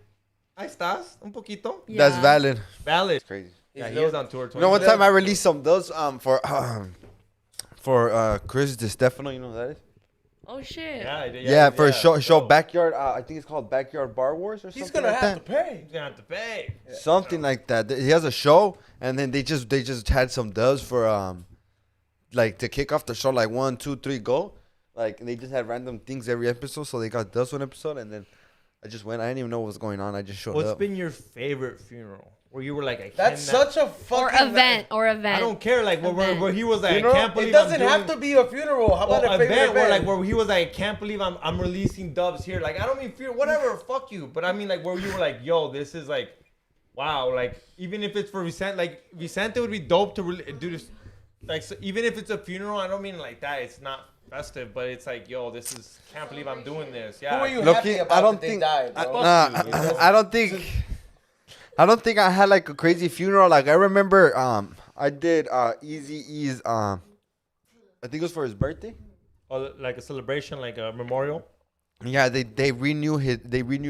Ahí estás. Un poquito. Yeah. That's valid. Valid. Crazy. Yeah, He's he was little- on tour. You know, one 20. time I released some those for Chris DiStefano. You know who that is? Oh, shit. Yeah, I did, Yeah, for a show dope. backyard. I think it's called Backyard Bar Wars or He's something gonna like have that. to pay. He's gonna have to pay. Something like that. He has a show, and then they just had some dubs for like to kick off the show. Like 1, 2, 3, go. Like they just had random things every episode, so they got dubs one episode, and then I just went. I didn't even know what was going on. I just showed What's up. been your favorite funeral? Where you were like, I That's cannot- such a Or fucking event. I don't care. Like where he was like, You know, I can't believe it doesn't I'm have doing... to be a funeral. How about a favorite event where event? like where he was like, I can't believe I'm releasing dubs here. Like I don't mean fear, whatever, fuck you. But I mean like where you were like, yo, this is like, wow. Like even if it's for Vicente, like Vicente would be dope to do this. Like so even if it's a funeral, I don't mean like that. It's not festive, but it's like, yo, this is can't believe I'm doing this. Yeah. Who are you Look, happy I about don't that they think- died, I- bro? Nah, you, you know? I don't think I had like a crazy funeral. Like I remember, I did Eazy-E's. I think it was for his birthday. Or like a celebration, like a memorial. Yeah, they renewed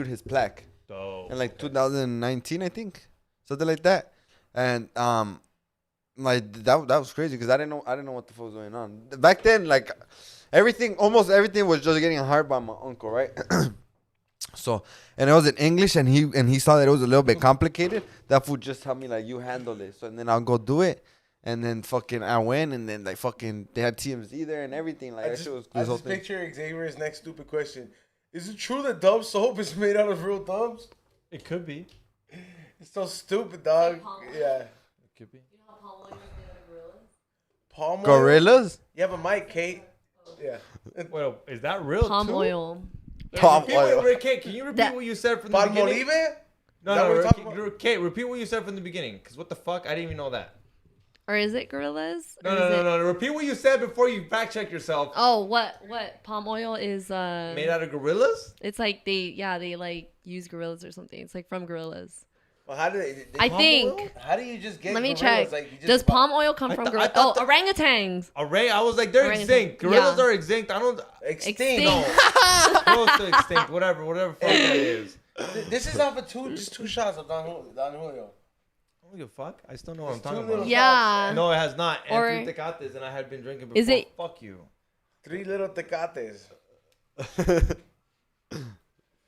his plaque Dope. in like 2019, I think, something like that. And like that was crazy because I didn't know what the fuck was going on back then. Like almost everything was just getting hired by my uncle, right? So, and it was in English, and he saw that it was a little bit complicated. That fool just told me like, you handle it. So and then I'll go do it, and then fucking I went, and then like fucking they had TMZ there and everything. Like I that just, shit was I this whole just thing. picture Xavier's next stupid question. Is it true that Dove soap is made out of real thumbs? It could be. It's so stupid, dog. Yeah. It could be. Palm oil? Gorillas. You have a mic, Kate. Yeah. Well, is that real? Palm too? oil. Palm Repeat oil. Can you repeat That- what you said from the Palm beginning? olive? No, Is that no, what you're talking about? Kate, repeat what you said from the beginning. Because what the fuck? I didn't even know that. Or is it gorillas? No, Or no, is no, it- no, no. Repeat what you said before you fact check yourself. Oh, what? Palm oil is Made out of gorillas? it's like they like use gorillas or something. It's like from gorillas. Well, how do they I palm think. oil? how do you just get Let me gorillas? check. Like, you just Does buy- palm oil come I from thought- gorillas? I thought Oh, orangutans. Array? I was like, they're Orangutan. extinct. Gorillas Yeah. are extinct. I don't. Extinct. Extinct. No. Close to extinct. Whatever fuck that is. This is off of just two shots of Don Julio. I don't give a fuck. I still know what I'm It's talking two little about. Yeah. No, it has not. Or- And 3 tecates, and I had been drinking before. Is it- Fuck you. 3 little tecates.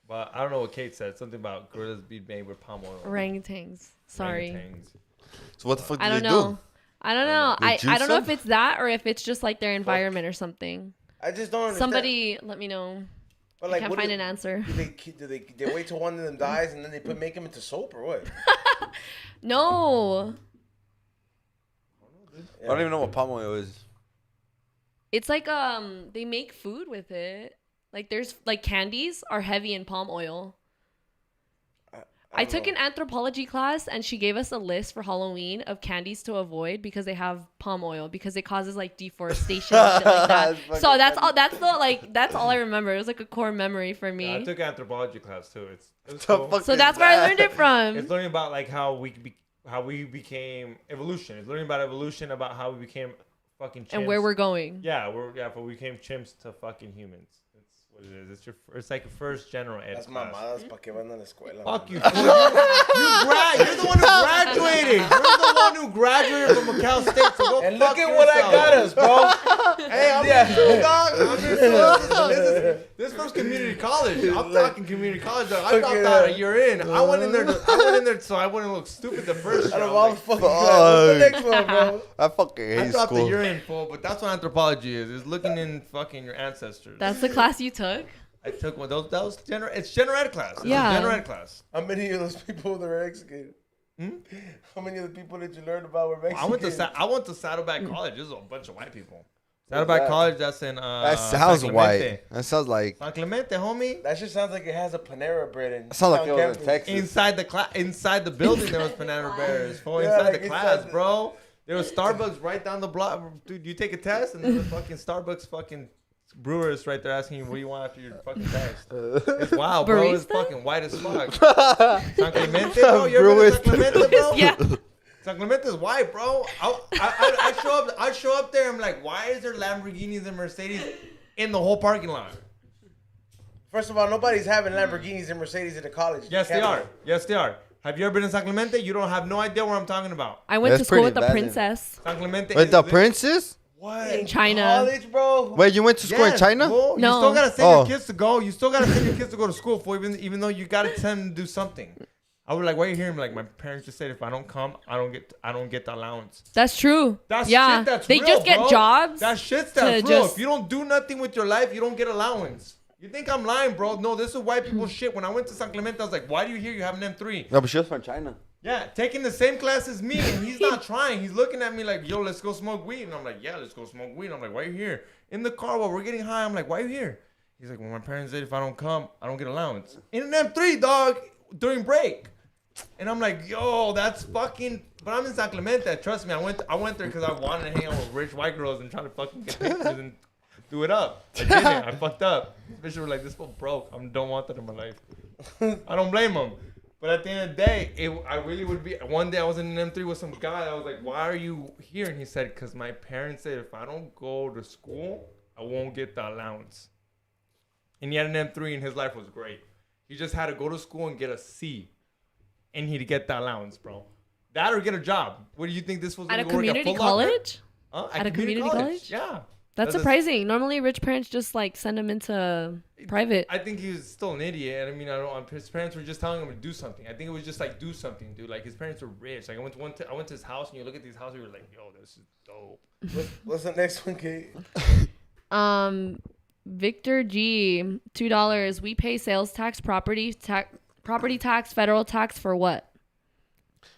But I don't know what Kate said. Something about gorillas being made with palm oil. Orangutans. Sorry. Orangutans. So what the fuck I did don't they know. do? I don't know. We I juice don't know them? if it's that or if it's just like their environment or something. I just don't understand. Somebody let me know. But I can't what find do- an answer. Do they wait till one of them dies and then they make him into soap or what? No. I don't even know what palm oil is. It's like they make food with it. Like there's like candies are heavy in palm oil. I took an anthropology class and she gave us a list for Halloween of candies to avoid because they have palm oil because it causes like deforestation and shit like that. That's So that's fucking all. That's the like. That's all I remember. It was like a core memory for me. I took anthropology class too. It was The cool. fuck So is that's where I that? learned it from. It's learning about like how we became evolution. It's learning about evolution, about how we became fucking chimps. And where we're going. Yeah, but we became chimps to fucking humans. That's what it is. It's like a first general ed That's class. mamadas pa' que van a la escuela. Fuck you. Fool. You're the one who graduated. You're the one who graduated from Cal State. So go And fuck look at what I yourself. got us, bro. Hey, I'm Yeah. your dog. I'm your son. This was community college. I'm talking community college. Dog. I Look dropped at out that. a year in. I went in there so I wouldn't look stupid the first Out year. of I'm all the like, fucking classes. What's the next one, bro? I fucking I hate dropped a school. year in, fool, but that's what anthropology is looking in fucking your ancestors. That's the class you took. I took one. That was it's general ed class. It's a Yeah. general ed class. How many of those people that were Mexican? How many of the people that you learned about were Mexican? I went to Saddleback College. There's a bunch of white people. Saddleback that? College. That's in. That sounds San white. Clemente. That sounds like. San Clemente, homie. That just sounds like it has a Panera bread in. That sounds like town it was in campus. Texas. Inside the building, there was Banana Bears. Fool, Yeah, inside like the inside class, the- bro. There was Starbucks right down the block. Dude, you take a test, and there's a fucking Starbucks fucking brewers right there asking you what do you want after your fucking test. It's wild, bro. It's Barista? fucking white as fuck. San Clemente, bro. You ever been to San Clemente, bro? Yeah. San Clemente is white, bro. I show up there. I'm like, why is there Lamborghinis and Mercedes in the whole parking lot? First of all, nobody's having Lamborghinis and Mercedes in the college. Yes, they are. Yes, they are. Have you ever been in San Clemente? You don't have no idea what I'm talking about. I went That's to school with pretty the bad then. princess. San Clemente. Wait, is the lit- princess? What? In China. College, bro? Wait, you went to school in Yes, China? fool. You No. still gotta send Oh. your kids to go. You still gotta send your kids to go to school for even though you gotta send them to do something. I was like, why are you hearing me? Like my parents just said, if I don't come, I don't get the allowance. That's true. That's yeah. shit. That's they real, just get bro. jobs. That shit's to that's real. just- If you don't do nothing with your life, you don't get allowance. You think I'm lying, bro? No, this is white people shit. When I went to San Clemente, I was like, why do you hear you have an M3? No, but she was from China. Yeah, taking the same class as me, and he's not trying. He's looking at me like, yo, let's go smoke weed. And I'm like, yeah, let's go smoke weed. I'm like, why are you here? In the car while we're getting high, I'm like, why are you here? He's like, well, my parents said if I don't come, I don't get allowance. In an M3, dog, during break. And I'm like, yo, that's fucking... But I'm in San Clemente. Trust me, I went there because I wanted to hang out with rich white girls and try to fucking get pictures and do it up. I didn't. I fucked up. Bitches were like, this fool broke. I don't want that in my life. I don't blame them. But at the end of the day, I really would be... One day I was in an M3 with some guy. I was like, why are you here? And he said, because my parents said if I don't go to school, I won't get the allowance. And he had an M3 and his life was great. He just had to go to school and get a C. And he'd get the allowance, bro. That or get a job. What do you think this was At a gonna go work community Foot Locker? college? Huh? At a community college? Yeah. That's a- surprising. Normally, rich parents just like send them into private. I think he was still an idiot. I mean, I don't. His parents were just telling him to do something. I think it was just like do something, dude. Like his parents were rich. Like I went to his house, and you look at these houses, you were like, yo, this is dope. What's the next one, Kate? Victor G, $2. We pay sales tax, property tax, federal tax for what?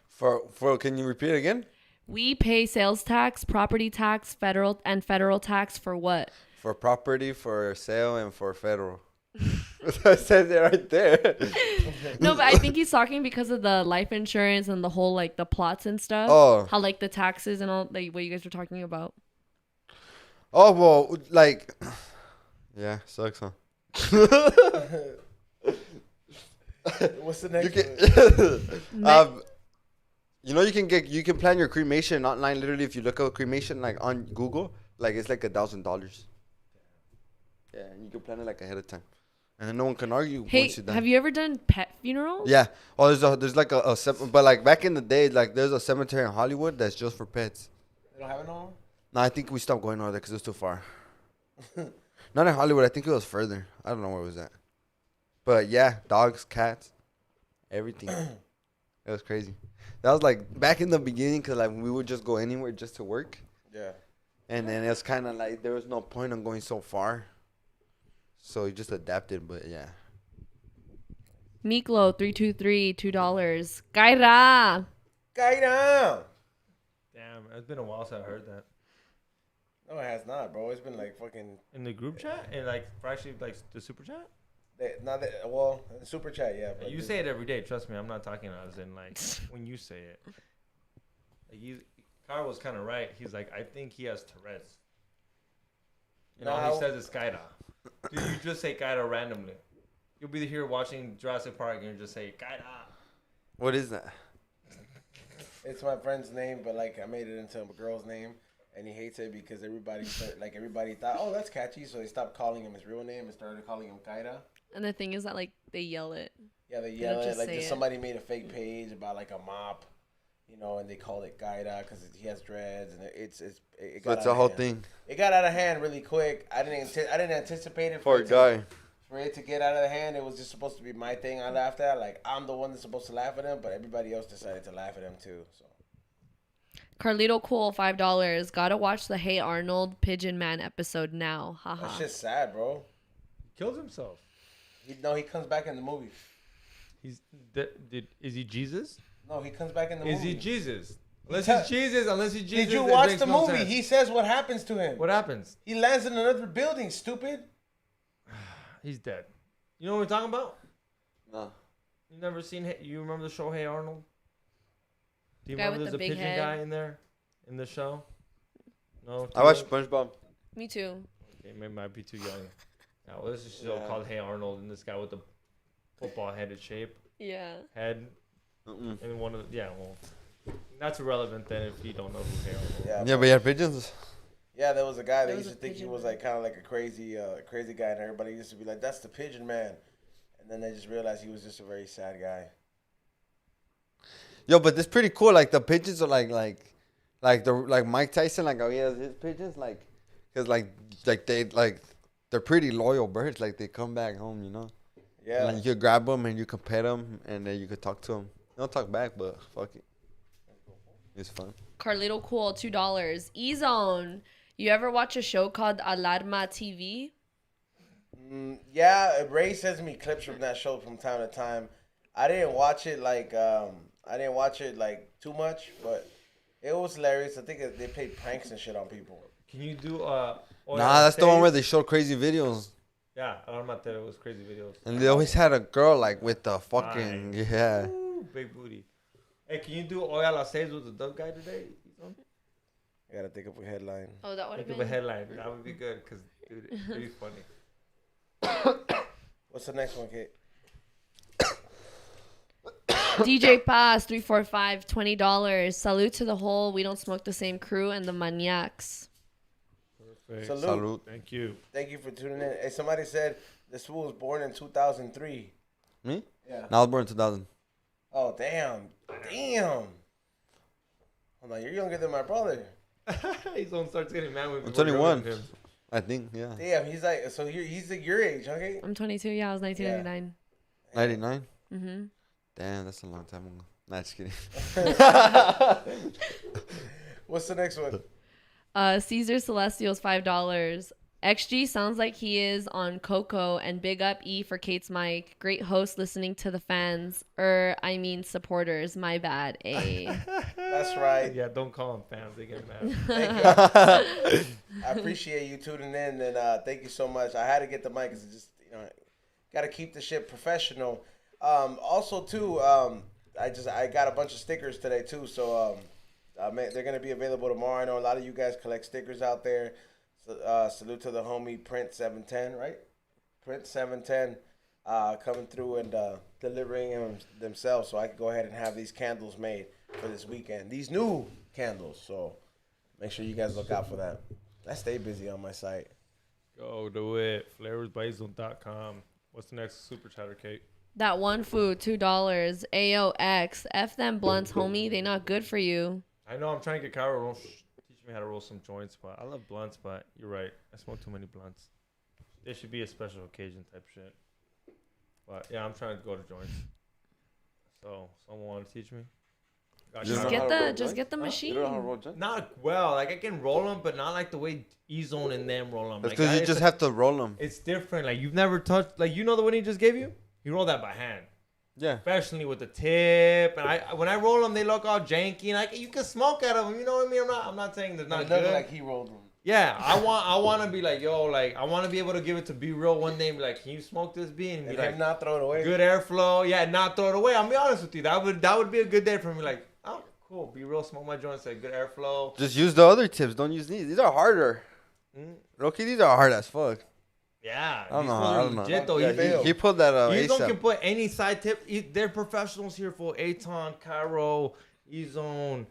For can you repeat it again? We pay sales tax, property tax, federal tax for what? For property, for sale, and for federal. I said it right there. No, but I think he's talking because of the life insurance and the whole like the plots and stuff. Oh. How like the taxes and all like what you guys were talking about. Oh well, like, yeah, sucks, huh? What's the You next one? can, you can plan your cremation online. Literally, if you look up cremation like on Google, like it's like $1,000. Yeah, and you can plan it like ahead of time, and then no one can argue Hey, once you're done. have you ever done pet funerals? Yeah. Oh, there's like but like back in the day, like there's a cemetery in Hollywood that's just for pets. They don't have it no more? No, I think we stopped going over there because it was too far. Not in Hollywood. I think it was further. I don't know where it was at. But yeah, dogs, cats, everything. It was crazy. That was like back in the beginning, cause like we would just go anywhere just to work, Yeah. and then it's kind of like there was no point on going so far, so we just adapted. But yeah, Miklo 323 $2. Kaira. Kaira. Damn, it's been a while since I heard that. No, it has not, bro. It's been like fucking. In the group chat? And like, for actually, like, the super chat? Not that. Well, super chat, yeah. But You say it every day, trust me. I'm not talking as in, like, when you say it. Like, Carl was kind of right. He's like, I think he has Tourette's. And all he says is Kaira. Dude, you just say Kaira randomly. You'll be here watching Jurassic Park and you just say Kaira. what is that? It's my friend's name, but like I made it into a girl's name, and he hates it because everybody thought, oh, that's catchy, so they stopped calling him his real name and started calling him Kaira. And the thing is that like they yell it. Yeah, they They yell don't it just like say it. somebody made a fake page about like a mop, and they called it Kaira because he has dreads, and it So got it's out a of whole hand. thing It got out of hand really quick. I didn't anticipate it for a guy. For it to get out of the hand. It was just supposed to be my thing. I laughed at. Like I'm the one that's supposed to laugh at him, but everybody else decided to laugh at him too. So. Carlito Cool $5. Gotta watch the Hey Arnold Pigeon Man episode now. That Haha. shit's sad, bro. He killed himself. He comes back in the movie. Is he Jesus? No, he comes back in the Is movie. he Jesus? Unless Tell- he's Jesus, Did you it watch makes the no movie? sense. He says what happens to him. What happens? He lands in another building, stupid. He's dead. You know what we're talking about? No. You never seen? You remember the show Hey Arnold? Do you Guy remember with there's the a big pigeon head. guy in there, in the show? No. I watched SpongeBob. Me too. Okay, maybe might be too young. Yeah, well, this is a show Yeah. called Hey Arnold, and this guy with the football-headed Yeah. head, Mm-mm. and one of the, well, that's irrelevant then if you don't know who Hey Arnold is. Yeah, Yeah, but yeah, pigeons. yeah. There was a guy that There used was to a think he pigeon was man. like kind of like a crazy guy, and everybody used to be like, "That's the Pigeon Man," and then they just realized he was just a very sad guy. Yo, but this pretty cool. Like the pigeons are like Mike Tyson. Like he has his pigeons. Like, cause they're pretty loyal birds. Like they come back home, you know. Yeah. Like you could grab them and you can pet them and then you could talk to them. They don't talk back, but fuck it. It's fun. Carlito Cool $2. E-Zone. You ever watch a show called Alarma TV? Yeah, Ray sends me clips from that show from time to time. I didn't watch it like too much, but it was hilarious. I think they played pranks and shit on people. Can you do Nah, that's the one where they show crazy videos. Yeah, Alarma TV was crazy videos. And they always had a girl like with the fucking yeah. Ooh, big booty. Hey, can you do Hoy a las 6 with the dub guy today? I gotta think of a headline. Oh, that would have Think of a been. headline. That would be good because dude, it'd be funny. What's the next one, Kate? DJ Paz 345 $20. Salute to the whole We Don't Smoke the Same crew and the Maniacs. Perfect. Salute. Salute. Thank you. Thank you for tuning in. Hey, somebody said this fool was born in 2003. Me? Yeah. No, I was born in 2000. Oh, damn. Hold on, you're younger than my brother. He's on starts getting mad when I'm people are younger 21. than him. I think, yeah. Damn, he's like, so he's like your age, okay? I'm 22. Yeah, I was 1999. 99? Mm-hmm. Damn, that's a long time ago. Nah, just kidding. What's the next one? Caesar Celestials $5. XG sounds like he is on Coco, and big up E for Kate's mic. Great host listening to the fans. I mean supporters. My bad. That's right. Yeah, don't call them fans. They get mad. Thank you. I appreciate you tuning in, and thank you so much. I had to get the mic because just got to keep the shit professional. Also, too, I got a bunch of stickers today too, so they're gonna be available tomorrow. I know a lot of you guys collect stickers out there. So, salute to the homie Print 710, right? Print 710 coming through and delivering them themselves, so I can go ahead and have these candles made for this weekend. These new candles, so make sure you guys look out for that. I stay busy on my site. Go do it. Flavorsbyzone.com. What's the next super chatter, Kate? That one food $2. AOX. F them blunts, homie. They not good for you. I know I'm trying to get Kyra to teach me how to roll some joints, but I love blunts, but you're right. I smoke too many blunts. There should be a special occasion type shit. But yeah, I'm trying to go to joints. So someone want to teach me? Just know how to roll just get the You machine. don't know how to roll joints? Not well. Like I can roll them, but not like the way E-Zone and them roll them. That's Like, because you it's just a- have to roll them. It's different. Like you've never touched. Like you know the one he just gave you. You roll that by hand, Yeah. professionally with the tip. And when I roll them, they look all janky. And you can smoke out of them. You know what I mean? I'm not saying they're not It looked good. like he rolled them. Yeah, I want to be like, yo, like I want to be able to give it to B Real one day and be like, can you smoke this bean? And be And like, him not throw it away. good airflow. Yeah, not throw it away. I'll be honest with you. That would be a good day for me. Like, oh, cool. B Real, smoke my joints. Like good airflow. Just use the other tips. Don't use these. These are harder. Mm. Loki, these are hard as fuck. Yeah, I don't these know. fools I are don't know. legit, though. Yeah, You He pulled that don't can ASAP. put any side tip. They're professionals here for Aton, Cairo, E-Zone,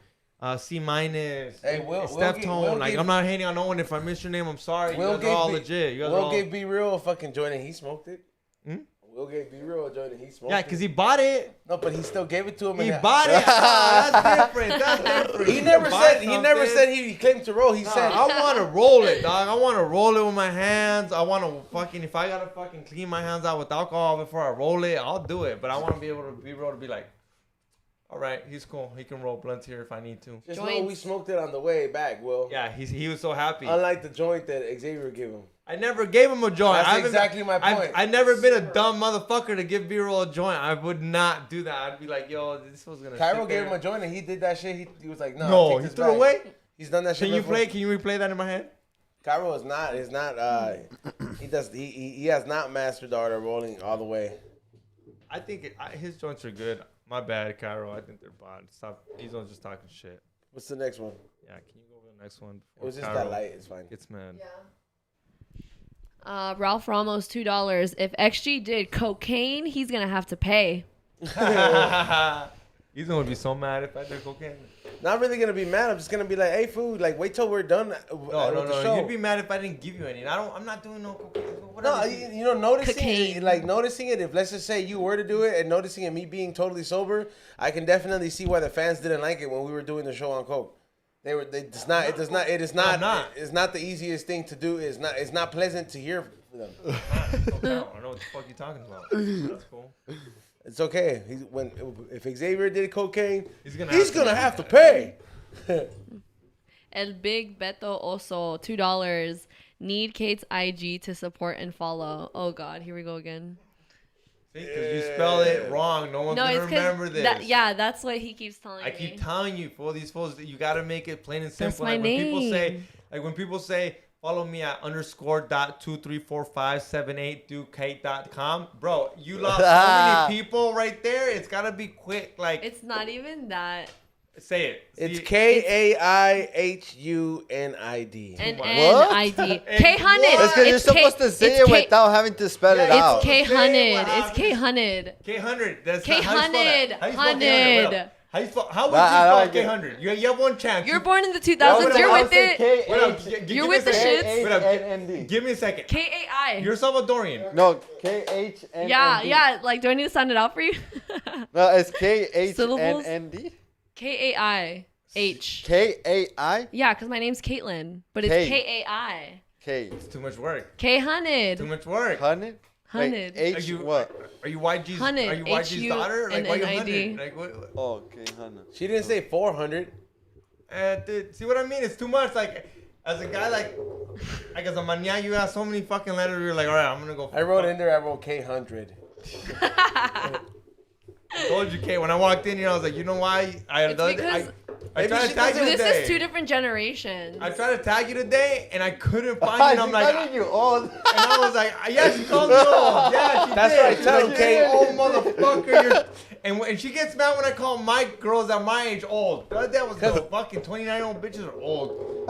C minus, Hey, Will Steph gave- Tone. Will like gave- I'm not hating on no one. If I miss your name, I'm sorry. Will You guys are gave all B- legit. You guys are Will all. gave B Real a fucking joint and he smoked it. Hmm? Will gave B Real a joint and he smoked Yeah, it. because he bought it. No, but he still gave it to him. He and bought it. Ah, that's different. That's different. He You never can buy said. He never something. said he claimed to roll. He Nah, said. I want to roll it, dog. I want to roll it with my hands. I want to fucking, if I got to fucking clean my hands out with alcohol before I roll it, I'll do it. But I want to be able to be able to be like, all right, he's cool. He can roll blunts here if I need to. Just know Joints. we smoked it on the way back, Will. Yeah, he was so happy. Unlike the joint that Xavier gave him. I never gave him a joint. That's I haven't- exactly my point. I've never been a dumb motherfucker to give B-roll a joint. I would not do that. I'd be like, yo, this was gonna. Cairo sit gave there. him a joint and he did that shit. He was like, no, No, take he this threw it back. away. He's done that shit. Can you before. play? Can you replay that in my head? Cairo is not. He has not mastered the art of rolling all the way. I think his joints are good. My bad, Cairo. I think they're bad. Stop. He's on just talking shit. What's the next one? Yeah, can you go over the next one? It was just Cairo that light. It's fine. gets mad. Ralph Ramos, $2. If XG did cocaine, he's gonna have to pay. He's gonna be so mad if I did cocaine. Not really gonna be mad. I'm just gonna be like, hey, food. Like, wait till we're done. No. You'd be mad if I didn't give you any. I'm not doing no cocaine. No, Whatever. you know, noticing Cocaine. it, like noticing it. If let's just say you were to do it and noticing it, me being totally sober, I can definitely see why the fans didn't like it when we were doing the show on coke. It's not the easiest thing to do. It's not pleasant to hear for them. I know what the fuck you talking about. That's cool. It's okay. If Xavier did cocaine, He's gonna have to pay. El Big Beto Oso, $2. Need Kate's IG to support and follow. Oh God, here we go again. See, because you spell it wrong. No one's No, gonna it's remember because this. that's what he keeps telling I me. keep telling you, for these fools, that you gotta make it plain and simple. my Like name. when people say, follow me at _.234578dukate.com. Bro, you lost so many people right there. It's gotta be quick. Like, It's not even that. say it. It's See, KAIHUNID. N-N-I-D. Hey, K-Hunted. That's because you're supposed to say it without having to spell it Yeah, out. It's K-Hunted. What It's happened? K-Hunted. K100. That's K100. How you spell K100? Hundred. How would I you like spell it. K100? You have one chance. You're born in the 2000s. You're with it. Wait up, You're with the shits. Wait up, give me a second. K-A-I. You're Salvadorian. No, KHNND. Yeah. Like, do I need to sound it out for you? No, it's KHNND. K-A-I-H. KAI. Yeah, because my name's Caitlin, but it's K. K-A-I. K. It's too much work. K-Hunted. Too much work. Hunted. Hunted. Wait, Are H you what? Are you YG's? Hunted, Are you YG's daughter? Like why you H-U-N-N-I-D. hunted? Like what? Oh, okay, Hunted. She didn't say 400. Dude, see what I mean? It's too much. Like as a guy, like as a maniac, you have so many fucking letters. You're like, all right, I'm gonna go. I wrote in there. I wrote K100. I told you, Kate. When I walked in here, I was like, you know why? I because I tried to she tag you doesn't- This today. is two different generations. I tried to tag you today, and I couldn't find you. And I'm like, you old. and I was like, yeah, she called me old. Yeah, she That's did. right, She's tell like, him, Kate. "You old motherfucker. And she gets mad when I call my girls at my age old. That was the fucking 29-year-old bitches are old.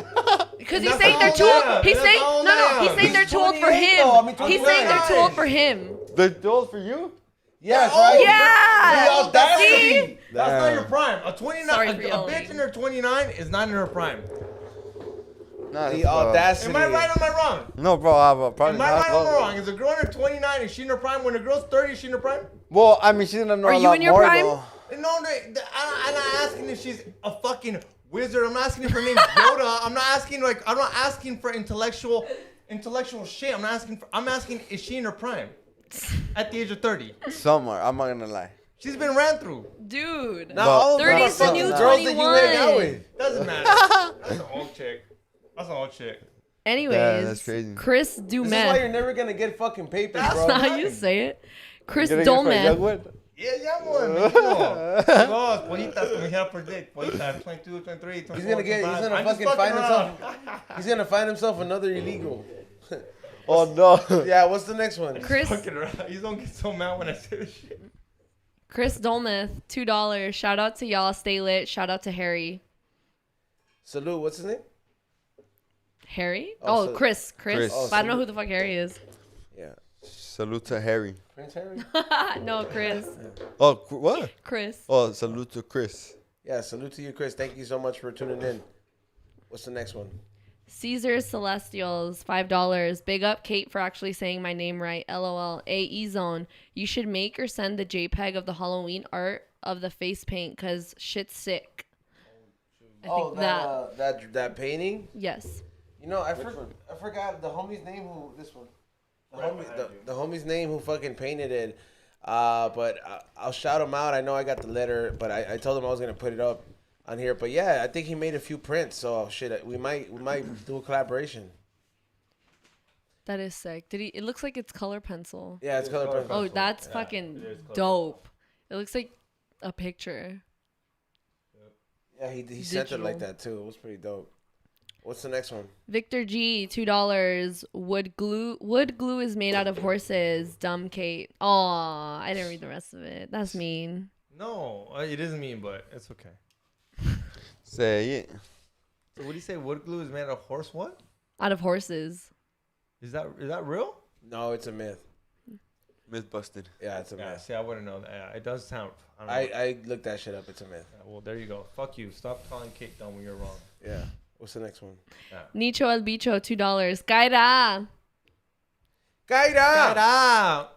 Because he's That's saying they're how too old I old. am. He's That's saying how old no. I He's am. saying they're He's too old for 28 him. though. I mean, He's saying they're too old 29. for him. They're too old for you? Yes, Oh, right? Yeah. The audacity. See? That's not your prime. A 29, Sorry a for bitch yelling. in her 29 is not in her prime. Nah, The that's, audacity. Am I right or am I wrong? No, bro, I probably Am I not right or am I close. wrong? Is a girl in her 29 is she in her prime? When a girl's 30, is she in her prime? Well, I mean, she's gonna know Are a you lot in your more, prime? though. No, I'm not asking if she's a fucking wizard. I'm not asking if her name's Yoda. I'm not asking for intellectual shit. I'm asking is she in her prime? At the age of 30. Somewhere, I'm not gonna lie. She's been ran through. Dude. Not all of them 30's are the fucking new girls that you hang out 21. with. Doesn't matter. That's an old chick. That's an old chick. Anyways, Yeah, that's crazy. Chris This is why you're Dumeth. never gonna get fucking papers, That's bro. not how you say it. Chris Getting it for a young Dumeth. one? Yeah, ya, boy. Mijo. Dos, pollitas, como dijera predict. Pollitas, 22, 23, 24, He's gonna get. He's 25. gonna I'm just fucking find around. himself. He's gonna find himself another illegal. Oh no. Yeah. What's the next one? Chris Fucking around. You don't get so mad when I say this shit. Chris Dolmeth, $2. Shout out to y'all. Stay lit. Shout out to Harry. Salute. What's his name? Harry? Oh, Oh, so- Chris. Chris. Oh, But I don't know salute. who the fuck Harry is. Yeah. Salute to Harry. Prince Harry. No, Chris. Oh, what? Chris. Oh, salute to Chris. Yeah. Salute to you, Chris. Thank you so much for tuning in. What's the next one? Caesar Celestials, $5. Big up Kate for actually saying my name right. LOL. AE Zone. You should make or send the JPEG of the Halloween art of the face paint because shit's sick. I think that painting. Yes. You know, I forgot the homie's name. Who this one? The homie's name who fucking painted it. But I'll shout him out. I know I got the letter, but I told him I was gonna put it up on here. But yeah, I think he made a few prints. So shit, we might do a collaboration. That is sick. Did he? It looks like it's color pencil. Yeah, it's color print. Oh, that's fucking dope. It looks like a picture. Yeah, he sent it like Digital. that too. It was pretty dope. What's the next one? Victor G, $2. Wood glue is made out of horses. Dumb Kate. Aw, I didn't read the rest of it. That's mean. No, it isn't mean, but it's okay. Say it. So what do you say? Wood glue is made out of horse what? Out of horses. Is that real? No, it's a myth. Myth busted. Yeah, it's a Yeah, myth. see, I wouldn't know that. Yeah, it does sound. I don't know. I looked that shit up. It's a myth. Yeah, well, there you go. Fuck you. Stop calling Kate dumb when you're wrong. Yeah. What's the next one? Nicho El Bicho, $2. Gaira. Gaira! Gaira!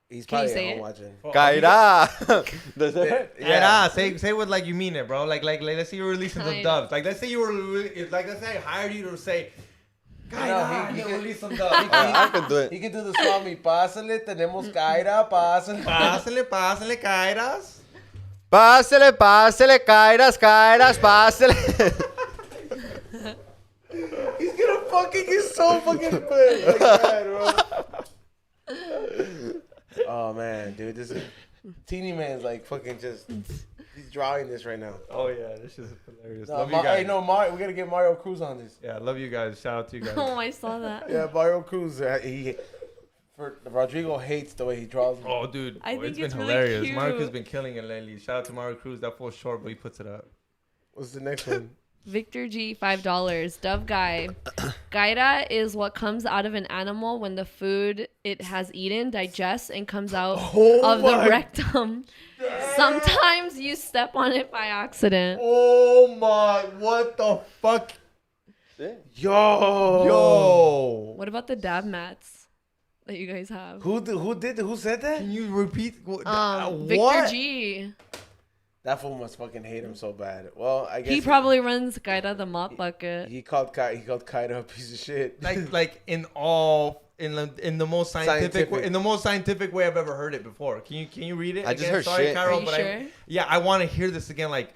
He's Can you probably say at home it? watching. Kaira. Does it? Yeah. Gaira. Say it like you mean it, bro. Like let's say you're releasing some Gaira. doves. Like let's say you were like let's say I hired you to say Gaira, he you can- release some doves. I can do He it. can do the Swami. Pásale, tenemos Gaira, pásale. Pásale, Gairas. Pásale, pásale, Kairas, Kairas, pásale. He's gonna fucking get so fucking good. Like that, bro. Oh man, dude, this is Teeny Man's like fucking just. He's drawing this right now. Oh yeah, this is hilarious. No, Love you guys. hey, no, Mario, we gotta get Mario Cruz on this. Yeah, love you guys. Shout out to you guys. Oh, I saw that. Yeah, Mario Cruz. Rodrigo hates the way he draws. Oh, dude, I think it's been it's really hilarious. cute. Mario Cruz been killing it lately. Shout out to Mario Cruz. That full short, but he puts it up. What's the next one? Victor G, $5. Dove Guy. Gaira is what comes out of an animal when the food it has eaten digests and comes out of the rectum. Sometimes you step on it by accident. Oh my! What the fuck? Yo! What about the dab mats that you guys have? Who said that? Can you repeat? Victor what? G. That fool must fucking hate him so bad. Well, I guess He probably runs Gaira the mop bucket. he called Kaida a piece of shit. Like in the most scientific way, Scientific. in the most scientific way I've ever heard it before. Can you read it? I just again? heard Sorry, shit. Cairo, Are you but sure? I want to hear this again. Like,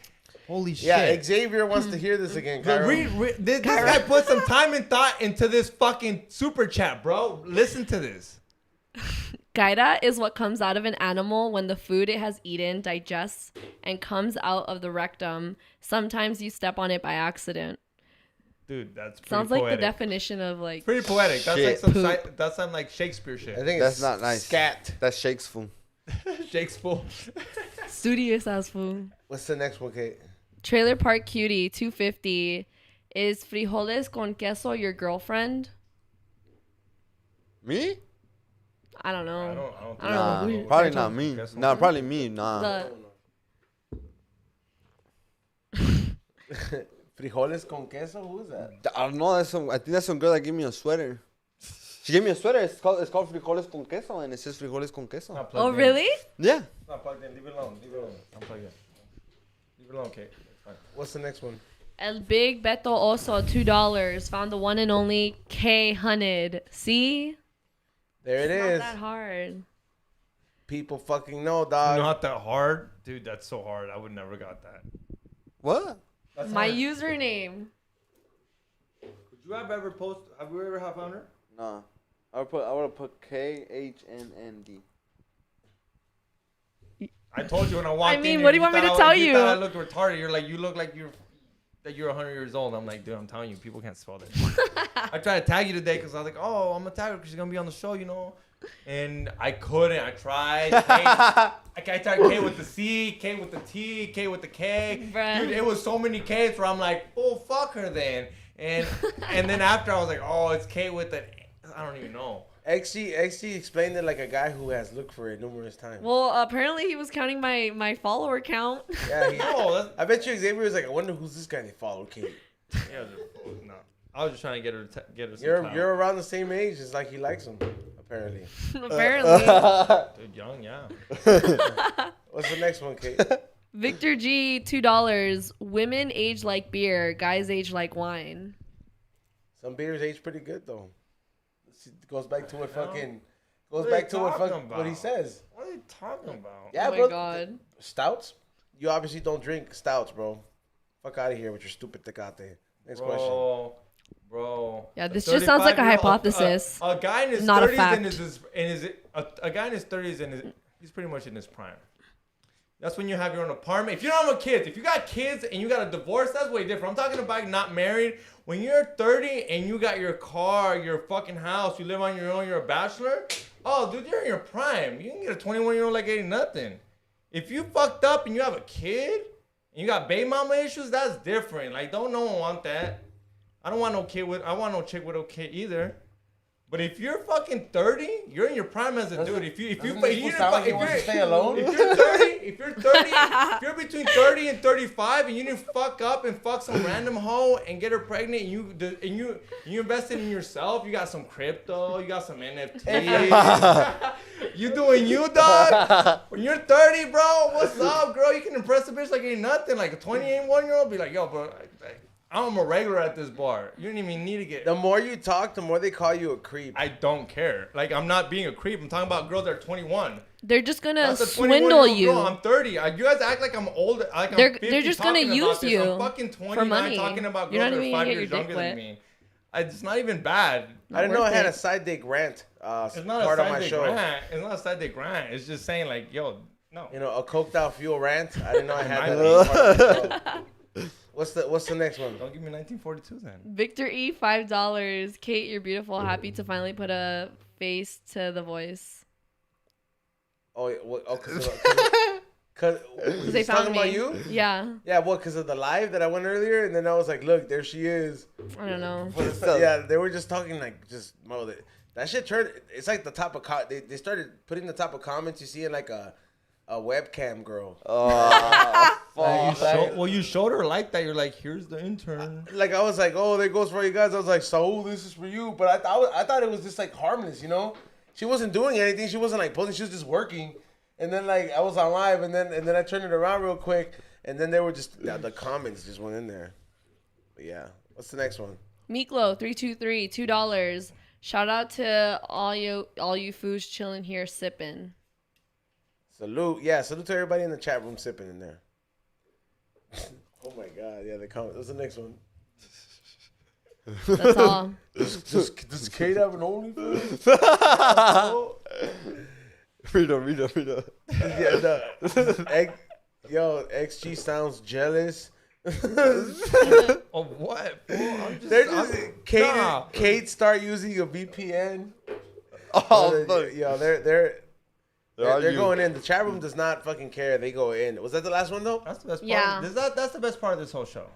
holy Yeah, shit! Xavier wants to hear this again. But Cairo. this guy put some time and thought into this fucking super chat, bro. Listen to this. Gaira is what comes out of an animal when the food it has eaten digests and comes out of the rectum. Sometimes you step on it by accident. Dude, that's pretty Sounds like poetic. the definition of like Pretty poetic. That's Shit. like Poop. that's some like Shakespeare shit. I think That's it's not nice. Scat. That's Shakes fool. Shakespeare. studious ass food. What's the next one, Kate? Trailer Park Cutie, $2.50. Is frijoles con queso your girlfriend? Me? I don't know. I don't I don't Nah, know. probably not me. Guess Nah, probably me. Nah. The Frijoles con queso? Who is that? I don't know. I think that's some girl that gave me a sweater. She gave me a sweater. It's called frijoles con queso, and it says frijoles con queso. Not plugged oh in. really? Yeah. Not plugged in. Leave it alone. Leave it alone. I'm plugged in. Leave it alone, Kate. It's fine. What's the next one? El Big Beto Oso, $2. Found the one and only K Hunted. See? There it It's is. not that hard. people fucking know, dog. Not that hard, dude. That's so hard. I would never got that. What? That's My hard. username. Would you have ever post? Have you ever found her? Nah. I would have put KHNND. I told you when I walked in. I mean, here, what do you want me to tell You you? thought I looked retarded. You're like, you look like you're 100 years old. I'm like, dude, I'm telling you, people can't spell that. I tried to tag you today because I was like, oh, I'm gonna tag her because she's gonna be on the show, you know. And I couldn't. I tried. I tried K with the C, K with the T, K with the K. Bruh. Dude, it was so many Ks where I'm like, oh, fuck her then. And then after I was like, oh, it's K with the, I don't even know. XG explained it like a guy who has looked for it numerous times. Well, apparently he was counting my follower count. Yeah, No, I bet you Xavier was like, I wonder who's this guy they follow, Kate. yeah, no. I was just trying to get her some clout. You're around the same age. It's like he likes him, apparently. Apparently. Dude, young, yeah. What's the next one, Kate? Victor G, $2. Women age like beer, guys age like wine. Some beers age pretty good though. It goes back to what fucking What goes are back you to what talking what he about? says. What are you talking about? Yeah, Oh my bro. God. Stouts? You obviously don't drink stouts, bro. Fuck out of here with your stupid tecate. Next question. Bro. Yeah, this just sounds like a 35-year-old hypothesis. A guy in his Not a 30s fact. and a guy in his 30s and he's pretty much in his prime. That's when you have your own apartment. If you don't have kids, if you got kids and you got a divorce, that's way different. I'm talking about not married. When you're 30 and you got your car, your fucking house, you live on your own, you're a bachelor. Oh, dude, you're in your prime. You can get a 21-year-old like ain't nothing. If you fucked up and you have a kid and you got baby mama issues, that's different. Like, no one want that. I don't want no kid with. I want no chick with a kid either. But if you're fucking 30, you're in your prime as a dude. If you stay alone. if you're 30, if you're between 30 and 35 and you didn't fuck up and fuck some random hoe and get her pregnant and you invested in yourself, you got some crypto, you got some NFT. You doing you, dog? When you're 30, bro, what's up, girl? You can impress a bitch like ain't nothing. Like a 21-year-old be like, yo, bro, I'm a regular at this bar. You don't even need to get. The more you talk, the more they call you a creep. I don't care. Like, I'm not being a creep. I'm talking about girls that are 21. They're just gonna That's a swindle 21-year-old you. girl. I'm 30. You guys act like I'm older. Like They're- I'm 50 they're just gonna talking use about this. you I'm fucking 29 for money. talking about You're girls not that are even 5 gonna get years your younger dick than wet. me. It's not even bad. I didn't know I worth had it. a side dick rant. It's not Part a of side my dick show. grant. It's not a side dick grant. It's just saying like, yo, no. You know, a coked out fuel rant. I didn't know I had that. as part of my show. What's the next one? Don't give me 1942 then. Victor E, $5. Kate, you're beautiful. Happy to finally put a face to the voice. Oh, yeah, what, oh, cause Because they he's found talking me. about you? Yeah. Yeah, what? Because of the live that I went earlier, and then I was like, look, there she is. I don't know. Yeah, they were just talking like that shit turned. It's like the top of they started putting the top of comments you see in like a webcam girl. You showed her like that. You're like, here's the intern. Like I was like, oh, there goes for you guys. I was like, so this is for you. But I thought it was just like harmless, you know. She wasn't doing anything. She wasn't like posting. She was just working. And then like I was on live, and then I turned it around real quick, and then they were just the comments just went in there. But yeah, what's the next one? Miklo 323, $2. Shout out to all you foods chilling here sipping. Salute, yeah, salute to everybody in the chat room sipping in there. Oh my god, yeah, the comment. What's the next one? That's all. Does Kate have an OnlyFans? Read up. Yeah, yo, XG sounds jealous. Of what? Kate start using a VPN. Oh, fuck. Yo, they're arguing. going in. The chat room does not fucking care. They go in. Was that the last one though? That's the best part. Yeah. That's the best part of this whole show.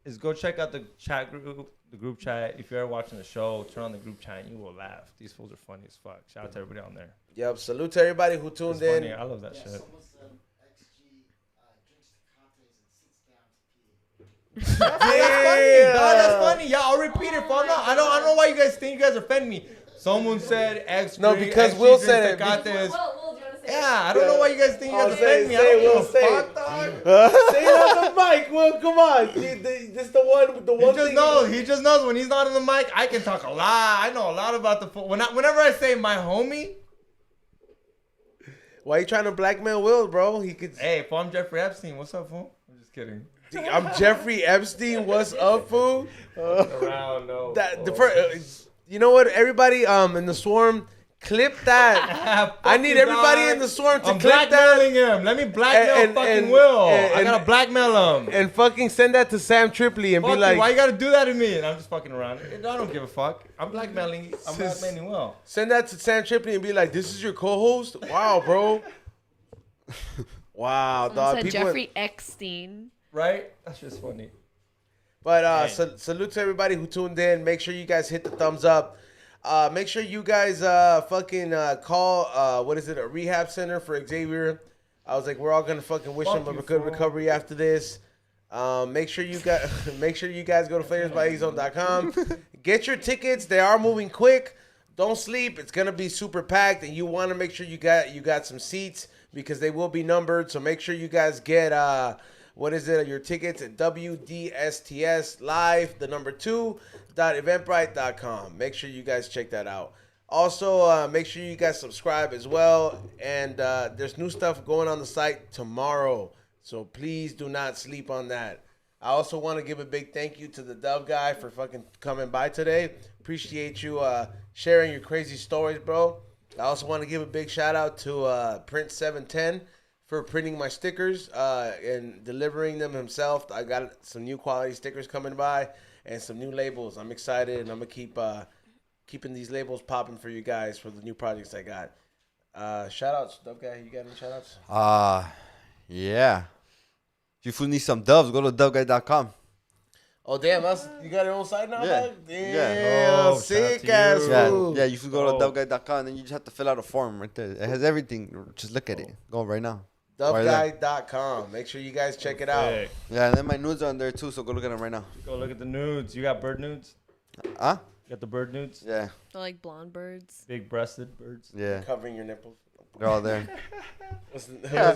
Is go check out the chat group, the group chat. If you're ever watching the show, turn on the group chat and you will laugh. These fools are funny as fuck. Shout out to everybody on there. Yep. Salute to everybody who It's tuned funny. in. I love that shit. Someone said XG drinks tecates and sits down to pee. That's funny. Dog, that's funny. Yeah, I'll repeat it. For I don't know why you guys think you guys offend me. Someone said X. No, because Will said it. Will, do you want to say Yeah, I don't know why you guys think you guys say offend it, me. I don't say it, give Will, a say it. fuck, dog. Say it on the mic, Will. Come on. This the one. He just knows when he's not on the mic, I can talk a lot. I know a lot about the football. Whenever I say my homie, Why you trying to blackmail Will, bro? He could. Hey, fool, I'm Jeffrey Epstein. What's up, fool? I'm just kidding. I'm Jeffrey Epstein. What's up, fool? Around, no. You know what? Everybody in the swarm, clip that. I need everybody in the swarm to I'm clip that blackmailing him. Let me blackmail And- fucking and- Will. I and- gotta blackmail him. and fucking send that to Sam Tripoli and Fuck be you, why like, you gotta do that to me? And I'm just fucking around. I don't give a fuck. I'm blackmailing Will. send that to Sam Tripoli and be like, this is your co-host? Wow, bro. Wow, Someone dog. said People. Jeffrey Eckstein. Right? That's just funny. But Dang. salute to everybody who tuned in. Make sure you guys hit the thumbs up. Make sure you guys fucking call what is it, a rehab center for Xavier. I was like, we're all gonna fucking wish Fuck him a you, good fool. recovery after this. Make sure you guys go to flavorsbyazone.com. Get your tickets. They are moving quick. Don't sleep. It's gonna be super packed, and you want to make sure you got some seats because they will be numbered. So make sure you guys get your tickets at WDSTS Live, the number 2.eventbrite.com. Make sure you guys check that out. Also, make sure you guys subscribe as well. And there's new stuff going on the site tomorrow. So please do not sleep on that. I also want to give a big thank you to the Dove guy for fucking coming by today. Appreciate you sharing your crazy stories, bro. I also want to give a big shout out to Prince 710 for printing my stickers and delivering them himself. I got some new quality stickers coming by and some new labels. I'm excited, and I'm gonna keep keeping these labels popping for you guys for the new projects I got. Shout outs, Dove guy. You got any shout outs? Yeah. If you food need some doves, go to doveguy.com. Oh damn, you got your own site now, Yeah. dog? Damn, Yeah. Oh, sick shout out to ass you. Yeah, fool. yeah. You should go to Oh. doveguy.com, and then you just have to fill out a form right there. It has everything. Just look at it. Go right now. Doveguy.com. Make sure you guys check it out. Sick. Yeah, and then my nudes are on there too, so go look at them right now. Go look at the nudes. You got bird nudes? Huh? You got the bird nudes? Yeah, They're like blonde birds. Big breasted birds. yeah. Covering your nipples. They're all there. Let's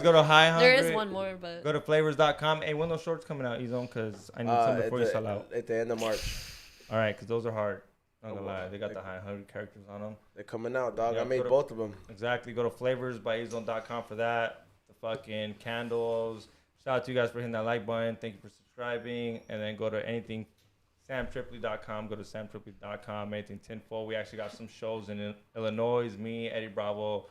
go to High 100. There is one more, but Go to flavors.com. Hey, when those shorts coming out, Ezone? Because I need some before you sell out. At the end of March. All right, because those are hard. Not gonna lie. They got the High 100 characters on them. They're coming out, dog. Yeah, I made go to- both of them. Exactly. Go to flavorsbyezone.com for that. The fucking candles. Shout out to you guys for hitting that like button. Thank you for subscribing. And then go to anything. SamTripoli.com. Go to SamTripoli.com. Anything tinfoil. We actually got some shows in Illinois. Me, Eddie Bravo.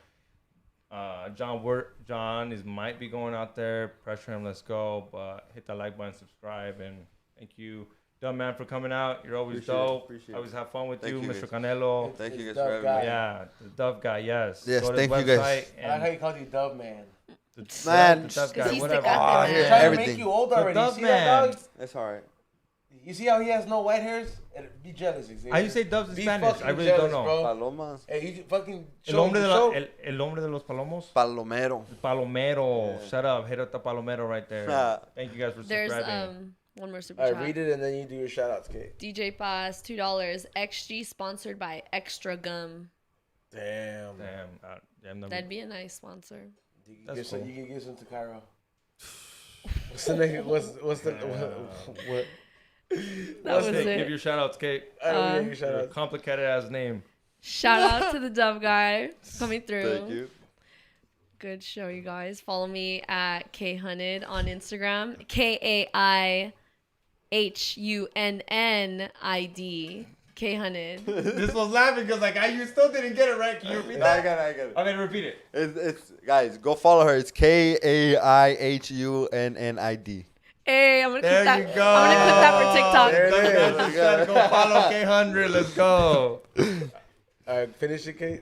John might be going out there. Pressure him. Let's go. But hit that like button, subscribe, and thank you, Dumb Man, for coming out. You're always Appreciate it, dope. appreciate I always it. have fun with Thank you, you, Mr. guys. Canelo. Thank you guys Dove for having guy. me. Yeah, the Dove guy. Yes. Yes, Go to thank his you guys. website I like how and you call you Dove Man. the Man, the Dove 'cause guy. he's the Whatever. guy. Oh, man. yeah, Trying everything. to make you old The already. You Dove see Man. that, dog? That's all right. You see how he has no white hairs? Be jealous, Xavier. How you say doves in Be Spanish? fucking I really jealous, don't know. bro. Palomas. Hey, you fucking El show hombre, de show. el hombre de los palomos? Palomero. Palomero. Yeah. Shut up. Hit up the Palomero right there. Thank you guys for there's subscribing. one more super All chat. right, read it and then you do your shout outs, Kate. DJ Pass, $2. XG sponsored by Extra Gum. Damn. Damn. Damn number. That'd be a nice sponsor. You can, That's give some, cool. you can give some to Cairo. What's the name? What's the what? That was Hey, it. give your shout outs, Kate. I don't need your shout Your outs. complicated ass name. Shout out to the Dove guy coming through. Thank you. Good show, you guys. Follow me at KHunnid on Instagram. KAIHUNNID. KHunnid. This was laughing because you still didn't get it right. Can you repeat I got it. I'm gonna repeat it. It's guys, go follow her. It's KAIHUNNID. Hey, I'm gonna There put that. you go. I'm gonna put that for TikTok. There it is. Go follow K100. Let's go. All right, finish it, Kate.